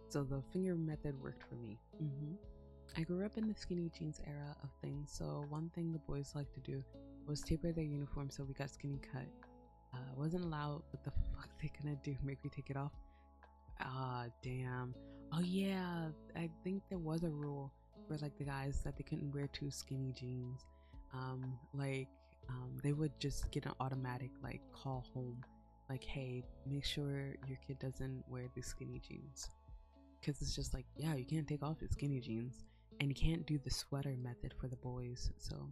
So the finger method worked for me. I grew up in the skinny jeans era of things, so one thing the boys like to do was taper their uniform, so we got skinny cut. Wasn't allowed. What the fuck they gonna do? Make me take it off? Ah, damn. Oh yeah, I think there was a rule for like the guys that they couldn't wear too skinny jeans. They would just get an automatic like call home, like, hey, make sure your kid doesn't wear the skinny jeans, because it's just like, yeah, you can't take off the skinny jeans, and you can't do the sweater method for the boys. So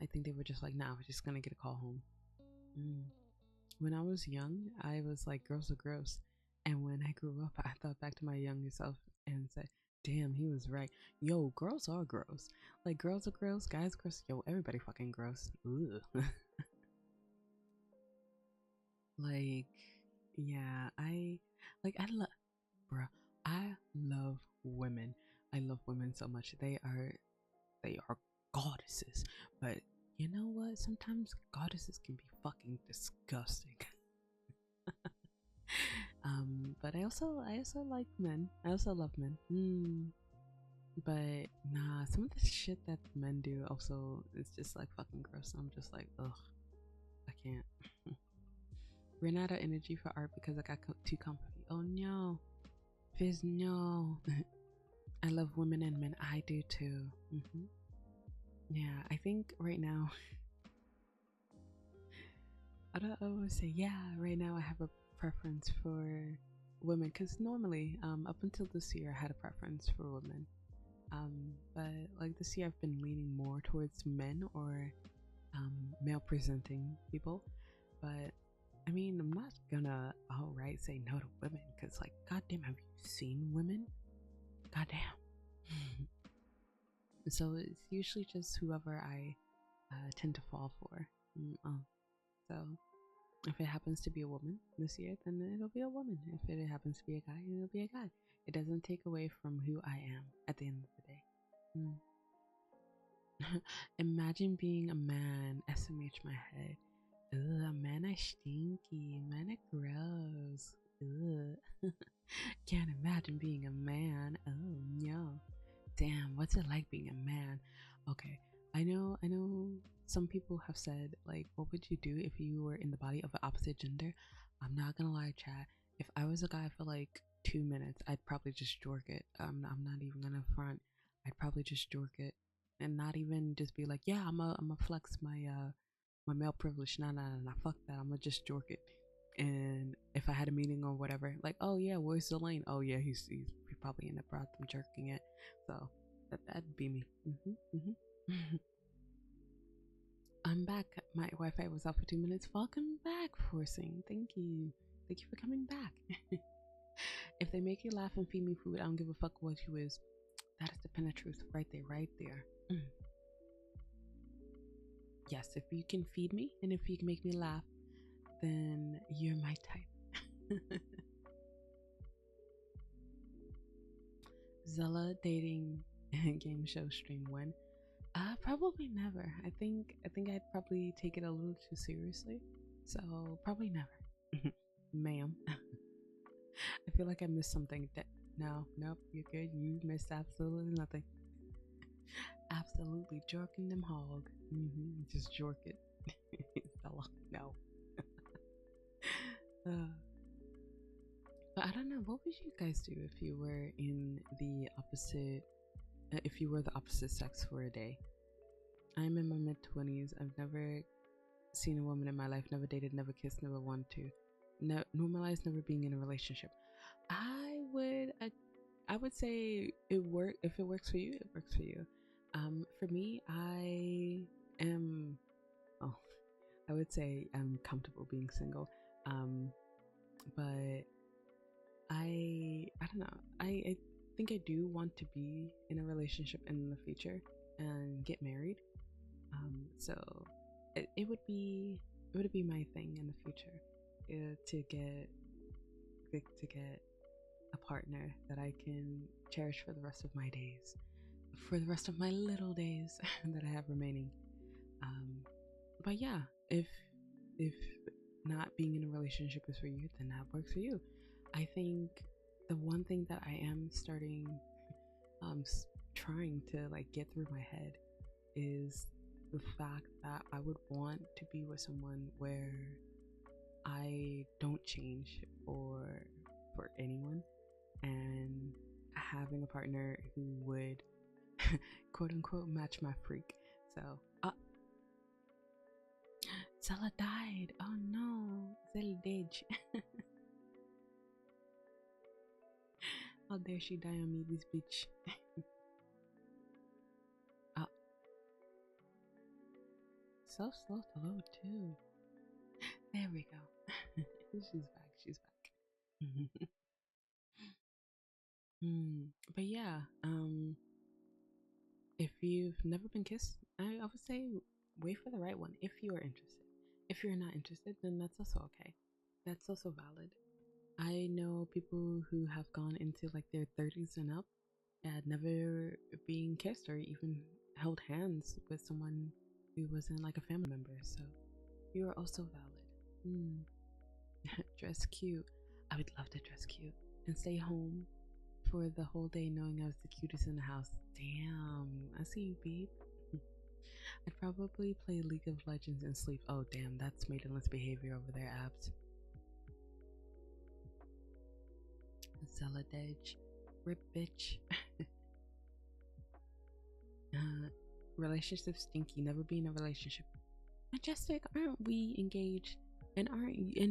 I think they were just like, nah, we're just gonna get a call home. When I was young, I was like, girls are gross. And when I grew up, I thought back to my younger self and said, damn, he was right. Yo, girls are gross. Like, girls are gross, guys are gross. Yo, everybody fucking gross. Ugh. Like, yeah, I love, bruh, I love women. I love women so much. They are goddesses. But you know what? Sometimes goddesses can be fucking disgusting. But I also like men. I also love men. But nah, some of the shit that men do also is just like fucking gross. I'm just like, ugh, I can't. Ran out of energy for art because I got too comfy. Oh no, Fizz, no. I love women and men. I do too. Yeah, I think right now, I don't want to say, yeah, right now I have a preference for women, because normally, up until this year, I had a preference for women. But like this year, I've been leaning more towards men or male presenting people. But I mean, I'm not gonna outright say no to women, because like, goddamn, have you seen women? Goddamn. So it's usually just whoever I tend to fall for. So if it happens to be a woman this year, then it'll be a woman. If it happens to be a guy, it'll be a guy. It doesn't take away from who I am at the end of the day. Imagine being a man. SMH my head. Ugh, man, I stinky. Man, I gross. Ugh. Can't imagine being a man. Oh no. Damn, what's it like being a man? Okay, I know some people have said, like, what would you do if you were in the body of the opposite gender? I'm not gonna lie, chat. If I was a guy for like 2 minutes, I'd probably just jork it. I'm not even gonna front. I'd probably just jork it and not even just be like, yeah, I'm a flex my my male privilege. Nah, fuck that. I'm gonna just jork it. And if I had a meeting or whatever, like, oh yeah, where's Zelane? Oh yeah, he's probably in the bathroom jerking it. So That'd be me. I'm back. My Wi-Fi was off for 2 minutes. Welcome back, Forcing. Thank you. Thank you for coming back. If they make you laugh and feed me food, I don't give a fuck what you is. That is the pin of truth right there, right there. Yes, if you can feed me and if you can make me laugh, then you're my type. Zela dating game show stream when? Probably never. I think I'd probably take it a little too seriously. So probably never. Ma'am. I feel like I missed something. No, nope, you're good. You missed absolutely nothing. Absolutely jorking them hog. Just jork it. No. But I don't know. What would you guys do if you were in the opposite? If you were the opposite sex for a day? I'm in my mid-20s. I've never seen a woman in my life. Never dated. Never kissed. Never wanted to. Normalized never being in a relationship. I would say it work. If it works for you, it works for you. For me, I would say I'm comfortable being single. But I don't know. I think I do want to be in a relationship in the future and get married. So it would be my thing in the future to get a partner that I can cherish for the rest of my days, for the rest of my little days that I have remaining. But yeah, if not being in a relationship is for you, then that works for you. I think the one thing that I am starting trying to like get through my head is the fact that I would want to be with someone where I don't change for anyone, and having a partner who would quote unquote match my freak. So Zela died. Oh no, Zela dead. How dare she die on me, this bitch. So slow to load too. There we go. She's back. But yeah, if you've never been kissed, I would say wait for the right one if you are interested. If you're not interested, then that's also okay. That's also valid. I know people who have gone into like their 30s and up and never being kissed or even held hands with someone who wasn't like a family member. So you are also valid. Dress cute. I would love to dress cute and stay home for the whole day knowing I was the cutest in the house. Damn, I see you, babe. I'd probably play League of Legends and sleep. Oh damn, that's maidenless behavior over there, abs. Zela Dej. Rip bitch. Relationship stinky. Never be in a relationship. Majestic, aren't we engaged? And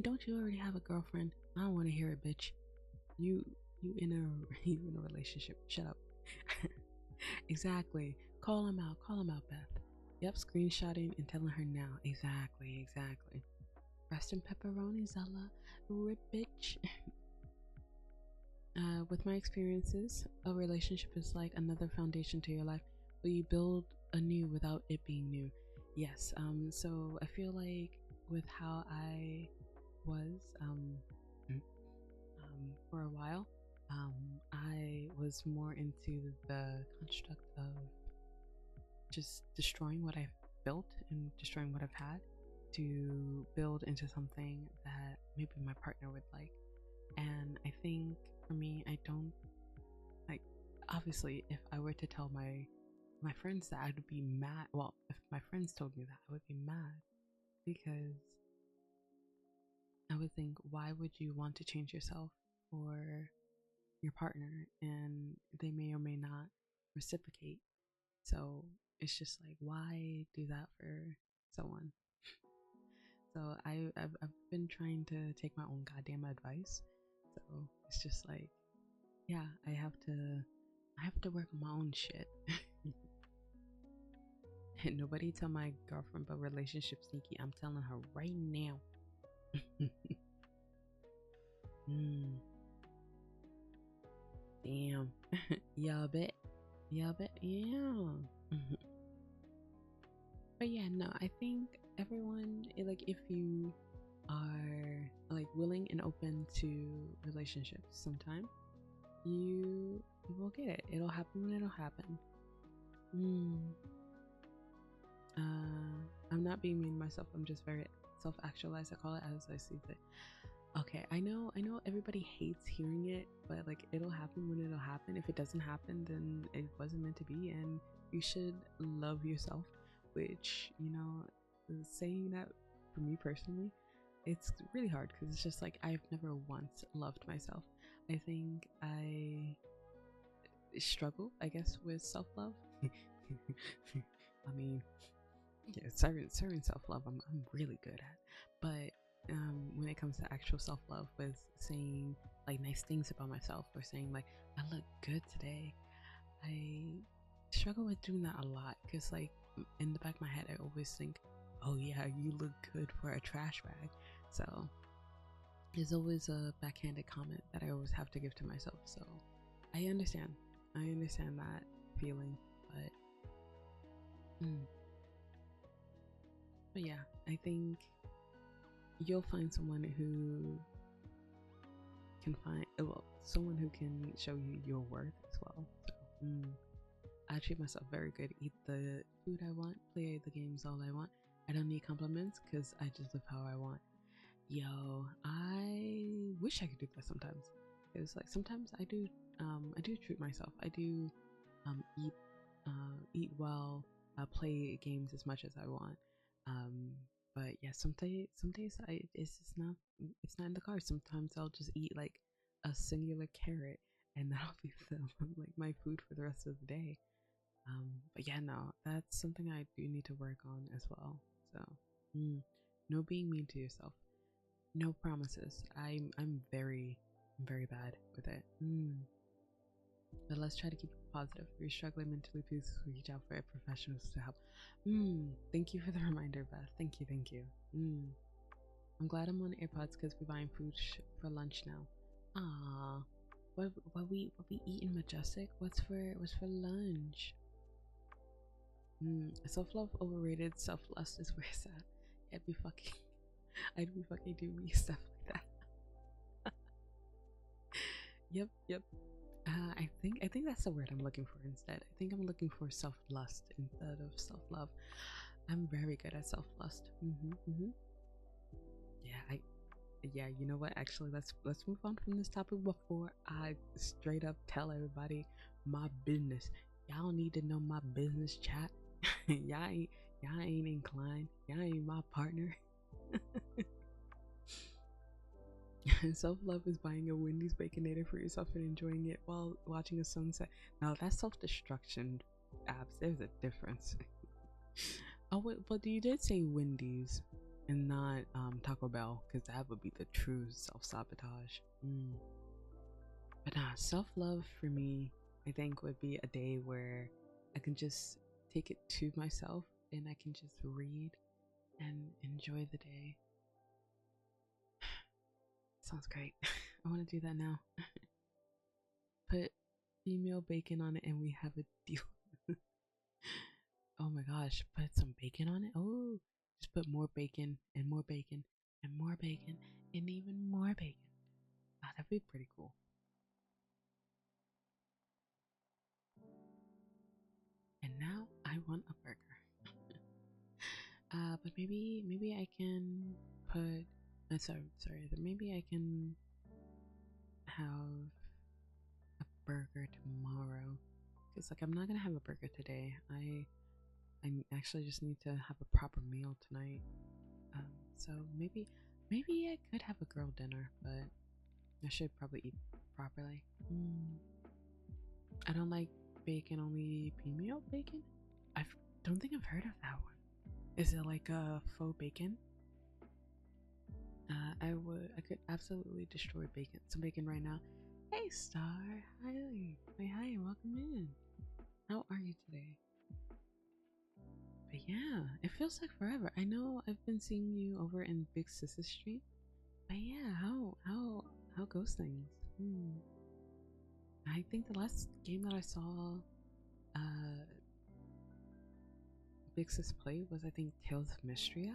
don't you already have a girlfriend? I don't want to hear it, bitch. You in a relationship. Shut up. Exactly. Call him out, Beth. Yep, screenshotting and telling her now. Exactly. Rest in pepperoni, Zela. Rip bitch. With my experiences, a relationship is like another foundation to your life, where you build anew without it being new. Yes. So I feel like with how I was for a while, I was more into the construct of just destroying what I've built and destroying what I've had to build into something that maybe my partner would like. And I think for me, I don't like, obviously if I were to tell my friends that, I would be mad. Well, if my friends told me that, I would be mad, because I would think, why would you want to change yourself for your partner and they may or may not reciprocate? So it's just like, why do that for someone? So I've been trying to take my own goddamn advice. So it's just like, yeah, I have to work on my own shit. Nobody tell my girlfriend about relationship sneaky. I'm telling her right now. Damn. Y'all bet. Y'all bet. Yeah. But yeah, no, I think everyone, like, if you are like willing and open to relationships sometime, you will get it. It'll happen when it'll happen. I'm not being mean to myself. I'm just very self-actualized. I call it as I see fit. Okay, I know everybody hates hearing it, but like, it'll happen when it'll happen. If it doesn't happen, then it wasn't meant to be, and you should love yourself. Which, you know, saying that for me personally, it's really hard because it's just like I've never once loved myself. I think I struggle, I guess, with self-love. I mean, yeah, certain self-love I'm really good at, but when it comes to actual self-love, with saying like nice things about myself or saying like I look good today, I struggle with doing that a lot because, like, in the back of my head I always think, oh yeah, you look good for a trash bag. So there's always a backhanded comment that I always have to give to myself. So I understand that feeling, but yeah, I think you'll find someone who can someone who can show you your worth as well. So I treat myself very good, eat the food I want, play the games all I want. I don't need compliments because I just live how I want. Yo, I wish I could do that sometimes. Because like sometimes I do treat myself. I do eat well, play games as much as I want. But yeah, some days it's just not in the cards. Sometimes I'll just eat like a singular carrot and that'll be like my food for the rest of the day. But yeah, no, that's something I do need to work on as well. So no being mean to yourself, no promises. I'm very bad with it. But let's try to keep it positive. If you're struggling mentally, please reach out for professionals to help. Thank you for the reminder, Beth. Thank you. I'm glad I'm on AirPods because we're buying food for lunch now. Ah, what we eating, Majestic? What's for lunch? Self-love overrated. Self-lust is where it's at. I'd be fucking doing me stuff like that. Yep. I think that's the word I'm looking for instead. I think I'm looking for self-lust instead of self-love. I'm very good at self-lust. Yeah, you know what? Actually, let's move on from this topic before I straight up tell everybody my business. Y'all need to know my business, chat. y'all ain't inclined. Y'all ain't my partner. Self-love is buying a Wendy's Baconator for yourself and enjoying it while watching a sunset. Now that's self-destruction, abs. There's a difference. Oh wait, but you did say Wendy's and not Taco Bell, because that would be the true self-sabotage. But nah, self-love for me, I think, would be a day where I can just take it to myself and I can just read and enjoy the day. Sounds great. I want to do that now. Put female bacon on it and we have a deal. Oh my gosh, put some bacon on it? Oh, just put more bacon and more bacon and more bacon and even more bacon. Ah, that'd be pretty cool. And now I want a burger. But maybe I can put. Sorry. Maybe I can have a burger tomorrow. Cause like I'm not gonna have a burger today. I actually just need to have a proper meal tonight. So maybe I could have a girl dinner, but I should probably eat properly. I don't like bacon, only female bacon. I don't think I've heard of that one. Is it like a faux bacon? I could absolutely destroy some bacon right now. Hey Star, hi, welcome in. How are you today? But Yeah, it feels like forever. I know I've been seeing you over in Big Sis's stream, but yeah, how goes things? I think the last game that I saw uh Big Sis play was, I think, Tales of Mystria,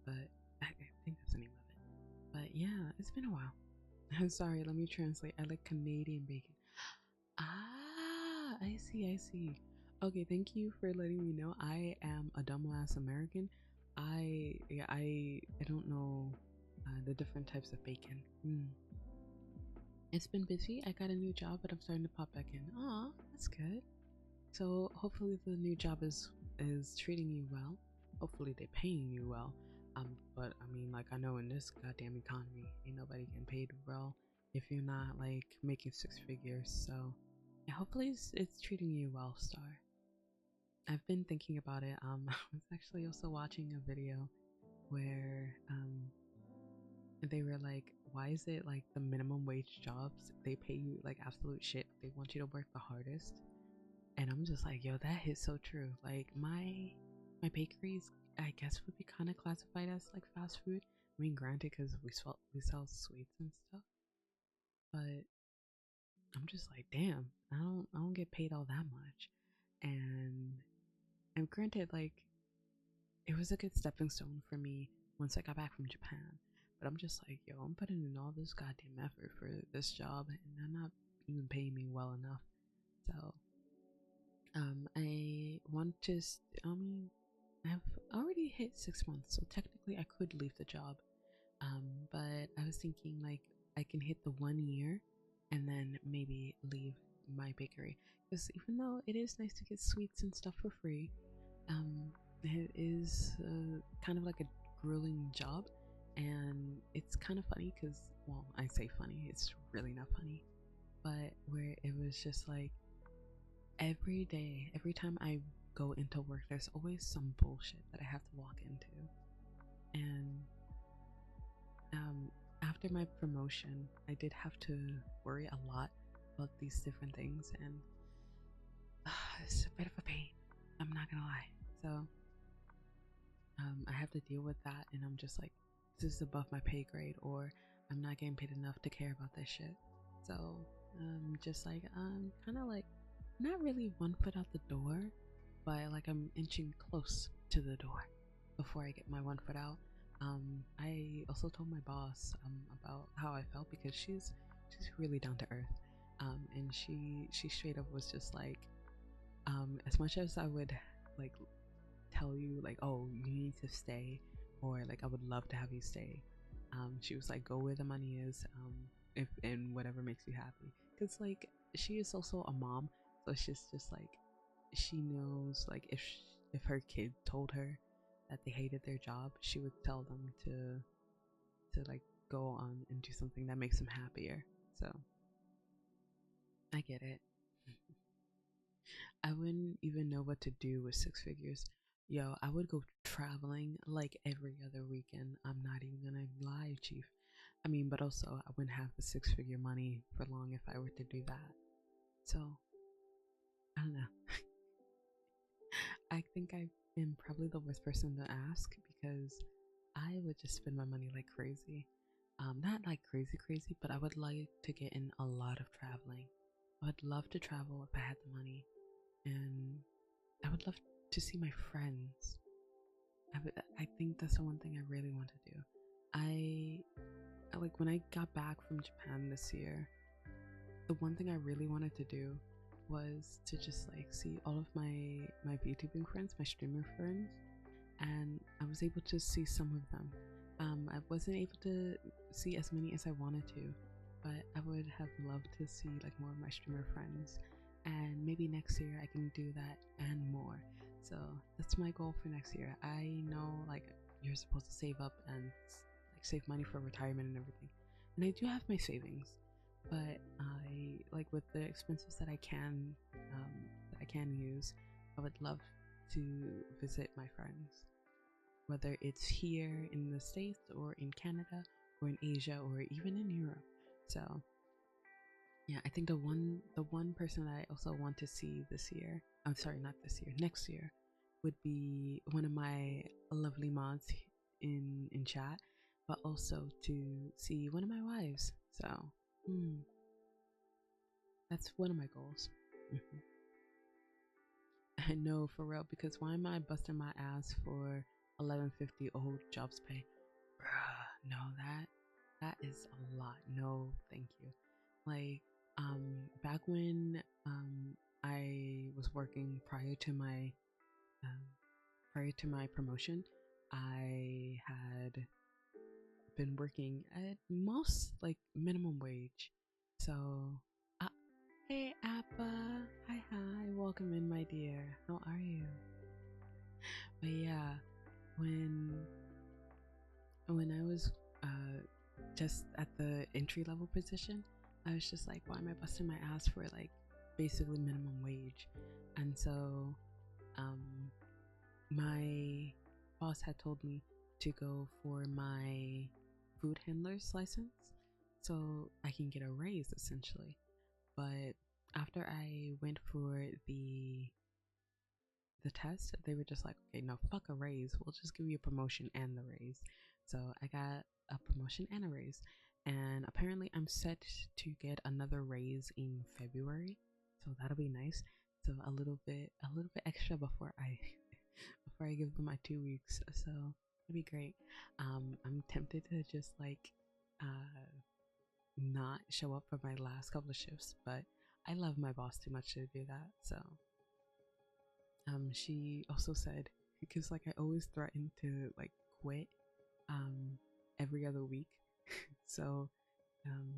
but I think that's the name of it. But yeah, it's been a while. I'm sorry, let me translate. I like Canadian bacon. Ah, I see, I see. Okay, thank you for letting me know. I am a dumbass American. I don't know the different types of bacon. It's been busy. I got a new job, but I'm starting to pop back in. Aw, that's good. So hopefully the new job is treating you well. Hopefully they're paying you well. But I mean, like, I know in this goddamn economy, ain't nobody getting paid well if you're not like making six figures. So yeah, hopefully it's treating you well, Star. I've been thinking about it. I was actually also watching a video where they were like, why is it like the minimum wage jobs, they pay you like absolute shit, they want you to work the hardest? And I'm just like, yo, that is so true. Like my bakeries, I guess, would be kind of classified as like fast food. I mean, granted, because we sell sweets and stuff, but I'm just like, damn, I don't get paid all that much. And granted, like, it was a good stepping stone for me once I got back from Japan. But I'm just like, yo, I'm putting in all this goddamn effort for this job, and they're not even paying me well enough. So I want to, I've already hit 6 months, so technically I could leave the job. But I was thinking like I can hit the 1 year and then maybe leave my bakery. Because even though it is nice to get sweets and stuff for free, it is kind of like a grueling job. And it's kind of funny because, well, I say funny, it's really not funny. But where it was just like, every day, every time I go into work, there's always some bullshit that I have to walk into. And after my promotion, I did have to worry a lot about these different things, and it's a bit of a pain. I'm not gonna lie. So I have to deal with that, and I'm just like, this is above my pay grade, or I'm not getting paid enough to care about this shit. So just like kind of like not really one foot out the door, but like I'm inching close to the door before I get my one foot out. I also told my boss about how I felt, because she's really down to earth, and she straight up was just like, as much as I would like tell you like, oh, you need to stay, or like I would love to have you stay, she was like, go where the money is, if and whatever makes you happy, because like she is also a mom, so she's just like, she knows like if her kid told her that they hated their job, she would tell them to like go on and do something that makes them happier. So I get it. I wouldn't even know what to do with six figures. Yo, I would go traveling like every other weekend. I'm not even gonna lie, Chief. I mean, but also I wouldn't have the six-figure money for long if I were to do that. So I don't know. I think I am probably the worst person to ask, because I would just spend my money like crazy. Not like crazy, but I would like to get in a lot of traveling. I would love to travel if I had the money, and I would love to see my friends. I think that's the one thing I really want to do. I like when I got back from Japan this year, the one thing I really wanted to do was to just like see all of my VTubing friends, my streamer friends, and I was able to see some of them. I wasn't able to see as many as I wanted to, but I would have loved to see like more of my streamer friends, and maybe next year I can do that and more. So that's my goal for next year. I know like you're supposed to save up and like save money for retirement and everything, and I do have my savings, but I like with the expenses that I can use, I would love to visit my friends, whether it's here in the States or in Canada or in Asia or even in Europe. So yeah, I think the one person that I also want to see this year, I'm sorry, not this year, next year, would be one of my lovely mods in chat, but also to see one of my wives. So that's one of my goals. I know, for real, because why am I busting my ass for 11.50 old jobs pay? Bruh, no, that is a lot. No, thank you. Like, back when I was working prior to my promotion, I had been working at most like minimum wage. So, uh, hey Appa, hi, welcome in, my dear. How are you? But yeah, when I was just at the entry level position, I was just like, why am I busting my ass for like basically minimum wage? And so my boss had told me to go for my food handler's license so I can get a raise essentially. But after I went for the test, they were just like, okay, no, fuck a raise, we'll just give you a promotion and the raise. So I got a promotion and a raise, and apparently I'm set to get another raise in February, so that'll be nice. So a little bit extra before I give them my 2 weeks, so it'll be great. I'm tempted to just like not show up for my last couple of shifts, but I love my boss too much to do that. So she also said, because like I always threaten to like quit every other week. So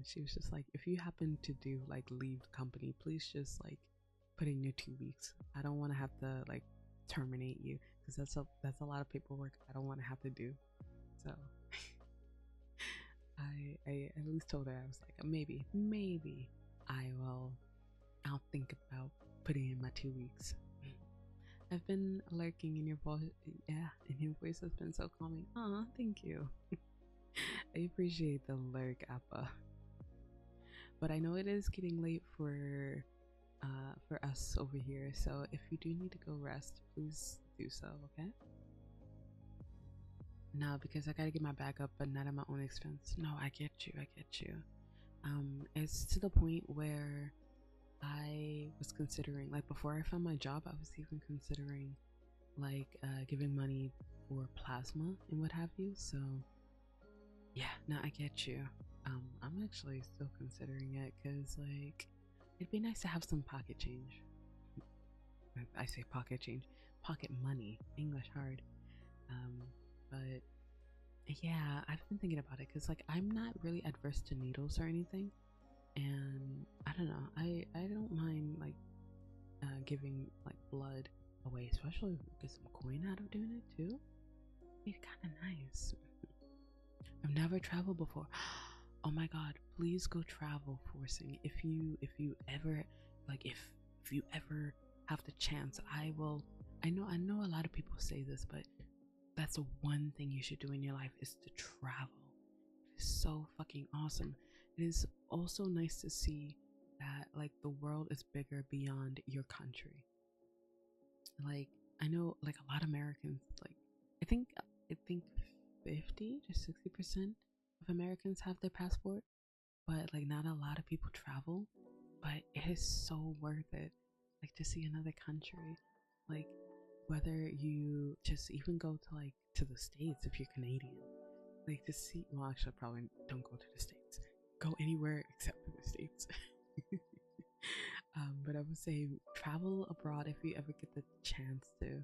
she was just like, if you happen to do like leave the company, please just like put in your 2 weeks. I don't want to have to like terminate you, because that's a lot of paperwork I don't want to have to do. So I at least told her, I was like, maybe I'll think about putting in my 2 weeks. I've been lurking in your voice. Yeah, and your voice has been so calming. Aw, thank you. I appreciate the lurk, Appa. But I know it is getting late for us over here, so if you do need to go rest, please do so, okay? No, because I gotta get my bag up, but not at my own expense. No, I get you. It's to the point where I was considering, like before I found my job, I was even considering like giving money for plasma and what have you. So yeah, no, I get you. I'm actually still considering it, because like it'd be nice to have some pocket change. I say pocket change, pocket money, English hard. But yeah, I've been thinking about it, because like I'm not really adverse to needles or anything, and I don't know, I don't mind like giving like blood away, especially if we get some coin out of doing it too. It's kind of nice. I've never traveled before. Oh my god, please go travel forcing. If you ever like if you ever have the chance, I know a lot of people say this, but that's the one thing you should do in your life, is to travel. It is so fucking awesome. It is also nice to see that like the world is bigger beyond your country. Like I know like a lot of Americans, like I think 50 to 60% of Americans have their passport, but like not a lot of people travel. But it is so worth it, like to see another country, like whether you just even go to like to the States if you're Canadian, like to see, well actually probably don't go to the States, go anywhere except for the States. But I would say travel abroad if you ever get the chance to.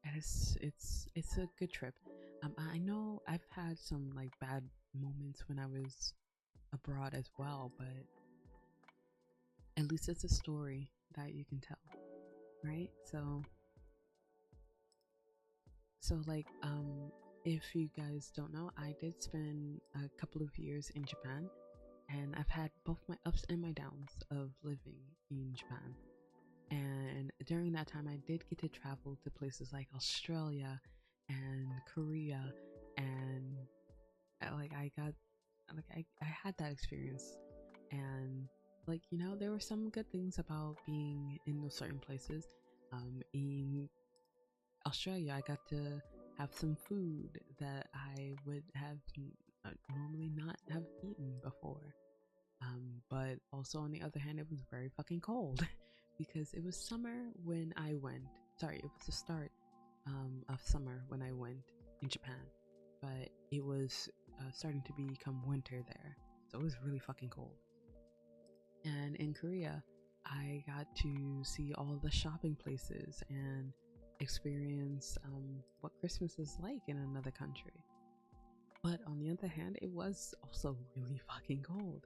And it's a good trip. I know I've had some like bad moments when I was abroad as well, but at least it's a story that you can tell, right? So like if you guys don't know, I did spend a couple of years in Japan, and I've had both my ups and my downs of living in Japan. And during that time, I did get to travel to places like Australia and Korea, and I had that experience, and like you know, there were some good things about being in those certain places. In Australia, I got to have some food that I would have normally not have eaten before. But also on the other hand, it was very fucking cold because it was summer when I went. Sorry, it was the start of summer when I went in Japan, but it was starting to become winter there, so it was really fucking cold. And in Korea, I got to see all the shopping places and experience what Christmas is like in another country. But on the other hand, it was also really fucking cold,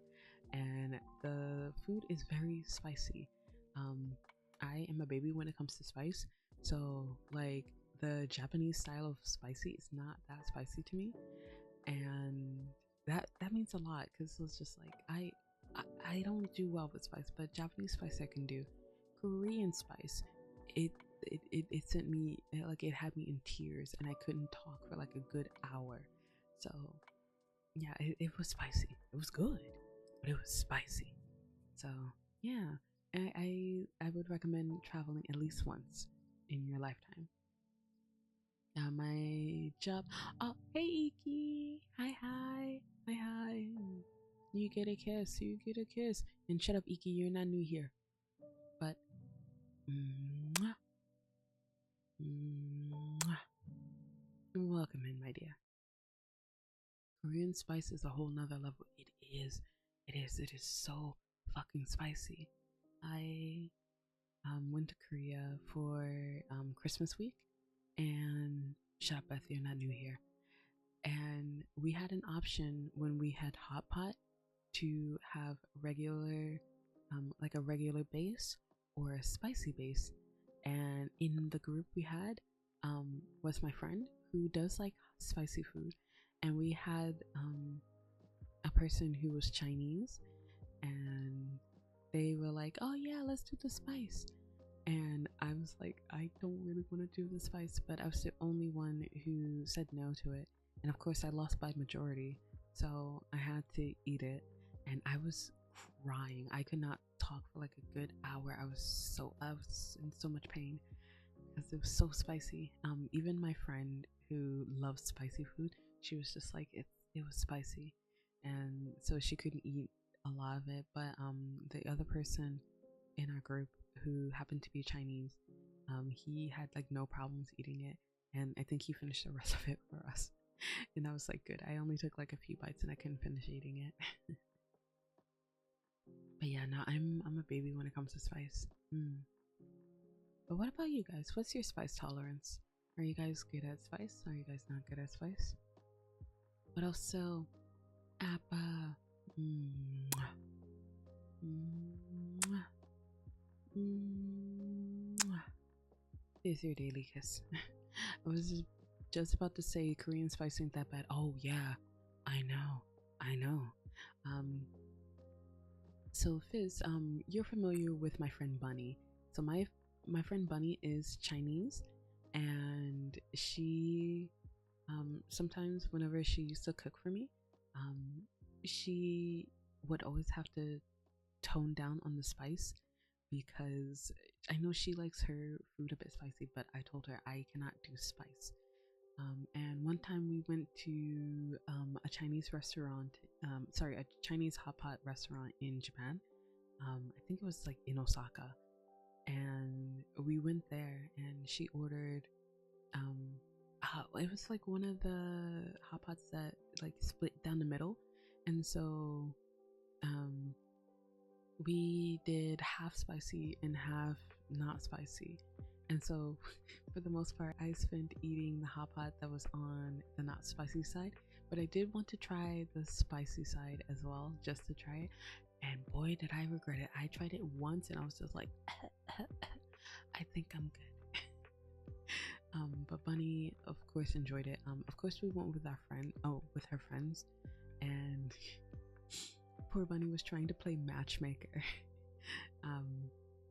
and the food is very spicy. I am a baby when it comes to spice, so like the Japanese style of spicy is not that spicy to me, and that means a lot because it's just like I don't do well with spice, but Japanese spice I can do. Korean spice, it sent me like it had me in tears, and I couldn't talk for like a good hour. So yeah, it was spicy. It was good, but it was spicy. So yeah, I would recommend traveling at least once in your lifetime. My job. Oh, hey Iki. Hi, hi, hi, hi. You get a kiss. You get a kiss. And shut up, Iki. You're not new here. But, mwah, mwah. Welcome in, my dear. Korean spice is a whole nother level. It is. It is. It is so fucking spicy. I went to Korea for Christmas week, and shut up, Beth. You're not new here. And we had an option when we had hot pot to have regular like a regular base or a spicy base. And in the group we had was my friend who does like spicy food, and we had a person who was Chinese, and they were like, oh yeah, let's do the spice. And I was like, I don't really want to do the spice, but I was the only one who said no to it. And of course I lost by majority, so I had to eat it, and I was crying. I could not talk for like a good hour. I was in so much pain because it was so spicy. Even my friend who loves spicy food, she was just like, it was spicy, and so she couldn't eat a lot of it. But the other person in our group who happened to be Chinese, he had like no problems eating it, and I think he finished the rest of it for us. And I was like, good. I only took like a few bites and I couldn't finish eating it. But yeah, no, I'm a baby when it comes to spice. But what about you guys? What's your spice tolerance? Are you guys good at spice? Are you guys not good at spice? But also, Appa. Here's your daily kiss. I was just about to say Korean spice ain't that bad. Oh yeah, I know. So Fizz, you're familiar with my friend Bunny. So my friend Bunny is Chinese, and she sometimes whenever she used to cook for me, she would always have to tone down on the spice because I know she likes her food a bit spicy, but I told her I cannot do spice. And one time we went to a Chinese restaurant, a Chinese hot pot restaurant in Japan. I think it was like in Osaka. And we went there and she ordered, it was like one of the hot pots that like split down the middle. And so we did half spicy and half not spicy. And so for the most part, I spent eating the hot pot that was on the not spicy side, but I did want to try the spicy side as well, just to try it. And boy, did I regret it. I tried it once and I was just like, I think I'm good. But Bunny, of course, enjoyed it. Of course, we went with with her friends, and poor Bunny was trying to play matchmaker.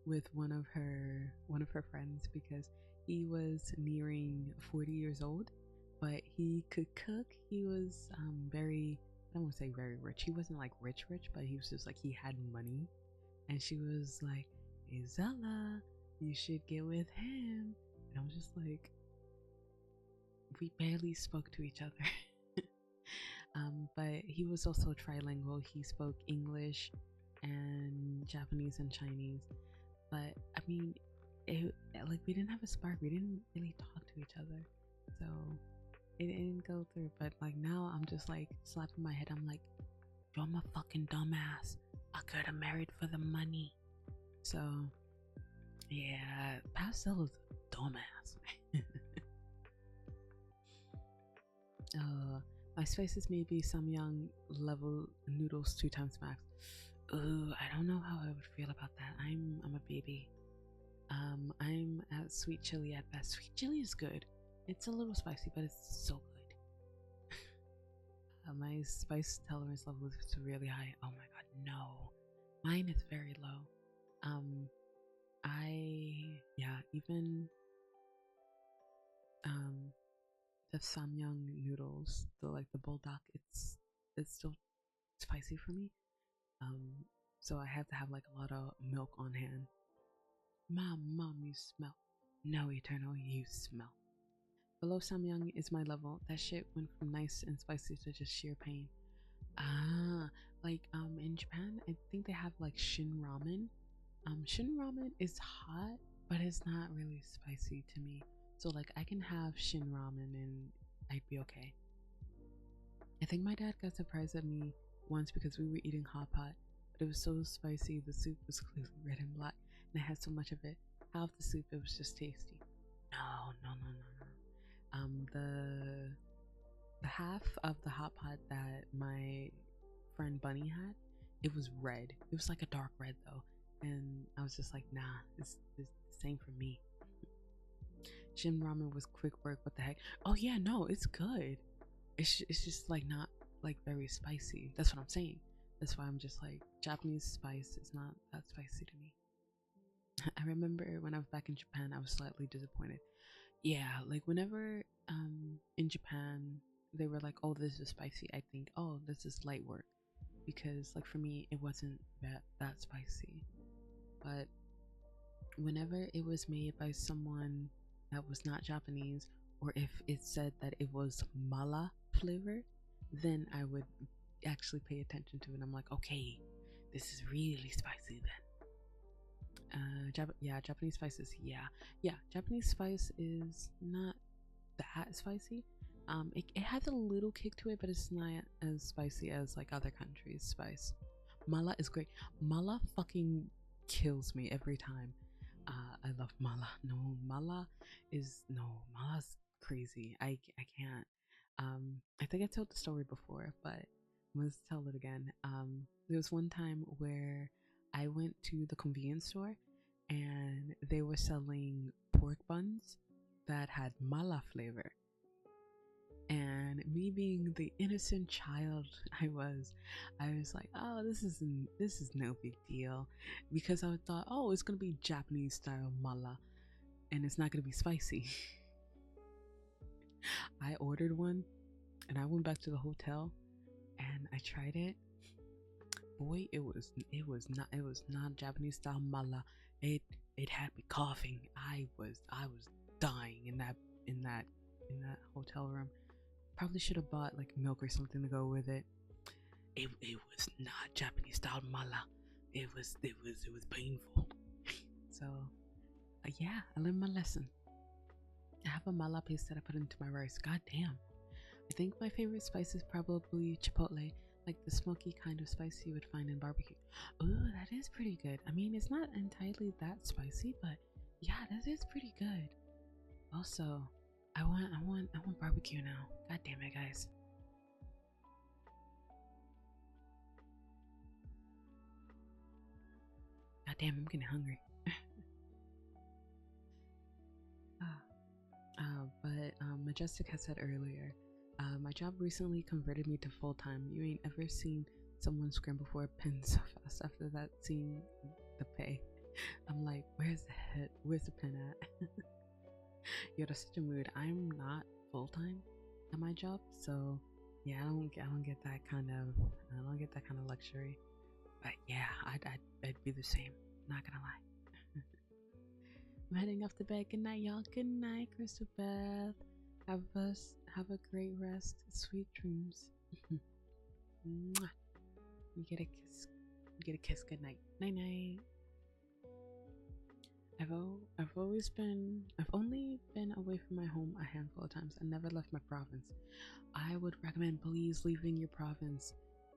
With one of her friends because he was nearing 40 years old, but he could cook. He was very, I don't want to say very rich. He wasn't like rich, but he was just like, he had money. And she was like, hey Zela, you should get with him. And I was just like, we barely spoke to each other. But he was also trilingual. He spoke English and Japanese and Chinese. But I mean, like we didn't have a spark. We didn't really talk to each other, so it didn't go through. But like now, I'm just like slapping my head. I'm like, you're my fucking dumbass. I could have married for the money. So yeah, Pastel is a dumbass. My spices may be Samyang level noodles 2 times max. Ooh, I don't know how I would feel about that. I'm a baby. I'm at sweet chili at best. Sweet chili is good. It's a little spicy, but it's so good. My spice tolerance level is really high. Oh my god, no. Mine is very low. Even the samyang noodles, the buldak, it's still spicy for me. So I have to have like a lot of milk on hand. Mom, you smell. No, Eternal, you smell. Below samyang is my level. That shit went from nice and spicy to just sheer pain. In Japan, I think they have like shin ramen. Shin ramen is hot, but it's not really spicy to me. So like I can have shin ramen and I'd be okay. I think my dad got surprised at me once because we were eating hot pot, but it was so spicy. The soup was clearly red and black, and I had so much of it. Half the soup, it was just tasty. No. The half of the hot pot that my friend Bunny had, it was red. It was like a dark red though, and I was just like, nah, it's the same for me. Shin ramen was quick work. What the heck? Oh yeah, no, it's good. It's just like not like very spicy. That's what I'm saying. That's why I'm just like, Japanese spice is not that spicy to me. I remember when I was back in Japan, I was slightly disappointed. Yeah, like whenever in Japan they were like, oh, this is spicy, I think, oh, this is light work, because like for me it wasn't that spicy. But whenever it was made by someone that was not Japanese, or if it said that it was mala flavor, then I would actually pay attention to it. I'm like, okay, this is really spicy then. Japanese spices. Yeah, Japanese spice is not that spicy. It has a little kick to it, but it's not as spicy as like other countries' spice. Mala is great. Mala fucking kills me every time. I love mala. Mala's crazy. I can't. I think I told the story before, but let's tell it again. There was one time where I went to the convenience store and they were selling pork buns that had mala flavor. And me being the innocent child I was like, oh, this is no big deal, because I thought, oh, it's gonna be Japanese style mala and it's not gonna be spicy. I ordered one and I went back to the hotel and I tried it. Boy, it was not Japanese style mala. It had me coughing. I was dying in that hotel room. Probably should have bought like milk or something to go with it. It was not Japanese style mala. It was painful. So yeah, I learned my lesson. I have a mala paste that I put into my rice. God damn. I think my favorite spice is probably chipotle, like the smoky kind of spice you would find in barbecue. Ooh, that is pretty good. I mean, it's not entirely that spicy, but yeah, that is pretty good. Also, I want barbecue now. God damn it, guys. God damn, I'm getting hungry. Majestic had said earlier, my job recently converted me to full-time. You ain't ever seen someone scramble for a pen so fast after that, seeing the pay. I'm like, where's the pen at? Yo, that's such a mood. I'm not full-time at my job, so yeah, I don't get that kind of luxury. But yeah, I'd be the same, not gonna lie. I'm heading off to bed. Good night, y'all. Good night, Crystal Beth. Have a great rest, sweet dreams. Mwah. You get a kiss. You get a kiss. Good night. Night night. I've only been away from my home a handful of times. I never left my province. I would recommend please leaving your province.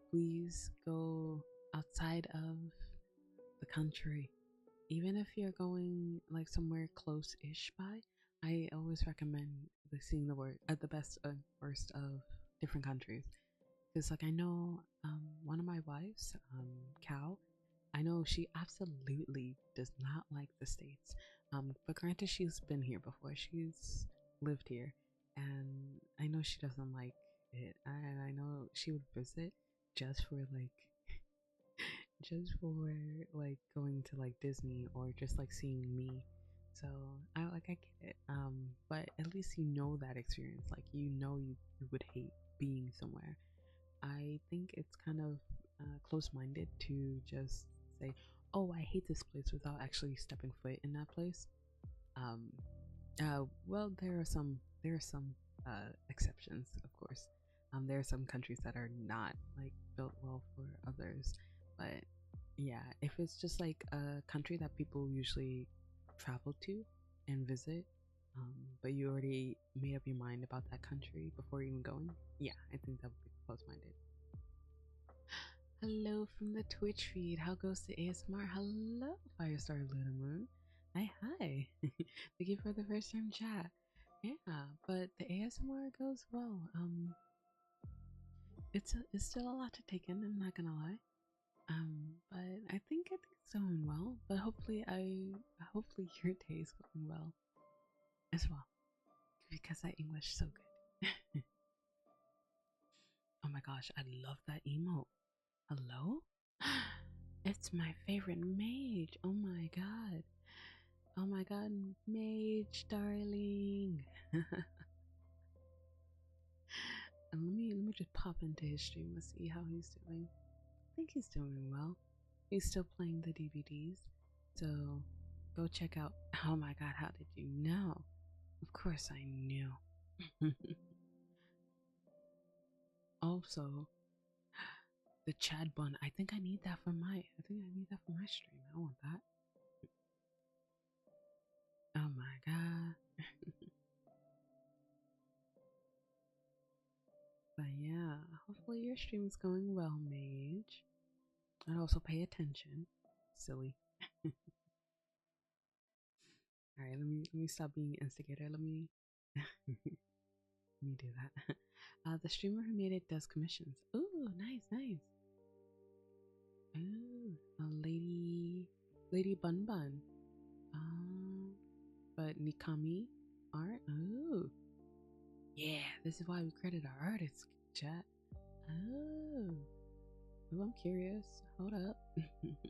Please go outside of the country. Even if you're going like somewhere close-ish by, I always recommend like seeing the best and worst of different countries. Because like I know one of my wives, Cal, I know she absolutely does not like the States. But granted, she's been here before. She's lived here, and I know she doesn't like it. And I know she would visit just for like, just for like going to like Disney or just like seeing me. So I get it. But at least you know that experience. Like you would hate being somewhere. I think it's kind of close-minded to just say, "Oh, I hate this place," without actually stepping foot in that place. Um, well, there are some exceptions, of course. There are some countries that are not like built well for others, but yeah, if it's just like a country that people usually travel to and visit, but you already made up your mind about that country before even going, yeah, I think that would be close-minded. Hello from the Twitch feed. How goes the ASMR? Hello, Firestar Luna Moon. Hi. Thank you for the first time chat. Yeah, but the ASMR goes well. It's still a lot to take in. I'm not gonna lie. But I think it's going well. But hopefully your day is going well as well, because that English so good. Oh my gosh, I love that emote. Hello? It's my favorite mage. Oh my god. Oh my god, mage darling. And let me just pop into his stream and see how he's doing. I think he's doing well. He's still playing the DVDs. So go check out. Oh my god, how did you know? Of course I knew. Also, the Chad bun. I think I need that for my stream. I want that. Oh my god. But yeah, hopefully your stream is going well, mage. And also pay attention. Silly. Alright, let me stop being instigator. Let me let me do that. The streamer who made it does commissions. Ooh, nice, nice. Ooh, a lady bun bun. But Nikami art. Ooh, yeah. This is why we credit our artists. Chat. Oh, I'm curious. Hold up. But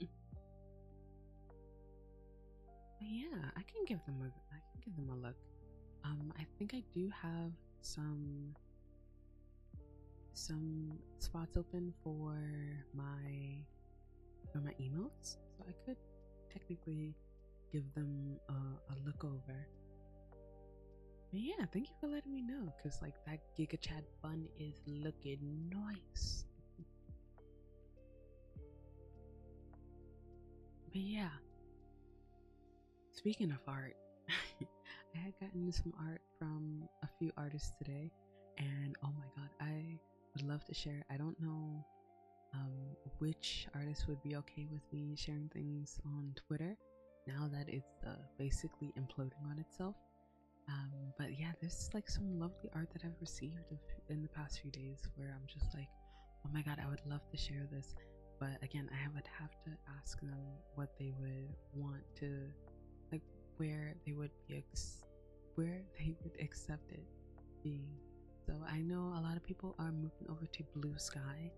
yeah, I can give them a look. I think I do have some spots open for my emotes, so I could technically give them a look over. But yeah, thank you for letting me know, because like that Giga Chat bun is looking nice. But yeah, speaking of art, I had gotten some art from a few artists today, and oh my god, I would love to share. I don't know which artist would be okay with me sharing things on Twitter now that it's basically imploding on itself. But yeah, there's like some lovely art that I've received in the past few days where I'm just like, oh my god, I would love to share this. But again, I would have to ask them what they would want to, like, where they would accept it being. So I know a lot of people are moving over to Blue Sky.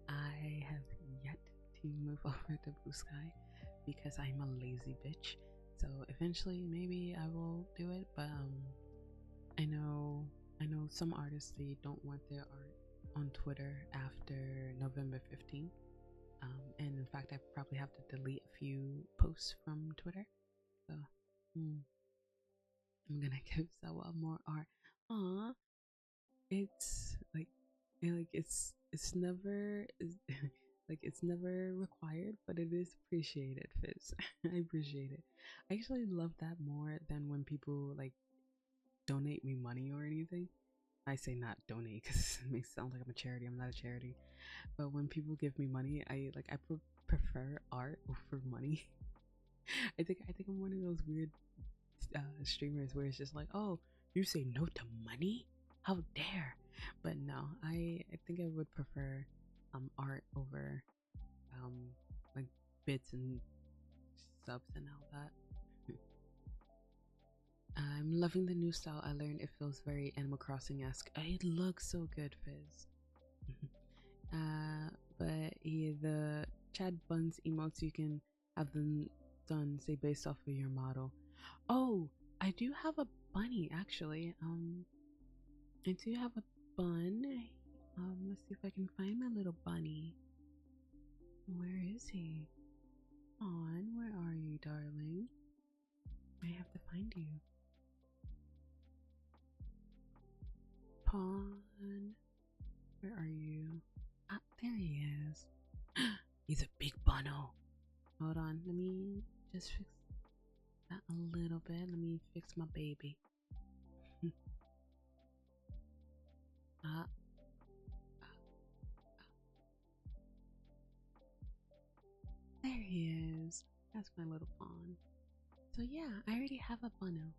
I have yet to move over to Blue Sky because I'm a lazy bitch. So eventually maybe I will do it, but I know some artists, they don't want their art on Twitter after November 15th. And in fact, I probably have to delete a few posts from Twitter. So I'm gonna give Zela more art. Aw, it's like, it's never like it's never required, but it is appreciated, Fizz. I appreciate it. I actually love that more than when people like donate me money or anything. I say not donate because it makes it sound like I'm a charity. I'm not a charity. But when people give me money, I prefer art over money. I think I'm one of those weird streamers where it's just like, oh, you say no to money? How dare? But no, I think I would prefer art over um like bits and subs and all that. I'm loving the new style I learned. It feels very Animal Crossing-esque. It looks so good, Fizz. But yeah, the Chad Buns emotes, you can have them done, say, based off of your model. Oh, I do have a bunny, actually. I do have a bun. Let's see if I can find my little bunny. Where is he? On, where are you, darling? I have to find you. Pawn, where are you? Ah, there he is. He's a big bunno. Hold on, let me just fix that a little bit. Let me fix my baby. Ah. There he is. That's my little pawn. So yeah, I already have a bunno.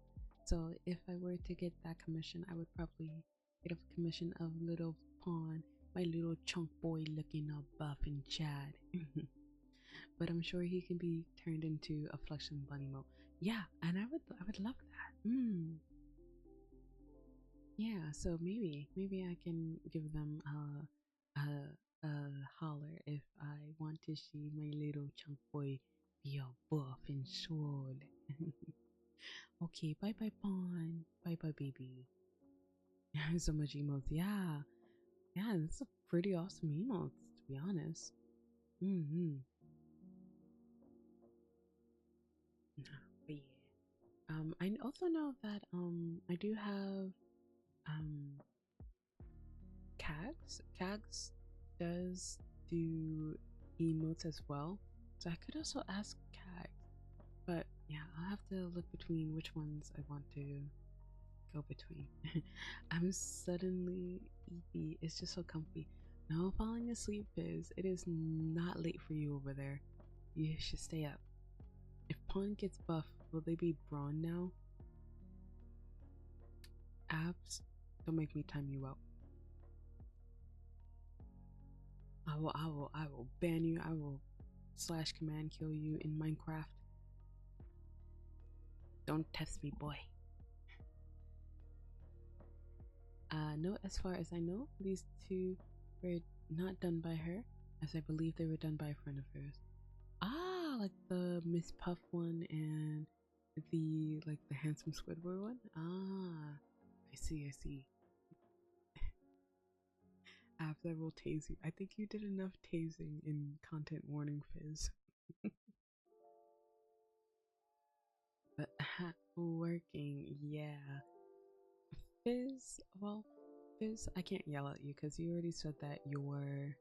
So if I were to get that commission, I would probably get a commission of little pawn, my little chunk boy looking all buff and Chad. But I'm sure he can be turned into a flexion bunny mode. Yeah, and I would love that. Yeah, so maybe I can give them a holler if I want to see my little chunk boy be all buff and swole. Okay, bye bye pawn. Bye bye baby. So much emotes. Yeah. Yeah, that's a pretty awesome emotes, to be honest. But yeah. I also know that I do have Cags. Cags does do emotes as well. So I could also ask Cags. But yeah, I'll have to look between which ones I want to go between. I'm suddenly eepy. It's just so comfy. No falling asleep, Fizz. It is not late for you over there. You should stay up. If Pawn gets buff, will they be brawn now? Abs, don't make me time you out. I will ban you. I will slash command kill you in Minecraft. Don't test me, boy. No, as far as I know, these two were not done by her, as I believe they were done by a friend of hers. Ah, like the Miss Puff one and the handsome Squidward one. Ah, I see. After I will tase you. I think you did enough tasing in content warning, Fizz. But working, yeah. Fizz, well, Fizz, I can't yell at you because you already said that your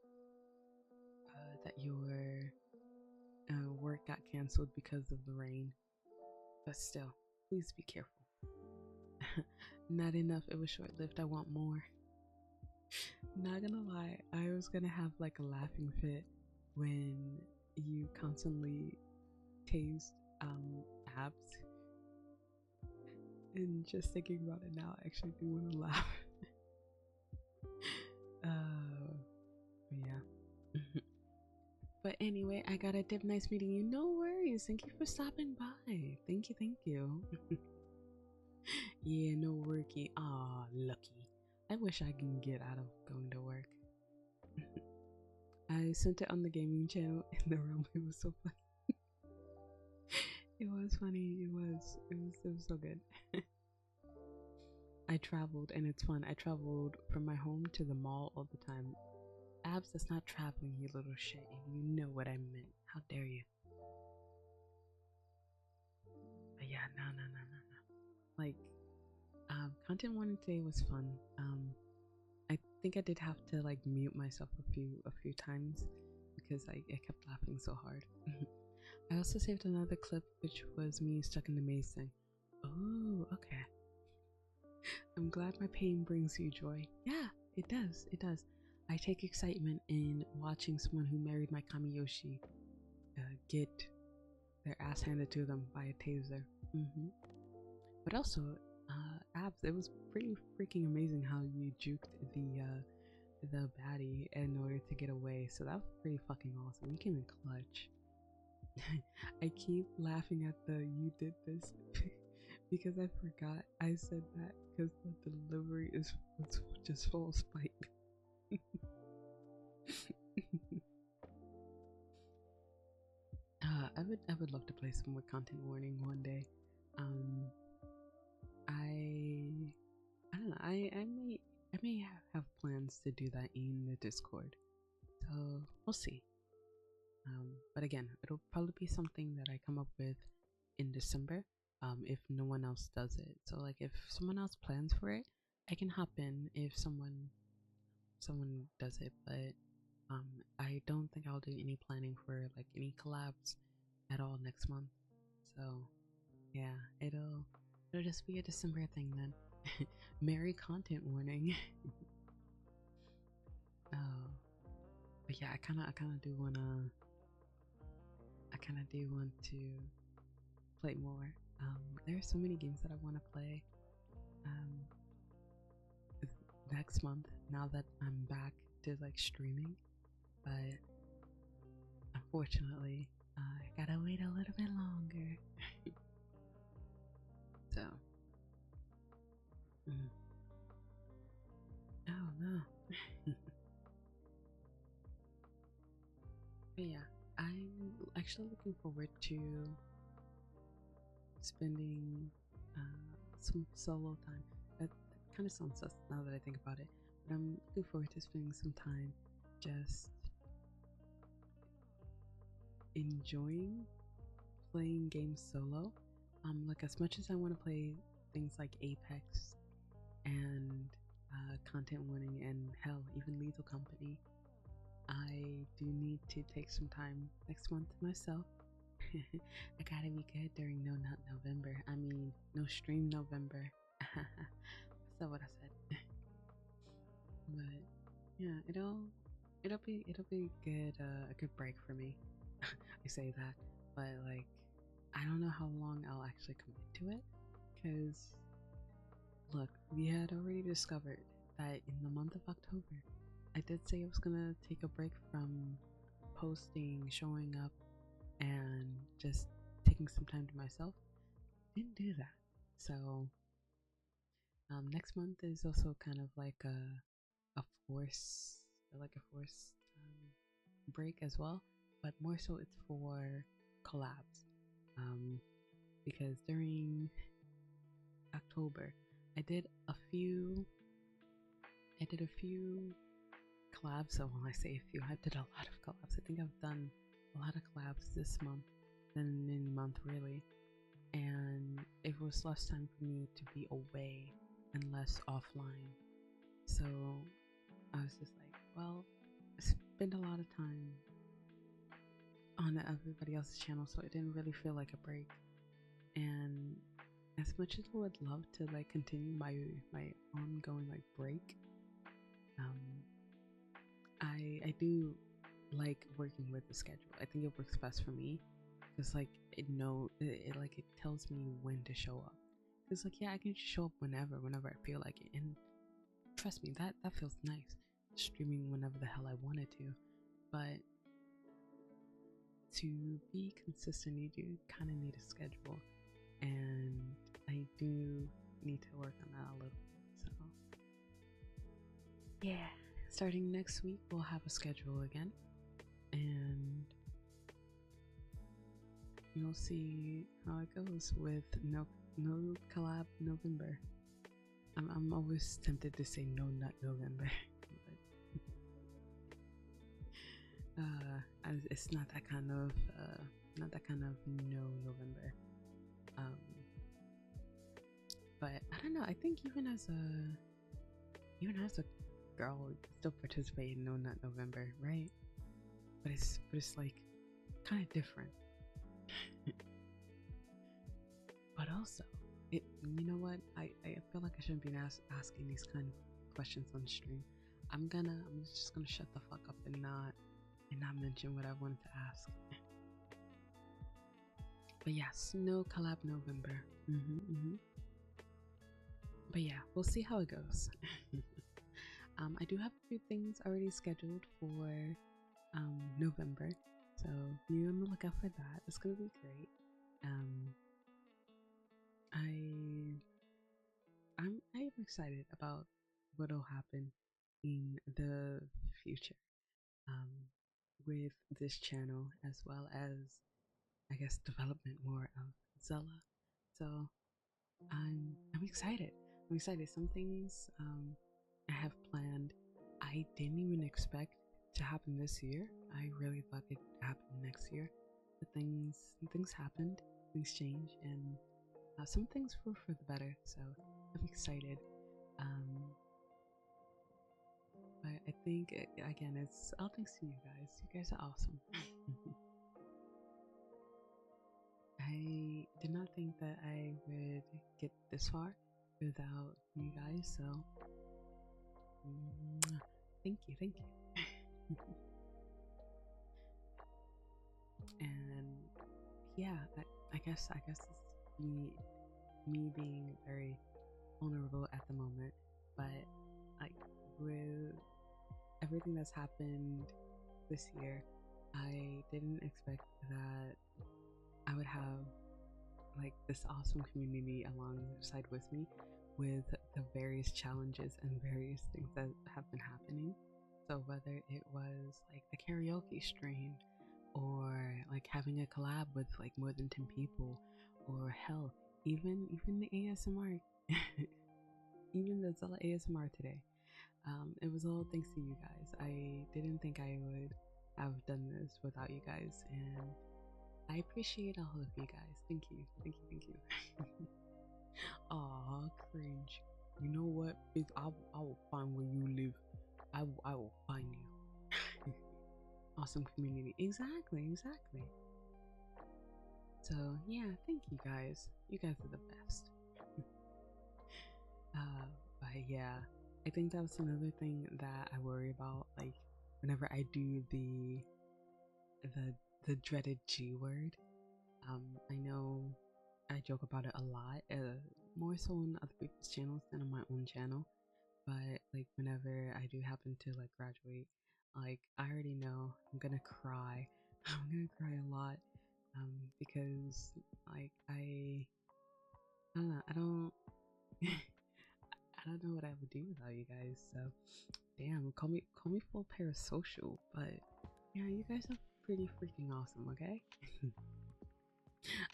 work got canceled because of the rain. But still, please be careful. Not enough. It was short-lived. I want more. Not gonna lie, I was gonna have like a laughing fit when you constantly tased abs. And just thinking about it now, I actually do want to laugh. Yeah. But anyway, I gotta dip. Nice meeting you. No worries. Thank you for stopping by. Thank you. Yeah, no worky. Ah, lucky. I wish I can get out of going to work. I sent it on the gaming channel in the room. It was so funny. It was funny. It was so good. I traveled and it's fun. I traveled from my home to the mall all the time. Abs, that's not traveling, you little shit. You know what I meant. How dare you? But yeah, no. Like, content warning today was fun. I think I did have to like mute myself a few times because I kept laughing so hard. I also saved another clip, which was me stuck in the maze thing. Oh, okay. I'm glad my pain brings you joy. Yeah, it does. It does. I take excitement in watching someone who married my Kamiyoshi get their ass handed to them by a taser. But also, Abs, it was pretty freaking amazing how you juked the baddie in order to get away. So that was pretty fucking awesome. You came in clutch. I keep laughing at the "you did this" because I forgot I said that because the delivery was just full of spite. I would love to play some more content warning one day. I don't know. I may have plans to do that in the Discord, so we'll see. But again, it'll probably be something that I come up with in December. If no one else does it, so like if someone else plans for it, I can hop in if someone does it. But I don't think I'll do any planning for like any collabs at all next month. So yeah, it'll just be a December thing then. Merry content warning. But yeah, I kind of do want to play more. There are so many games that I want to play next month now that I'm back to like streaming, but unfortunately I gotta wait a little bit longer. So oh no. But yeah, I'm actually looking forward to spending some solo time. That kind of sounds sus now that I think about it, but I'm looking forward to spending some time just enjoying playing games solo. Like as much as I want to play things like Apex and content warning and hell, even Lethal Company, I do need to take some time next month to myself. I gotta be good during No Nut November. I mean, no stream November. That's not what I said. But yeah, it'll be good a good break for me. I say that, but like I don't know how long I'll actually commit to it, because look, we had already discovered that in the month of October I did say I was gonna take a break from posting, showing up, and just taking some time to myself. Didn't do that. So next month is also kind of like a force, break as well, but more so it's for collabs. Because during October I did a few collabs. So when I say a few, I did a lot of collabs. I think I've done a lot of collabs this month than any month really, and it was less time for me to be away and less offline. So I was just like, well, I spend a lot of time on everybody else's channel, so it didn't really feel like a break. And as much as I would love to like continue my ongoing like break, I do like working with the schedule. I think it works best for me because like it tells me when to show up. It's like, yeah, I can just show up whenever I feel like it, and trust me, that feels nice, streaming whenever the hell I wanted to. But to be consistent, you do kind of need a schedule, and I do need to work on that a little. So yeah, starting next week we'll have a schedule again, and you'll see how it goes with no collab November. I'm always tempted to say no nut November, but it's not that kind of no November. But I don't don't know. I think even as a girl, you can still participate in No Nut November, right? But it's like kind of different. But also, you know what? I feel like I shouldn't be asking these kind of questions on stream. I'm just gonna shut the fuck up and not mention what I wanted to ask. But yes, no collab November. But yeah, we'll see how it goes. I do have a few things already scheduled for November, so be on the lookout for that. It's gonna be great. I'm excited about what'll happen in the future with this channel, as well as I guess development more of Zela. So I'm excited. I'm excited. Some things I have planned I didn't even expect to happen this year. I really thought it'd happen next year. But things happened, things changed, and some things were for the better. So I'm excited. But I think again, it's all thanks to you guys. You guys are awesome. I did not think that I would get this far without you guys, so thank you. And yeah, I guess it's me being very vulnerable at the moment, but like with everything that's happened this year, I didn't expect that I would have like this awesome community alongside with me with the various challenges and various things that have been happening. So whether it was like the karaoke stream, or like having a collab with like more than 10 people, or hell, even the ASMR, even the Zela ASMR today, it was all thanks to you guys. I didn't think I would have done this without you guys, and I appreciate all of you guys. Thank you. Aw, cringe. You know what? I will find where you live. I will find you. Awesome community. Exactly. So yeah, thank you guys. You guys are the best. But yeah, I think that was another thing that I worry about. Like whenever I do the dreaded G word. I know I joke about it a lot, more so on other people's channels than on my own channel. But like whenever I do happen to like graduate, like I already know I'm gonna cry. I'm gonna cry a lot, because like I don't know, I don't I don't know what I would do without you guys. So damn, call me full parasocial, but yeah, you guys are pretty freaking awesome. Okay.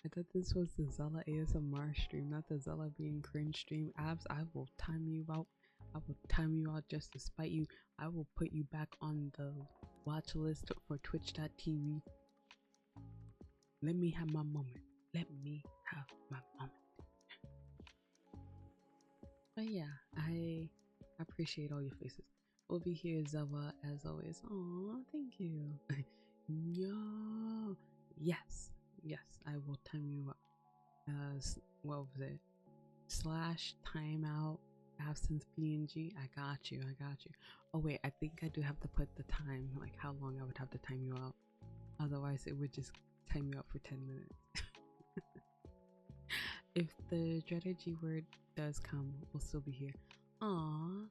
I thought this was the Zela ASMR stream, not the Zela being cringe stream. Abs, I will time you out. I will time you out just to spite you. I will put you back on the watch list for twitch.tv. Let me have my moment. But yeah, I appreciate all your faces. We'll be here, Zela, as always. Aw, thank you. Yo. Yes, I will time you up. What was it? / timeout absence PNG. I got you. Oh wait, I think I do have to put the time, like how long I would have to time you out. Otherwise, it would just time you out for 10 minutes. If the dreaded G word does come, we'll still be here. Aww,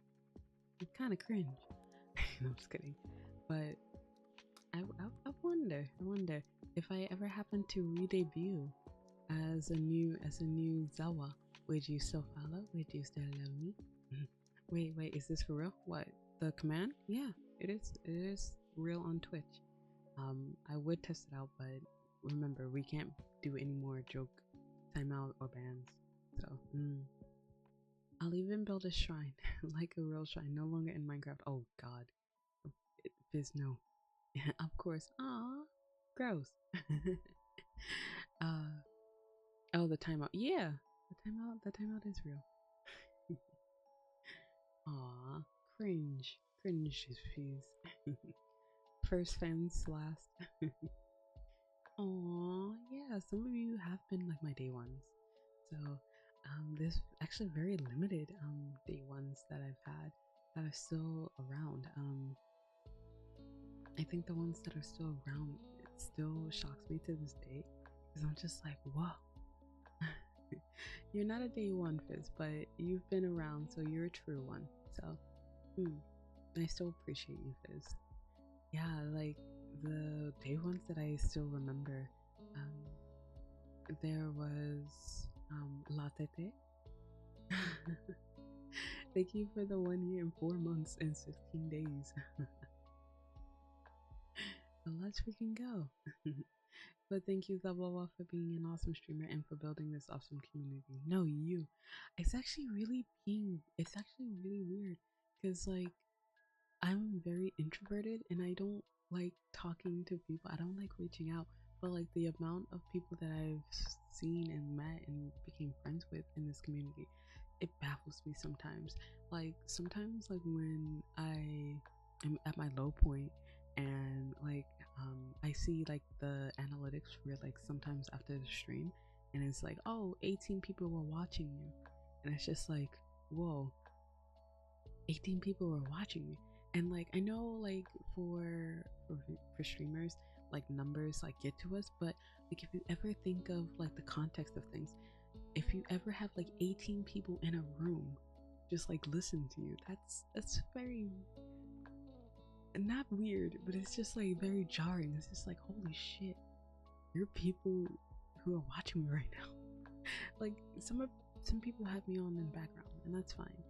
it's kind of cringe. No, I'm just kidding. But I wonder if I ever happen to re-debut as a new Zela, would you still follow? Would you still love me? Wait, is this for real? What, the command? Yeah, it is real on Twitch. I would test it out, but remember, we can't do any more joke timeout or bans. So I'll even build a shrine, like a real shrine, no longer in Minecraft. Oh god, Fizz, no. Of course. Aw, gross. Oh, the timeout. Yeah, the timeout is real. Aw, cringe. Cringe fees. First fans last. Aw, yeah, some of you have been like my day ones. So, there's actually very limited day ones that I've had that are still around. I think the ones that are still around, it still shocks me to this day because I'm just like, whoa. You're not a day one, Fizz, but you've been around, so you're a true one. So, I still appreciate you, Fizz. Yeah, like the day ones that I still remember, there was Latete. Thank you for the 1 year and 4 months and 16 days. So let's freaking go. But thank you, Zela, for being an awesome streamer and for building this awesome community. No, you. It's actually really weird because, like, I'm very introverted and I don't like talking to people. I don't like reaching out. But, like, the amount of people that I've seen and met and became friends with in this community, it baffles me sometimes. Like, sometimes, like, when I am at my low point and, like, I see, like, the analytics for, like, sometimes after the stream, and it's like, oh, 18 people were watching you. And it's just like, whoa, 18 people were watching me. And, like, I know, like, for streamers, like, numbers, like, get to us, but, like, if you ever think of, like, the context of things, if you ever have, like, 18 people in a room just, like, listen to you, that's very, not weird, but it's just, like, very jarring. It's just like, holy shit, you're people who are watching me right now. Like, some people have me on in the background, and that's fine.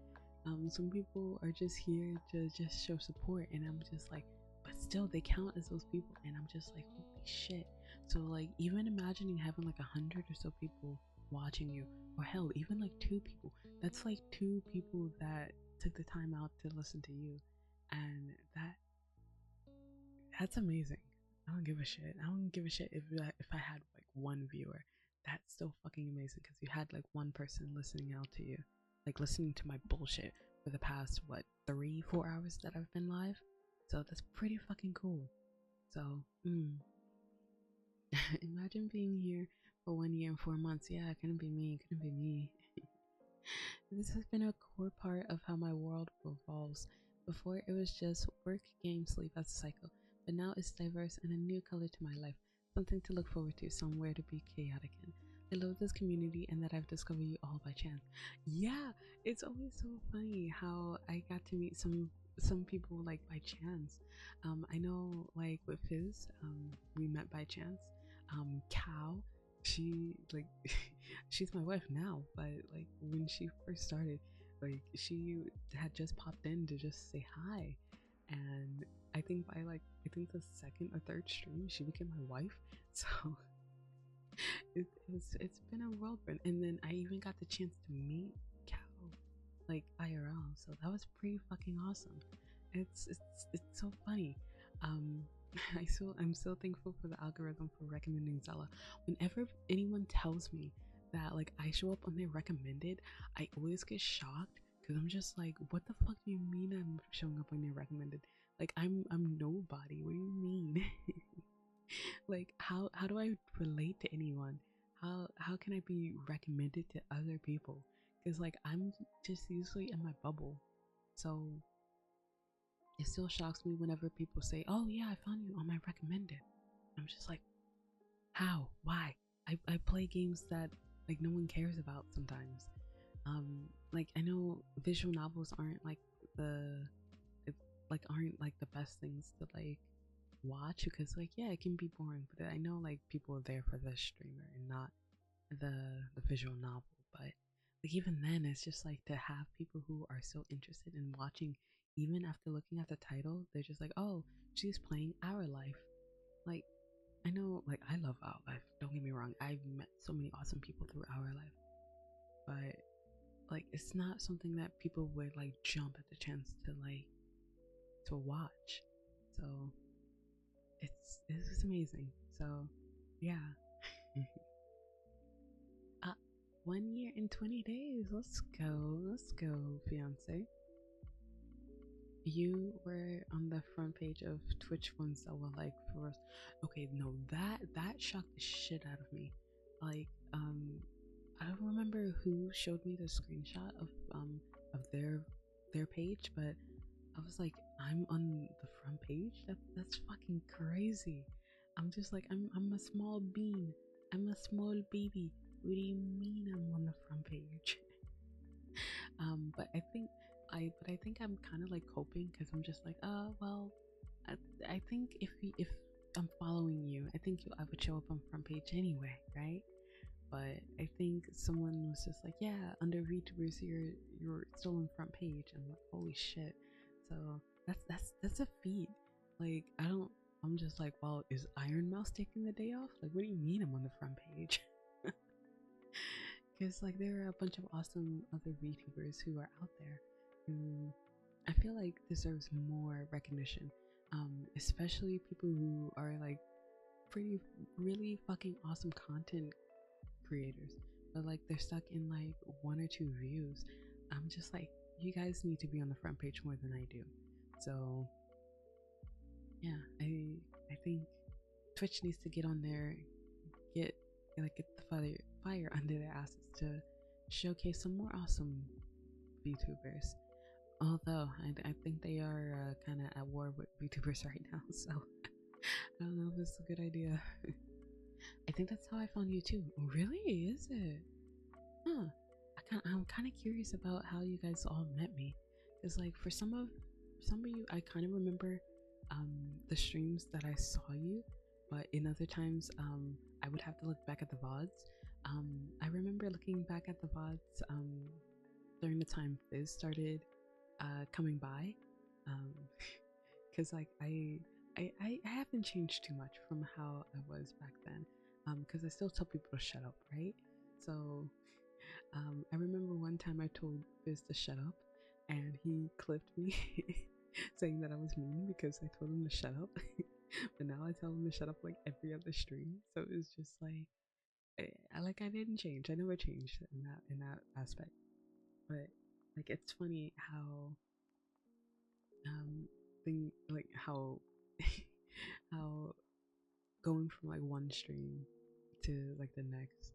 Some people are just here to just show support, and I'm just like, but still they count as those people, and I'm just like, holy shit. So, like, even imagining having like 100 or so people watching you, or hell, even like 2 people, that's like 2 people that took the time out to listen to you, and that's amazing. I don't give a shit. I don't give a shit if I had like 1 viewer. That's still fucking amazing because you had like 1 person listening out to you, like listening to my bullshit for the past, what, 3-4 hours that I've been live. So that's pretty fucking cool. So, imagine being here for 1 year and 4 months. Yeah, it couldn't be me. It couldn't be me. This has been a core part of how my world revolves. Before, it was just work, game, sleep as a cycle. But now it's diverse and a new color to my life. Something to look forward to, somewhere to be chaotic in. I love this community and that I've discovered you all by chance. Yeah, it's always so funny how I got to meet some people like by chance. I know, like, with Fizz, we met by chance. Cow, she, like, she's my wife now, but like when she first started, like, she had just popped in to just say hi, and I think by like, I think the 2nd or 3rd stream she became my wife. So it's been a whirlwind. And then I even got the chance to meet Cow, like, IRL, so that was pretty fucking awesome. It's so funny. I'm so thankful for the algorithm for recommending Zela. Whenever anyone tells me that, like, I show up on their recommended, I always get shocked because I'm just like, what the fuck do you mean I'm showing up on your recommended? Like, I'm nobody. What do you mean? Like, how do I relate to anyone? How can I be recommended to other people? Because, like, I'm just usually in my bubble. So it still shocks me whenever people say, oh yeah, I found you on my recommended. I'm just like, how? Why? I play games that, like, no one cares about sometimes. Like, I know visual novels aren't like aren't like the best things to, like, watch because, like, yeah, it can be boring, but I know, like, people are there for the streamer and not the visual novel. But, like, even then, it's just like to have people who are so interested in watching, even after looking at the title, they're just like, oh, she's playing Our Life. Like, I know, like, I love Our Life, don't get me wrong, I've met so many awesome people through Our Life, but, like, it's not something that people would, like, jump at the chance to, like, to watch. So it's amazing. So yeah. 1 year and 20 days. Let's go, fiance. you were on the front page of Twitch when Zela like for us. Okay, no, that shocked the shit out of me. Like, I don't remember who showed me the screenshot of their page, but I was like, I'm on the front page. That's fucking crazy. I'm just like, I'm a small bean. I'm a small baby. What do you mean I'm on the front page? But I think I'm kind of like coping because I'm just like, well, I think if I'm following you, I think I would show up on front page anyway, right? But I think someone was just like, yeah, under VTubers, you're still on front page. I'm like, holy shit. So that's a feat. Like, I'm just like, well, is Iron Mouse taking the day off? Like, what do you mean I'm on the front page? Because like there are a bunch of awesome other VTubers who are out there who I feel like deserves more recognition, especially people who are like pretty really fucking awesome content creators, but like they're stuck in like 1 or 2 views. I'm just like, you guys need to be on the front page more than I do. So yeah, I think Twitch needs to get on there, get the fire under their asses to showcase some more awesome VTubers. Although I think they are kind of at war with VTubers right now, so I don't know if it's a good idea. I think that's how I found you too. Really? Is it? Huh. I'm kind of curious about how you guys all met me. Cause like for some of you, I kind of remember the streams that I saw you, but in other times I would have to look back at the VODs. I remember looking back at the VODs during the time Fizz started coming by, because like I haven't changed too much from how I was back then, because I still tell people to shut up, right? So I remember one time I told Fizz to shut up and he clipped me saying that I was mean because I told him to shut up. But now I tell him to shut up like every other stream, so it's just like I didn't change. I never changed in that aspect. But like it's funny how thing like how how going from like one stream to like the next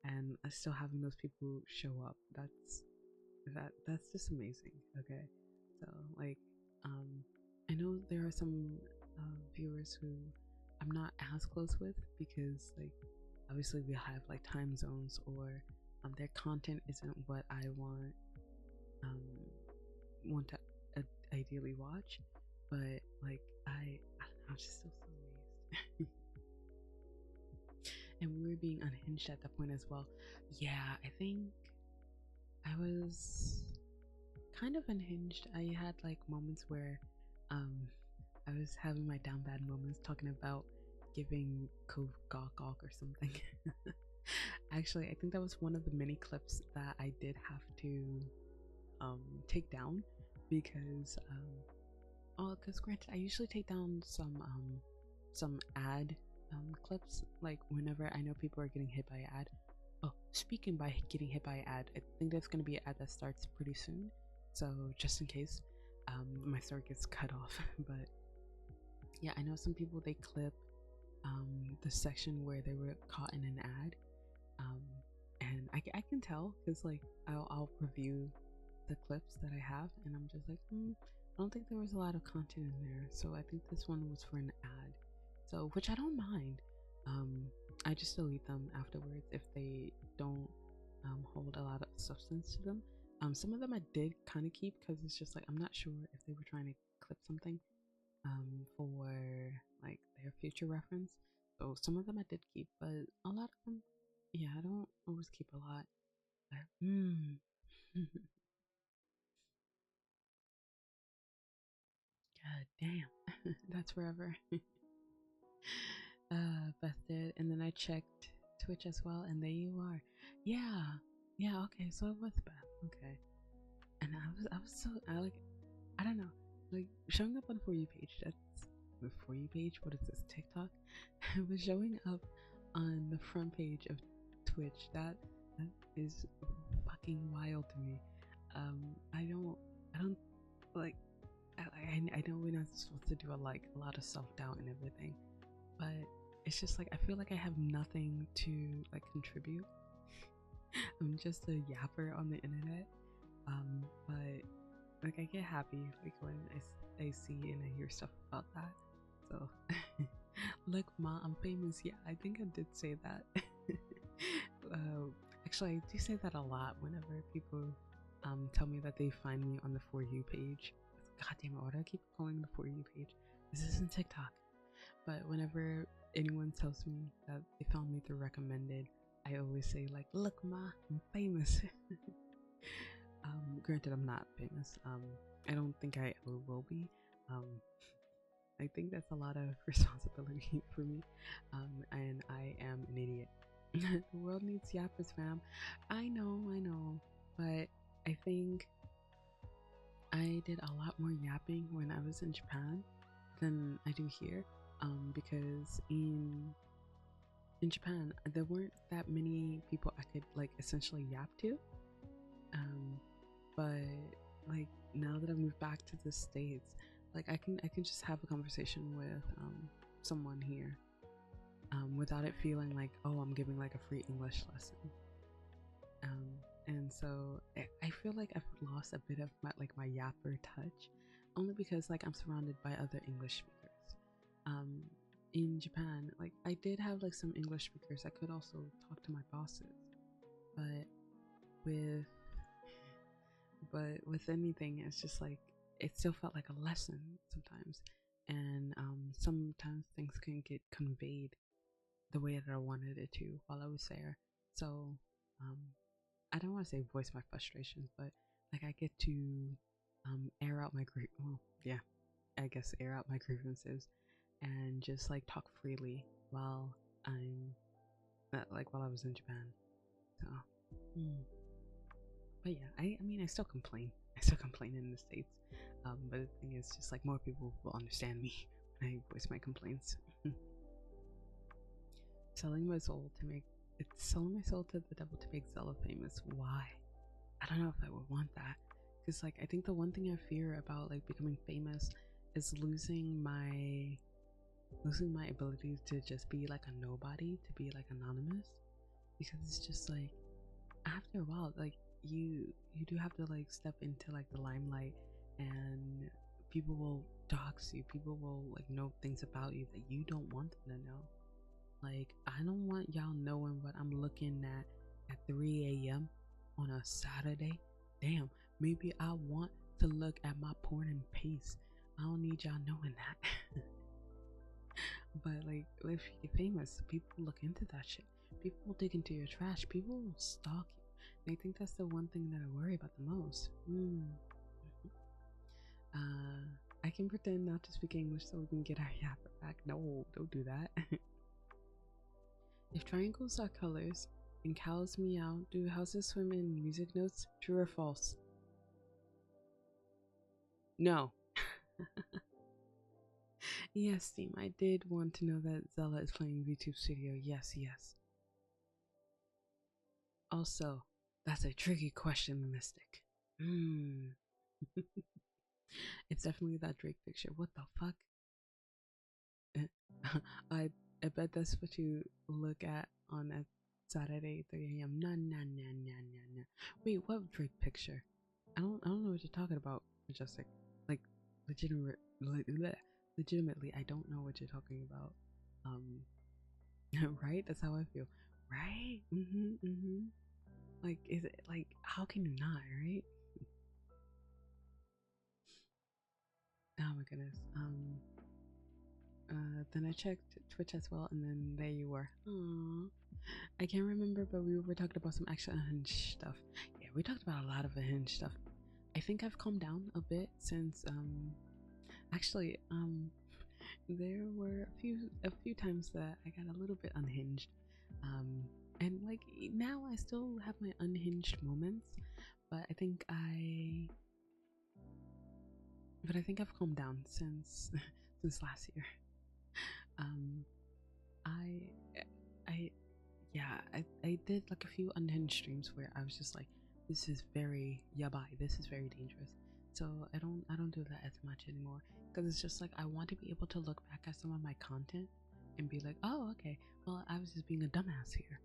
and still having those people show up, that's just amazing. Okay, so like I know there are some viewers who I'm not as close with because like obviously we have like time zones or their content isn't what I want to ideally watch, but like I don't know, I'm just still so amazed. And we were being unhinged at that point as well. Yeah, I think I was kind of unhinged. I had like moments where I was having my down bad moments talking about giving Cove Gawk or something. Actually, I think that was one of the mini clips that I did have to take down because because granted I usually take down some ad clips like whenever I know people are getting hit by an ad. Oh, speaking by getting hit by an ad, I think there's going to be an ad that starts pretty soon, so just in case my story gets cut off. But yeah, I know some people, they clip the section where they were caught in an ad, and I can tell because like I'll review the clips that I have and I'm just like I don't think there was a lot of content in there, so I think this one was for an ad, so which I don't mind. I just delete them afterwards if they don't hold a lot of substance to them. Some of them I did kind of keep because it's just like I'm not sure if they were trying to clip something for like their future reference, so some of them I did keep, but a lot of them, yeah, I don't always keep a lot. But, God damn, that's forever. Beth did, and then I checked Twitch as well, and there you are. Yeah, okay, so it was Beth, okay. And I was so, I don't know, like showing up on For You page, that's the For You page, what is this, TikTok? I was showing up on the front page of Twitch, that is fucking wild to me. I don't like, I I know we're not supposed to do a lot of self-doubt and everything, but it's just like I feel like I have nothing to like contribute. I'm just a yapper on the internet. But like I get happy like when I see and I hear stuff about that. So look, ma, I'm famous. Yeah, I think I did say that. Actually, I do say that a lot whenever people tell me that they find me on the For You page. God damn it, why do I keep calling the For You page? This isn't TikTok. But whenever anyone tells me that they found me through recommended, I always say like, look, ma, I'm famous. Granted, I'm not famous. I don't think I ever will be. I think that's a lot of responsibility for me. And I am an idiot. The world needs yappers, fam. I know. But I think I did a lot more yapping when I was in Japan than I do here. Because in Japan, there weren't that many people I could like essentially yap to. But like now that I moved back to the States, like I can just have a conversation with someone here without it feeling like, oh, I'm giving like a free English lesson. And so I feel like I've lost a bit of my yapper touch, only because like I'm surrounded by other English speakers. In Japan, like I did have like some English speakers. I could also talk to my bosses, but with anything, it's just like it still felt like a lesson sometimes, and sometimes things couldn't get conveyed the way that I wanted it to while I was there. So I don't want to say voice my frustrations, but like I get to air out my I guess air out my grievances and just like talk freely while I'm while I was in Japan. So but yeah, I mean I still complain in the States, but the thing is just like more people will understand me when I voice my complaints. Selling my soul to the devil to make Zela famous. Why? I don't know if I would want that, because like I think the one thing I fear about like becoming famous is losing my ability to just be like a nobody, to be like anonymous, because it's just like after a while like you do have to like step into like the limelight, and people will dox you, people will like know things about you that you don't want them to know. Like I don't want y'all knowing what I'm looking at 3 a.m. on a Saturday. Damn, maybe I want to look at my porn and pace. I don't need y'all knowing that. But like if you get famous, people look into that shit. People will dig into your trash. People will stalk you. And I think that's the one thing that I worry about the most. I can pretend not to speak English so we can get our yapper back. No, don't do that. If triangles are colors and cows meow, do houses swim in music notes? True or false? No. Yes, team, I did want to know that Zela is playing VTube Studio. Yes. Also, that's a tricky question, Mystic. It's definitely that Drake picture. What the fuck? I bet that's what you look at on a Saturday 3 a.m. Nah. Wait, what Drake picture? I don't know what you're talking about, Majestic. Like legitimately, I don't know what you're talking about. Right? That's how I feel. Right? Like, is it like how can you not, right? Oh my goodness. Then I checked Twitch as well, and then there you were. Aww. I can't remember, but we were talking about some actual unhinged stuff. Yeah, we talked about a lot of unhinged stuff. I think I've calmed down a bit since actually there were a few times that I got a little bit unhinged. And like now I still have my unhinged moments, but I think I've calmed down since since last year. I did like a few unhinged streams where I was just like, this is very yabai, this is very dangerous. So I don't do that as much anymore, because it's just like I want to be able to look back at some of my content and be like, oh, okay, well, I was just being a dumbass here.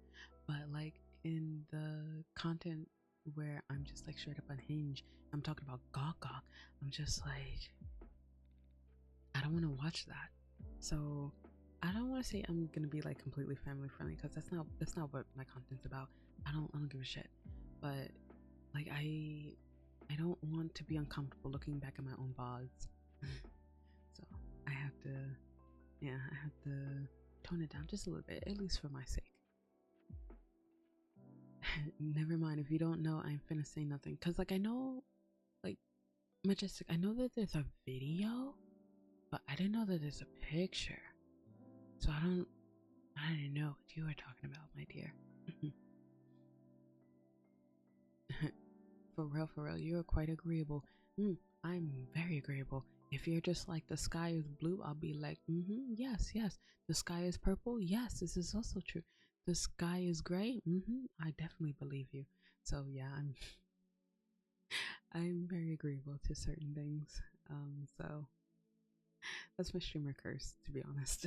But like in the content where I'm just like straight up unhinged, I'm talking about gawk gawk, I'm just like, I don't want to watch that. So I don't want to say I'm gonna be like completely family friendly, because that's not what my content's about. I don't give a shit. But like I don't want to be uncomfortable looking back at my own VODs. So I have to, yeah, I have to tone it down just a little bit, at least for my sake. Never mind, if you don't know, I'm finna say nothing, because like I know, like Majestic, I know that there's a video, but I didn't know that there's a picture. So I didn't know what you were talking about, my dear. For real, you're quite agreeable. I'm very agreeable. If you're just like, the sky is blue, I'll be like, yes. The sky is purple, yes, this is also true. The sky is gray, I definitely believe you. So yeah, I'm very agreeable to certain things. So that's my streamer curse, to be honest.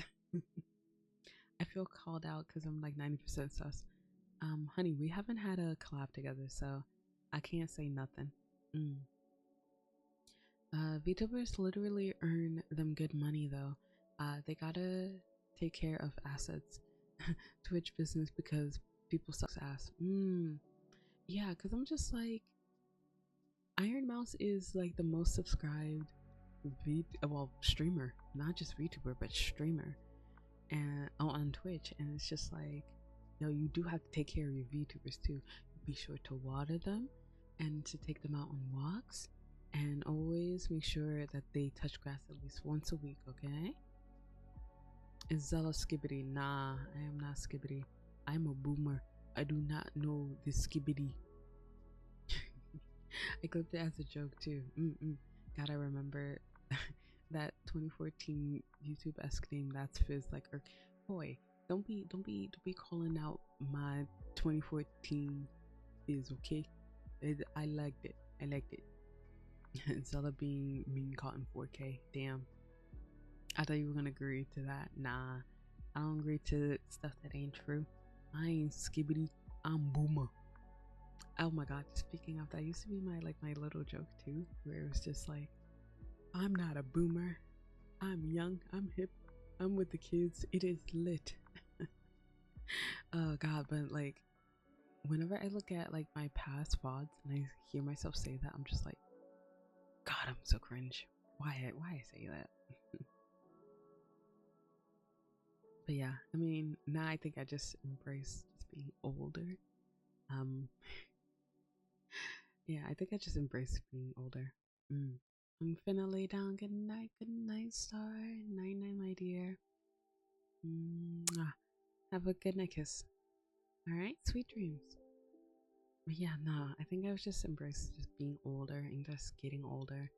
I feel called out because I'm like 90% sus. Honey, we haven't had a collab together, so I can't say nothing. VTubers literally earn them good money though. They gotta take care of assets. Twitch business, because people sucks ass. Yeah, because I'm just like, Iron Mouse is like the most subscribed streamer, not just VTuber, but streamer, and on Twitch. And it's just like, yo, you do have to take care of your VTubers too. Be sure to water them and to take them out on walks, and always make sure that they touch grass at least once a week, okay? Is Zela skibbity? Nah, I am not skibbity. I'm a boomer. I do not know the skibbity. I clipped it as a joke too. Gotta remember that 2014 YouTube-esque name. That's Fizz. Like, boy, don't be calling out my 2014 Fizz, okay? I liked it. Zela being mean caught in 4K. Damn. I thought you were gonna agree to that. Nah, I don't agree to stuff that ain't true. I ain't skibbity. I'm boomer. Oh my god, speaking of that, used to be my little joke too, where it was just like, I'm not a boomer. I'm young. I'm hip. I'm with the kids. It is lit. Oh god, but like, whenever I look at like my past VODs and I hear myself say that, I'm just like, God, I'm so cringe. Why I say that? But yeah, I mean, now I think I just embrace just being older. Yeah, I think I just embrace being older. I'm finna lay down. Good night, star. Night, my dear. Have a good night kiss. All right, sweet dreams. But yeah, nah, I think I was just embraced just being older and just getting older.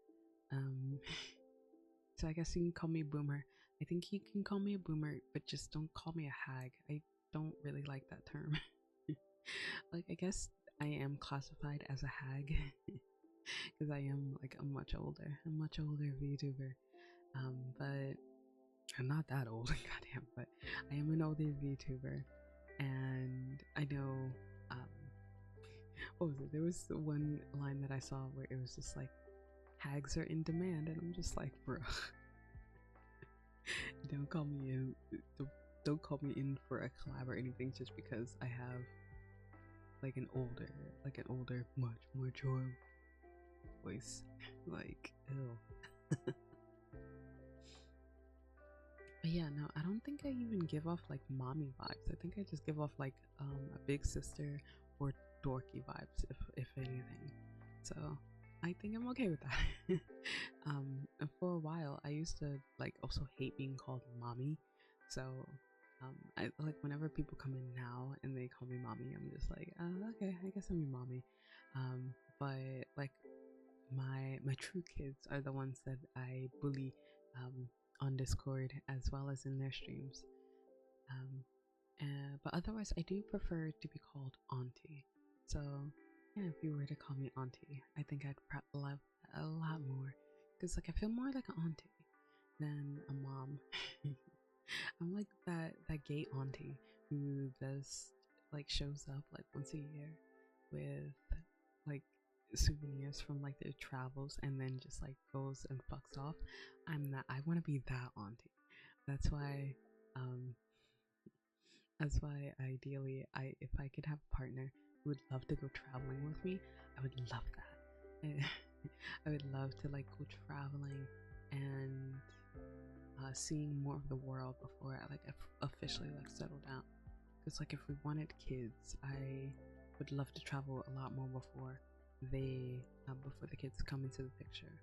So I guess you can call me boomer. I think you can call me a boomer, but just don't call me a hag. I don't really like that term. Like, I guess I am classified as a hag because I am like a much older VTuber. But I'm not that old, goddamn. But I am an older VTuber, and I know. What was it? There was one line that I saw where it was just like, hags are in demand, and I'm just like, bro, don't call me in. Don't call me in for a collab or anything just because I have like an older, much mature voice. Like, ew. But yeah, no, I don't think I even give off like mommy vibes. I think I just give off like a big sister or dorky vibes, if anything. So I think I'm okay with that. And for a while I used to like also hate being called mommy. So I like, whenever people come in now and they call me mommy, I'm just like, okay, I guess I'm your mommy. But like, my true kids are the ones that I bully on Discord as well as in their streams. But otherwise, I do prefer to be called auntie. So yeah, if you were to call me auntie, I think I'd love a lot more, because like I feel more like an auntie than a mom. I'm like that gay auntie who does like shows up like once a year with like souvenirs from like their travels and then just like goes and fucks off. I want to be that auntie. That's why um ideally if I could have a partner who would love to go traveling with me, I would love that. I would love to like go traveling and seeing more of the world before I like officially like settle down. Because like if we wanted kids, I would love to travel a lot more before before the kids come into the picture.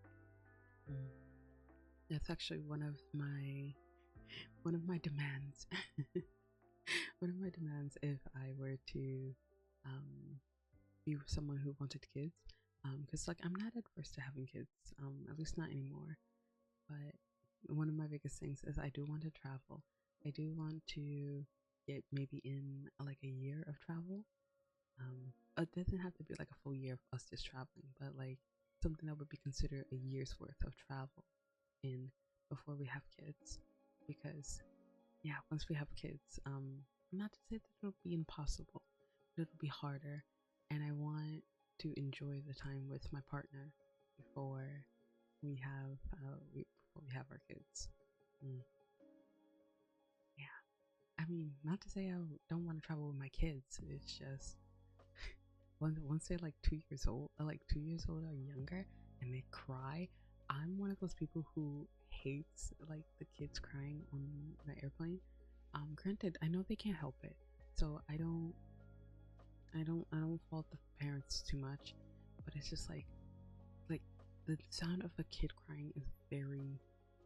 That's actually one of my demands. One of my demands if I were to be with someone who wanted kids, because like I'm not adverse to having kids, at least not anymore. But one of my biggest things is I do want to travel. I do want to get maybe in like a year of travel. It doesn't have to be like a full year of us just traveling, but like something that would be considered a year's worth of travel in before we have kids. Because yeah, once we have kids, not to say that it'll be impossible, but it'll be harder, and I want to enjoy the time with my partner before we have our kids. Yeah, I mean, not to say I don't want to travel with my kids. It's just once they're like 2 years old, or younger, and they cry, I'm one of those people who hates like the kids crying on the airplane. Granted, I know they can't help it, so I don't fault the parents too much, but it's just like the sound of a kid crying is very,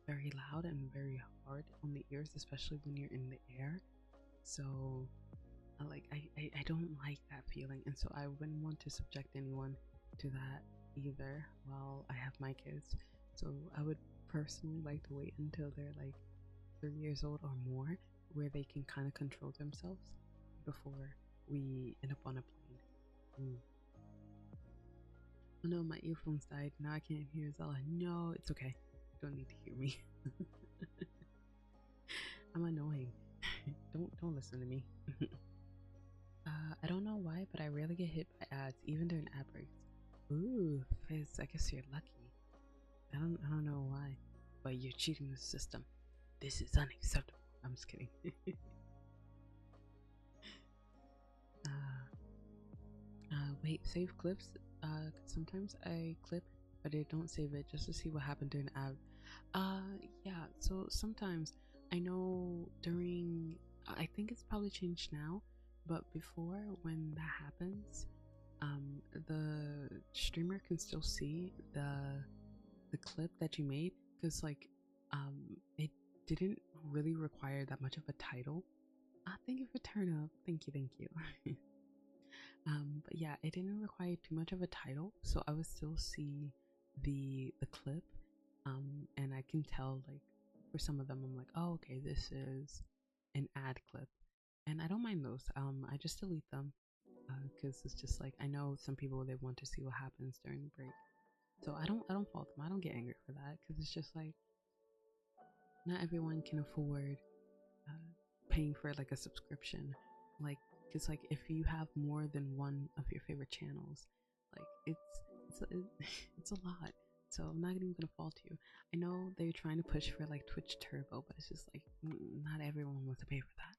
very loud and very hard on the ears, especially when you're in the air. So I don't like that feeling, and so I wouldn't want to subject anyone to that either while I have my kids. So I would personally like to wait until they're like 3 years old or more, where they can kind of control themselves before we end up on a plane. Oh no, my earphones died. Now I can't hear Zela. No, it's okay. You don't need to hear me. I'm annoying. Don't listen to me. I don't know why, but I rarely get hit by ads, even during ad breaks. Ooh, Fizz, I guess you're lucky. I don't know why, but you're cheating the system. This is unacceptable. I'm just kidding. Wait, save clips? Sometimes I clip, but I don't save it just to see what happened during the ad. Yeah, so sometimes I know I think it's probably changed now, but before when that happens, the streamer can still see the clip that you made, because like it didn't really require that much of a title. Thank you for turn up. Thank you. But yeah, it didn't require too much of a title, so I would still see the clip, and I can tell like for some of them I'm like, oh okay, this is an ad clip, and I don't mind those. I just delete them because it's just like I know some people they want to see what happens during the break, so I don't fault them. I don't get angry for that because it's just like not everyone can afford paying for like a subscription, like because like if you have more than one of your favorite channels, like it's a lot. So I'm not even gonna fault you. I know they're trying to push for like Twitch Turbo, but it's just like not everyone wants to pay for that.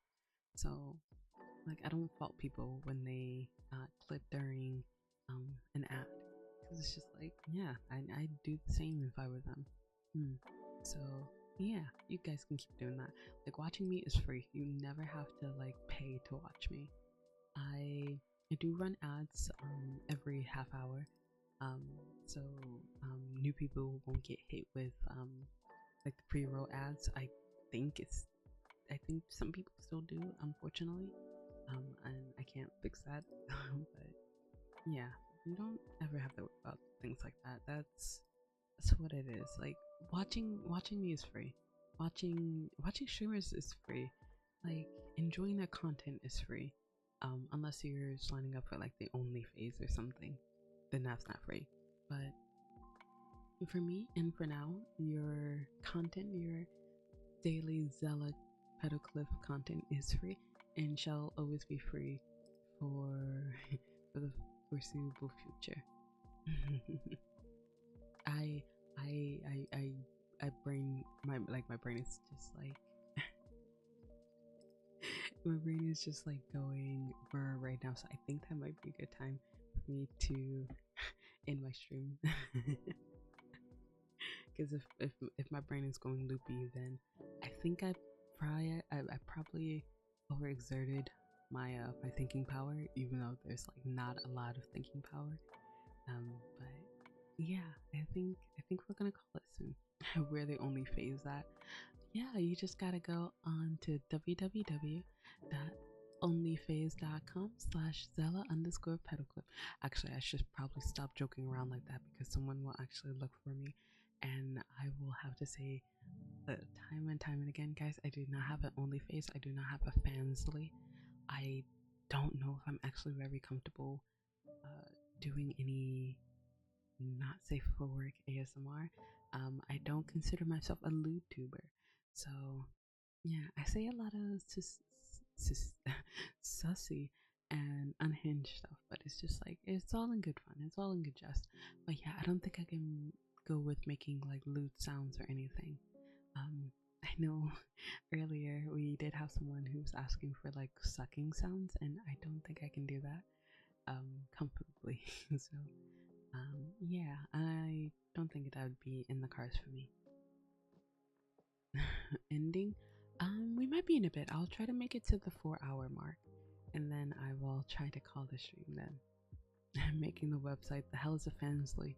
So like I don't fault people when they clip during an ad, because it's just like yeah, I do the same if I were them. So yeah, you guys can keep doing that. Like watching me is free. You never have to like pay to watch me. I do run ads every half hour, so new people won't get hit with like the pre-roll ads. I think some people still do, unfortunately, and I can't fix that. But yeah, you don't ever have to worry about things like that. That's what it is. Like watching me is free. Watching streamers is free. Like enjoying their content is free. Unless you're signing up for like the only phase or something, then that's not free. But For me and for now, your content, your daily Zela Petalcliff content is free and shall always be free for for the foreseeable future. I I brain my brain is just like my brain is just like going burr right now, so I think that might be a good time for me to end my stream. Because if my brain is going loopy, then I think I probably overexerted my my thinking power, even though there's like not a lot of thinking power. But yeah, I think we're gonna call it soon. We're the only phase that. Yeah, you just gotta go on to www.onlyphase.com/Zela_Petalcliff. Actually, I should probably stop joking around like that because someone will actually look for me, and I will have to say that time and time and again, guys, I do not have an OnlyFace. I do not have a Fansly. I don't know if I'm actually very comfortable doing any not safe for work ASMR. I don't consider myself a lewd tuber, so yeah, I say a lot of sussy and unhinged stuff, but it's just like it's all in good fun. It's all in good jest. But yeah, I don't think I can go with making like lewd sounds or anything. I know earlier we did have someone who was asking for like sucking sounds, and I don't think I can do that comfortably. So yeah, I don't think that would be in the cards for me. Ending, we might be in a bit. I'll try to make it to the 4-hour mark, and then I will try to call the stream then. Making the website. The hell is a Fansly?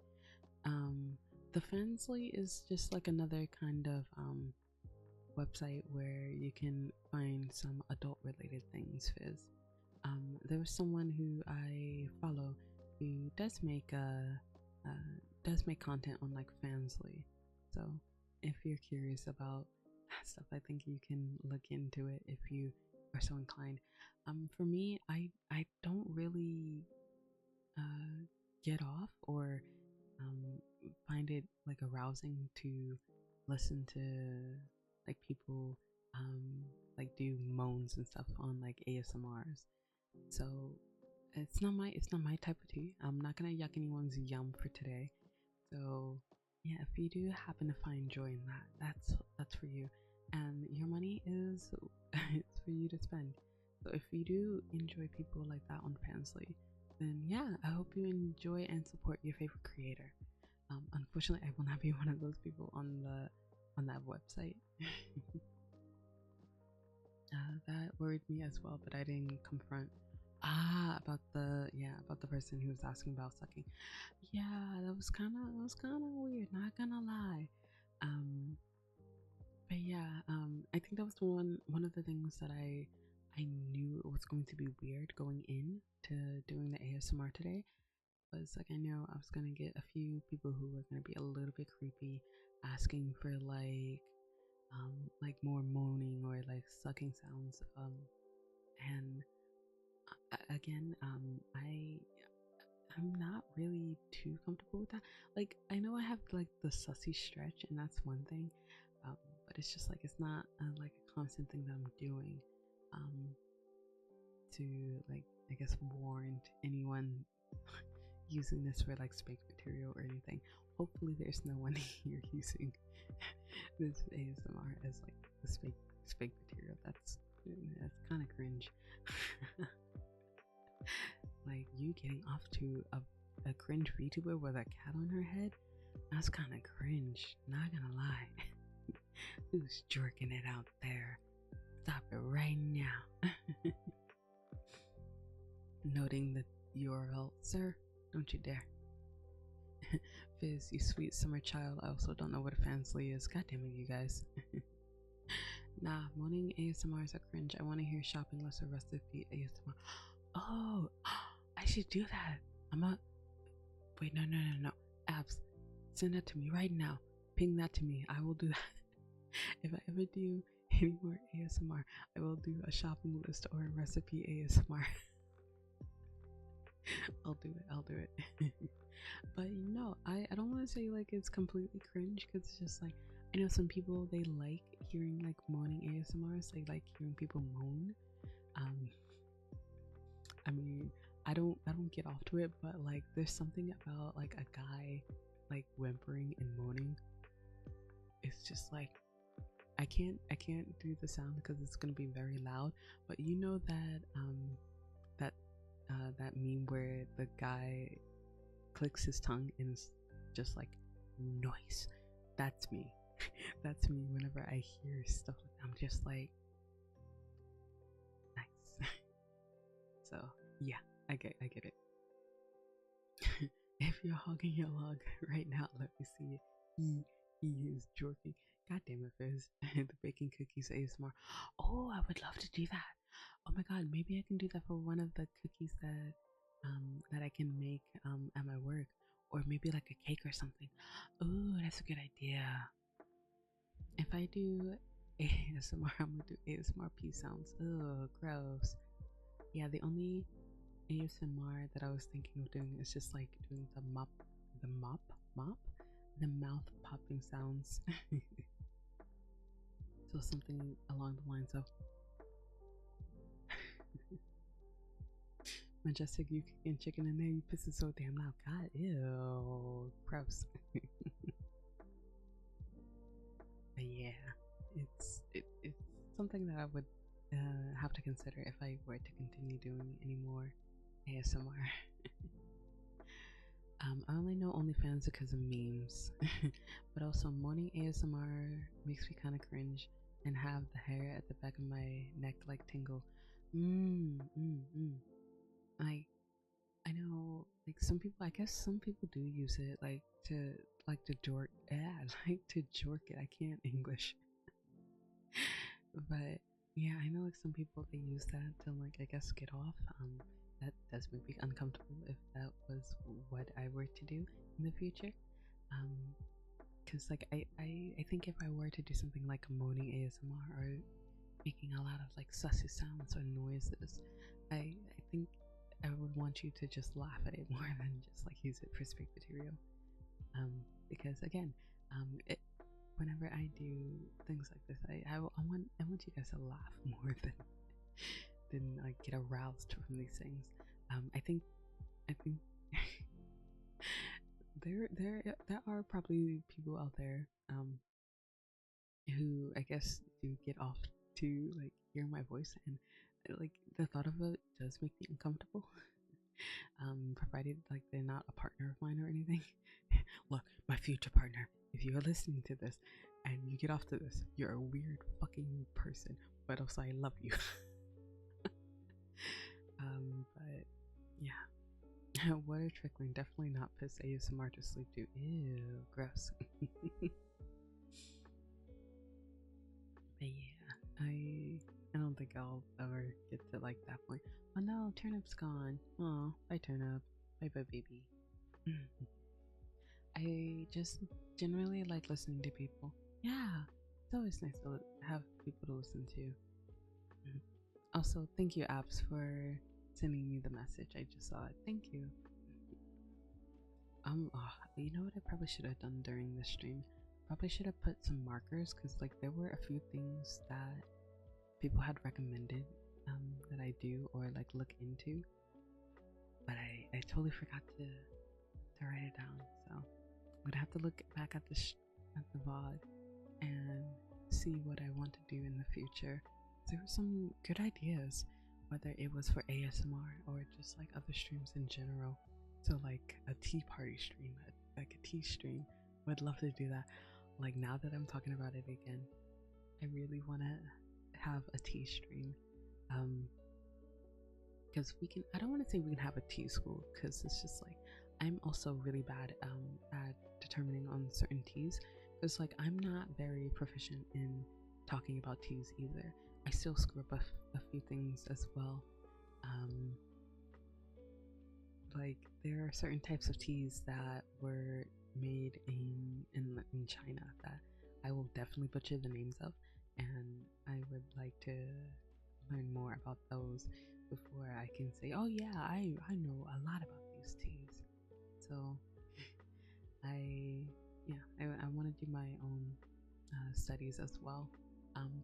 The Fansly is just like another kind of website where you can find some adult related things. Fizz. There was someone who I follow who does make content on like Fansly. So if you're curious about that stuff, I think you can look into it if you are so inclined. For me, I don't really get off or find it like arousing to listen to like people like do moans and stuff on like ASMRs. So it's not my type of tea. I'm not gonna yuck anyone's yum for today. So yeah, if you do happen to find joy in that, that's for you, and your money is it's for you to spend. So if you do enjoy people like that on Fansly, then yeah, I hope you enjoy and support your favorite creator. Unfortunately, I will not be one of those people on that website. That worried me as well, but I didn't confront. About the person who was asking about sucking. Yeah, that was kind of weird. Not gonna lie. But yeah, I think that was one of the things that I knew it was going to be weird going in to doing the ASMR today. Was like I know I was gonna get a few people who were gonna be a little bit creepy, asking for like more moaning or like sucking sounds. And again, I'm not really too comfortable with that. Like I know I have like the sussy stretch, and that's one thing, but it's just like it's not like a constant thing that I'm doing. To like I guess warrant anyone using this for like spank material or anything. Hopefully there's no one here using this ASMR as like the spank material. That's kind of cringe. Like you getting off to a cringe VTuber with a cat on her head, that's kind of cringe, not gonna lie. Who's jerking it out there? Stop it right now. Noting the URL, sir, don't you dare. Fizz, you sweet summer child. I also don't know what a Fansly is. God damn it, you guys. Nah, moaning ASMRs are cringe. I want to hear shopping list or recipe ASMR. Oh, I should do that. Wait, no. Abs, send that to me right now. Ping that to me. I will do that. If I ever do any more ASMR, I will do a shopping list or a recipe ASMR. I'll do it. I'll do it. But I don't want to say like it's completely cringe because it's just like I know some people they like hearing like moaning ASMRs. They like hearing people moan. Um, I mean, I don't get off to it, but like there's something about like a guy like whimpering and moaning. It's just like I can't do the sound because it's gonna be very loud. But you know that that meme where the guy clicks his tongue and it's just like noise. That's me. That's me whenever I hear stuff like that. I'm just like nice. So yeah, I get it. If you're hogging your log right now, let me see it. He is jorking. God damn it, Fizz. The baking cookies ASMR. Oh, I would love to do that. Oh my god, maybe I can do that for one of the cookies that I can make at my work. Or maybe like a cake or something. Oh, that's a good idea. If I do ASMR, I'm gonna do ASMR P sounds. Oh, gross. Yeah, the only ASMR that I was thinking of doing is just like doing the mop, the mouth popping sounds. So something along the lines of Majestic, you cooking chicken in there, you pissing so damn loud. God, ew, gross. But yeah, it's something that I would have to consider if I were to continue doing any more ASMR. I only know OnlyFans because of memes, but also morning ASMR makes me kind of cringe and have the hair at the back of my neck like tingle. Like I know, like some people, I guess some people do use it like to jork. Yeah, like to jork it. I can't English, but yeah, I know like some people they use that to like I guess get off. That does make me uncomfortable if that was what I were to do in the future. Because like I think if I were to do something like moaning ASMR or making a lot of like sussy sounds or noises, I think I would want you to just laugh at it more than just like use it for spike material. Because again, whenever I do things like this, I want you guys to laugh more than like get aroused from these things. I think there are probably people out there who I guess do get off to like hear my voice and like the thought of it does make me uncomfortable. Provided like they're not a partner of mine or anything. Look, my future partner, if you are listening to this and you get off to this, you're a weird fucking person, but also I love you. But yeah. Water trickling, definitely not piss ASMR to sleep to. Ew, gross. But yeah, I don't think I'll ever get to like that point. Oh no, Turnip's gone. Oh, bye Turnip. Bye bye baby. I just generally like listening to people. Yeah, it's always nice to have people to listen to. Also, thank you apps for sending me the message. I just saw it. Thank you. You know what I probably should have done during this stream? Probably should have put some markers because like there were a few things that people had recommended that I do or like look into, but I totally forgot to write it down. So I'm gonna have to look back at the VOD and see what I want to do in the future. There were some good ideas, whether it was for ASMR or just like other streams in general. So like a tea party stream, like a tea stream. Would love to do that. Like now that I'm talking about it again, I really want to have a tea stream. Because I don't want to say we can have a tea school because it's just like I'm also really bad at determining on certain teas. Because like I'm not very proficient in talking about teas either. I still screw up a few things as well. Like there are certain types of teas that were made in China that I will definitely butcher the names of, and I would like to learn more about those before I can say, oh yeah, I know a lot about these teas. So I I want to do my own studies as well.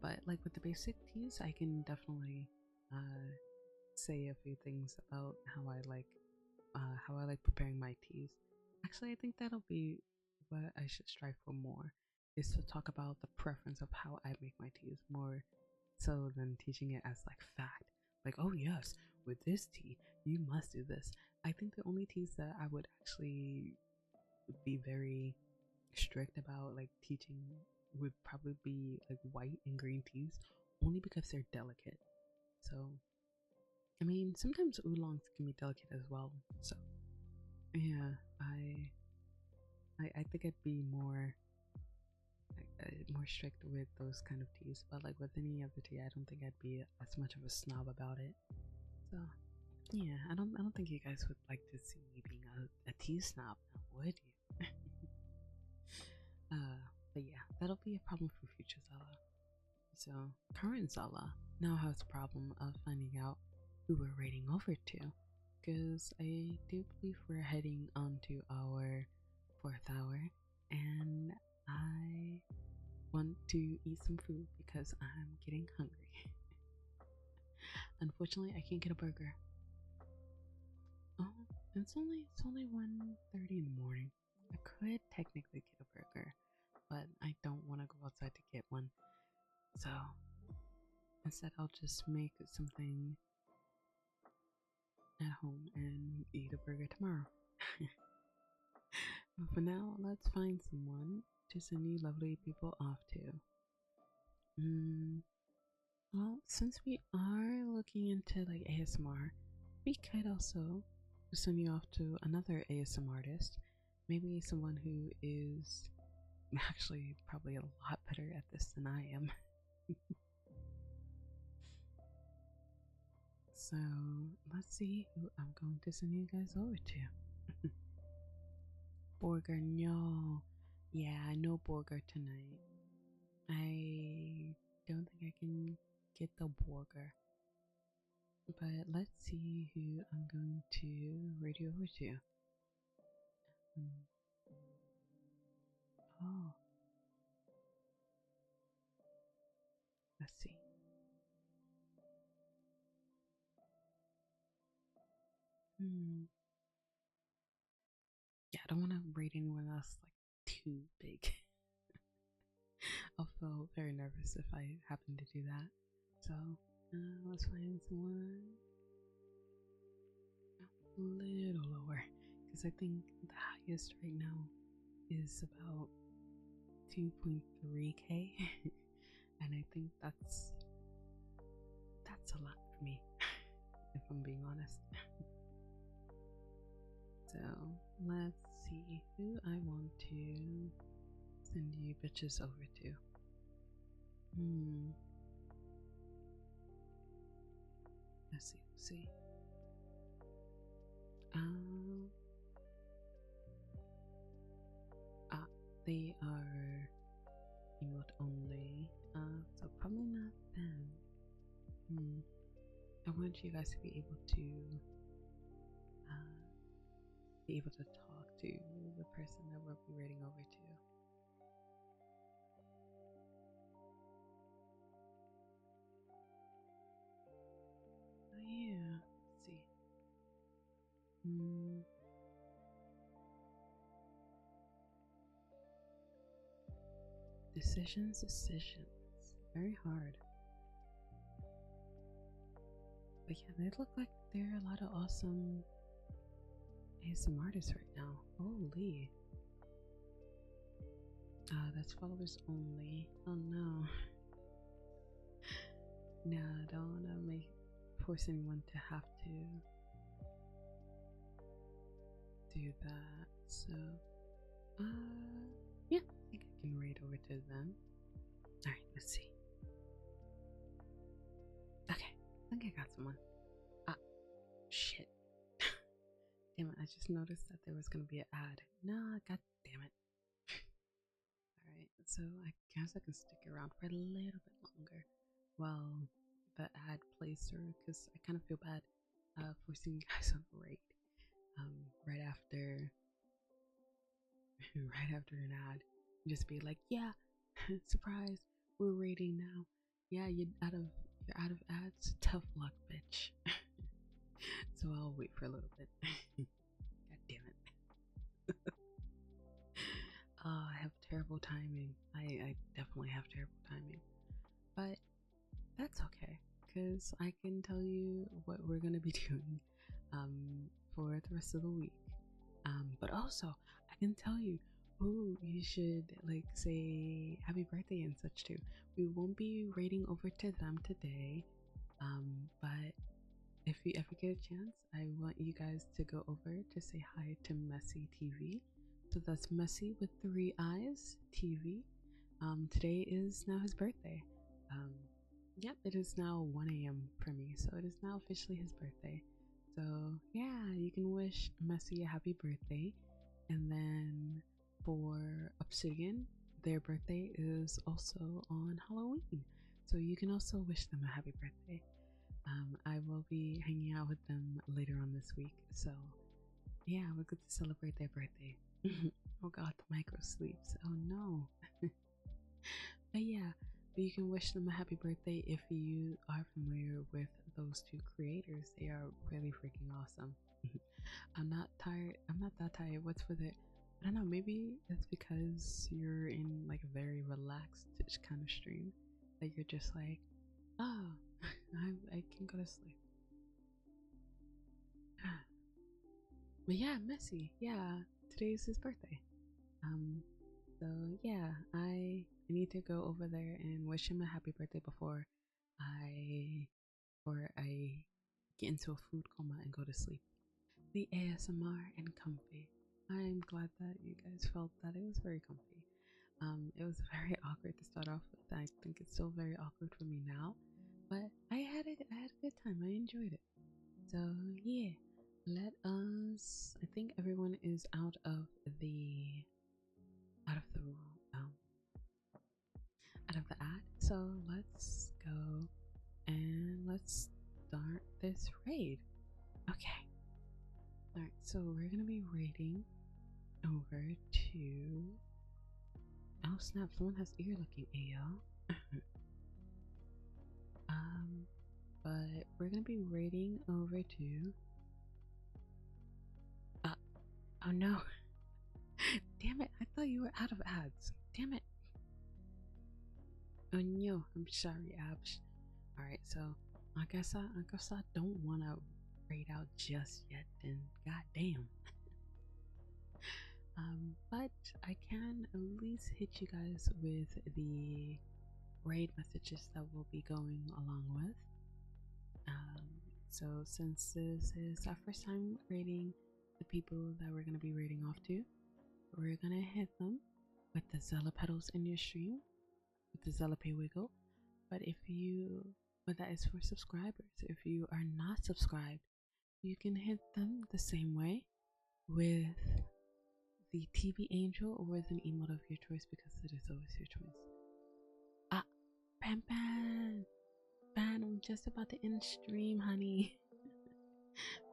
But like with the basic teas, I can definitely say a few things about how I like preparing my teas. Actually, I think that'll be what I should strive for more, is to talk about the preference of how I make my teas more so than teaching it as like fact. Like, oh yes, with this tea, you must do this. I think the only teas that I would actually be very strict about like teaching would probably be like white and green teas, only because they're delicate. So I mean, sometimes oolongs can be delicate as well. So yeah, I think I'd be more more strict with those kind of teas. But like with any other tea, I don't think I'd be as much of a snob about it. So yeah, I don't think you guys would like to see me being a tea snob, now would you? But yeah, that'll be a problem for future Zela. So current Zela now has a problem of finding out who we're raiding over to, because I do believe we're heading onto our 4th hour, and I want to eat some food because I'm getting hungry. Unfortunately, I can't get a burger. Oh, it's only 1:30 in the morning. I could technically get a burger, but I don't want to go outside to get one. So instead, I'll just make something at home and eat a burger tomorrow. But for now, let's find someone to send you lovely people off to. Well, since we are looking into like ASMR, we could also send you off to another ASMR artist. Maybe someone who is actually probably a lot better at this than I am. So let's see who I'm going to send you guys over to. Burger, no. Yeah, no burger tonight. I don't think I can get the burger. But let's see who I'm going to radio over to. Oh, let's see. Yeah, I don't want to rate anyone else like too big. I'll feel very nervous if I happen to do that. So let's find someone a little lower, because I think the highest right now is about 2.3k, and I think that's a lot for me, if I'm being honest. So let's see who I want to send you bitches over to. Let's see. They are emote only. So probably not them. I want you guys to be able to talk to the person that we'll be raiding over to. Oh yeah, let's see. Decisions. Very hard. But yeah, they look like there are a lot of awesome ASMR artists right now. Holy. That's followers only. Oh no. No, I don't want to force anyone to have to do that. So, yeah, I think I can raid over to them. Alright, let's see. Okay, I think I got someone. Shit. Damn it, I just noticed that there was gonna be an ad. Nah, god damn it. Alright, so I guess I can stick around for a little bit longer while the ad placer because I kind of feel bad forcing you guys on the raid right after right after an ad. Just be like, yeah, surprise, we're raiding now. Yeah, you're out of ads. Tough luck, bitch. So I'll wait for a little bit. God damn it. I have terrible timing. I definitely have terrible timing. But that's okay, because I can tell you what we're going to be doing for the rest of the week. But also, I can tell you who you should like say happy birthday and such to. We won't be raiding over to them today, but if you ever get a chance, I want you guys to go over to say hi to Messy TV. So that's Messy with 3 eyes TV. Today is now his birthday. Yep, it is now 1 a.m. for me, so it is now officially his birthday. So yeah, you can wish Messy a happy birthday. And then for Obsidian, their birthday is also on Halloween, so you can also wish them a happy birthday. I will be hanging out with them later on this week, so yeah, we're good to celebrate their birthday. Oh god, the micro sleeps. Oh no. But yeah, but you can wish them a happy birthday if you are familiar with those 2 creators. They are really freaking awesome. I'm not that tired. What's with it? I don't know, maybe it's because you're in like a very relaxed kind of stream that you're just like, oh, I can go to sleep. But yeah, Messy, yeah, today's his birthday. So yeah, I need to go over there and wish him a happy birthday before I get into a food coma and go to sleep. The ASMR and comfy. I'm glad that you guys felt that it was very comfy. It was very awkward to start off with. I think it's still very awkward for me now, but I had a good time. I enjoyed it. So yeah, let us. I think everyone is out of the um ad. So let's go and let's start this raid. Okay. Alright, so we're gonna be raiding over to. Oh snap! Someone has ear looking. Ayo. But we're gonna be raiding over to. Oh no! Damn it! I thought you were out of ads. Damn it! Oh no! I'm sorry, Abs. All right, so I guess I don't want to raid out just yet. Then, goddamn. But I can at least hit you guys with the raid messages that we'll be going along with. So since this is our first time raiding the people that we're gonna be raiding off to, we're gonna hit them with the Zela petals in your stream, with the Zela pay wiggle. But that is for subscribers. If you are not subscribed, you can hit them the same way with the TV angel or with an emote of your choice, because it is always your choice. Ah, Pan, I'm just about to end stream, honey.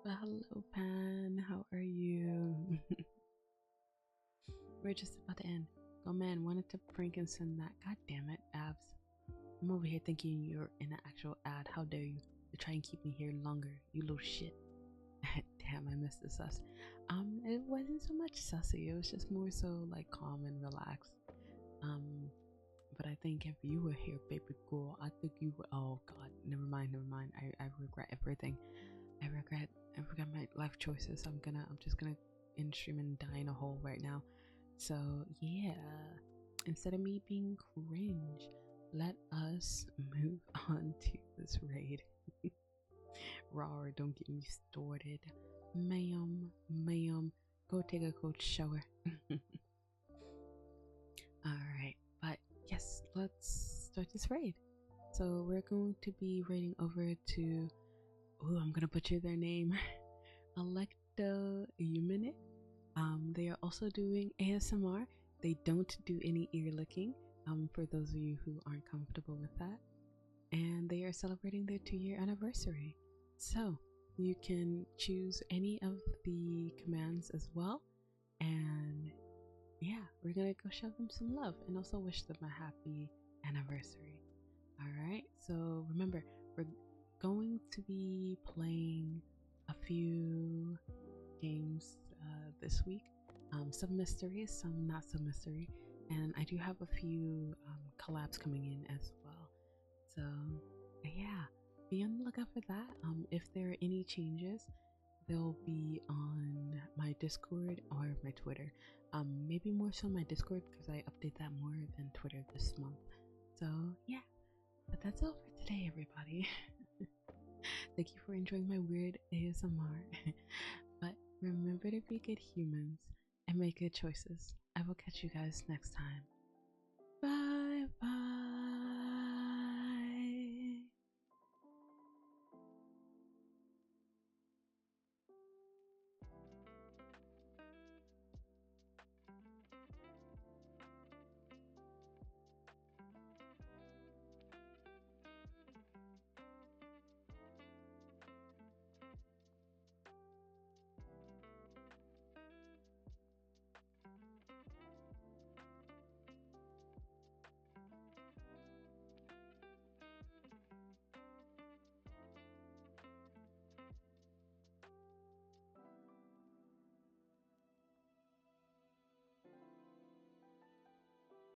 But hello, Pan, how are you? We're just about to end. Oh man, wanted to prank and send that. God damn it, Abs. I'm over here thinking you're in an actual ad. How dare you? To try and keep me here longer, you little shit. Damn, I missed the sus. It wasn't so much sussy. It was just more so like calm and relaxed. But I think if you were here, baby girl, I think you would. Oh God, never mind. I regret everything. I regret my life choices. I'm just gonna end stream and die in a hole right now. So yeah, instead of me being cringe, let us move on to this raid. Raw, don't get me started. Ma'am, go take a cold shower. Alright, but yes, let's start this raid. So we're going to be raiding over to, oh, I'm gonna butcher their name, Electo Humanit. They are also doing ASMR. They don't do any ear licking, for those of you who aren't comfortable with that. and they are celebrating their 2-year anniversary. So you can choose any of the commands as well. And yeah, we're gonna go show them some love and also wish them a happy anniversary. Alright, so remember, we're going to be playing a few games this week. Some mysteries, some not so mystery, and I do have a few collabs coming in as well. So yeah, be on the lookout for that. If there are any changes, they'll be on my Discord or my Twitter. Maybe more so my Discord because I update that more than Twitter this month. So yeah, but that's all for today, everybody. Thank you for enjoying my weird ASMR. But remember to be good humans and make good choices. I will catch you guys next time. Bye!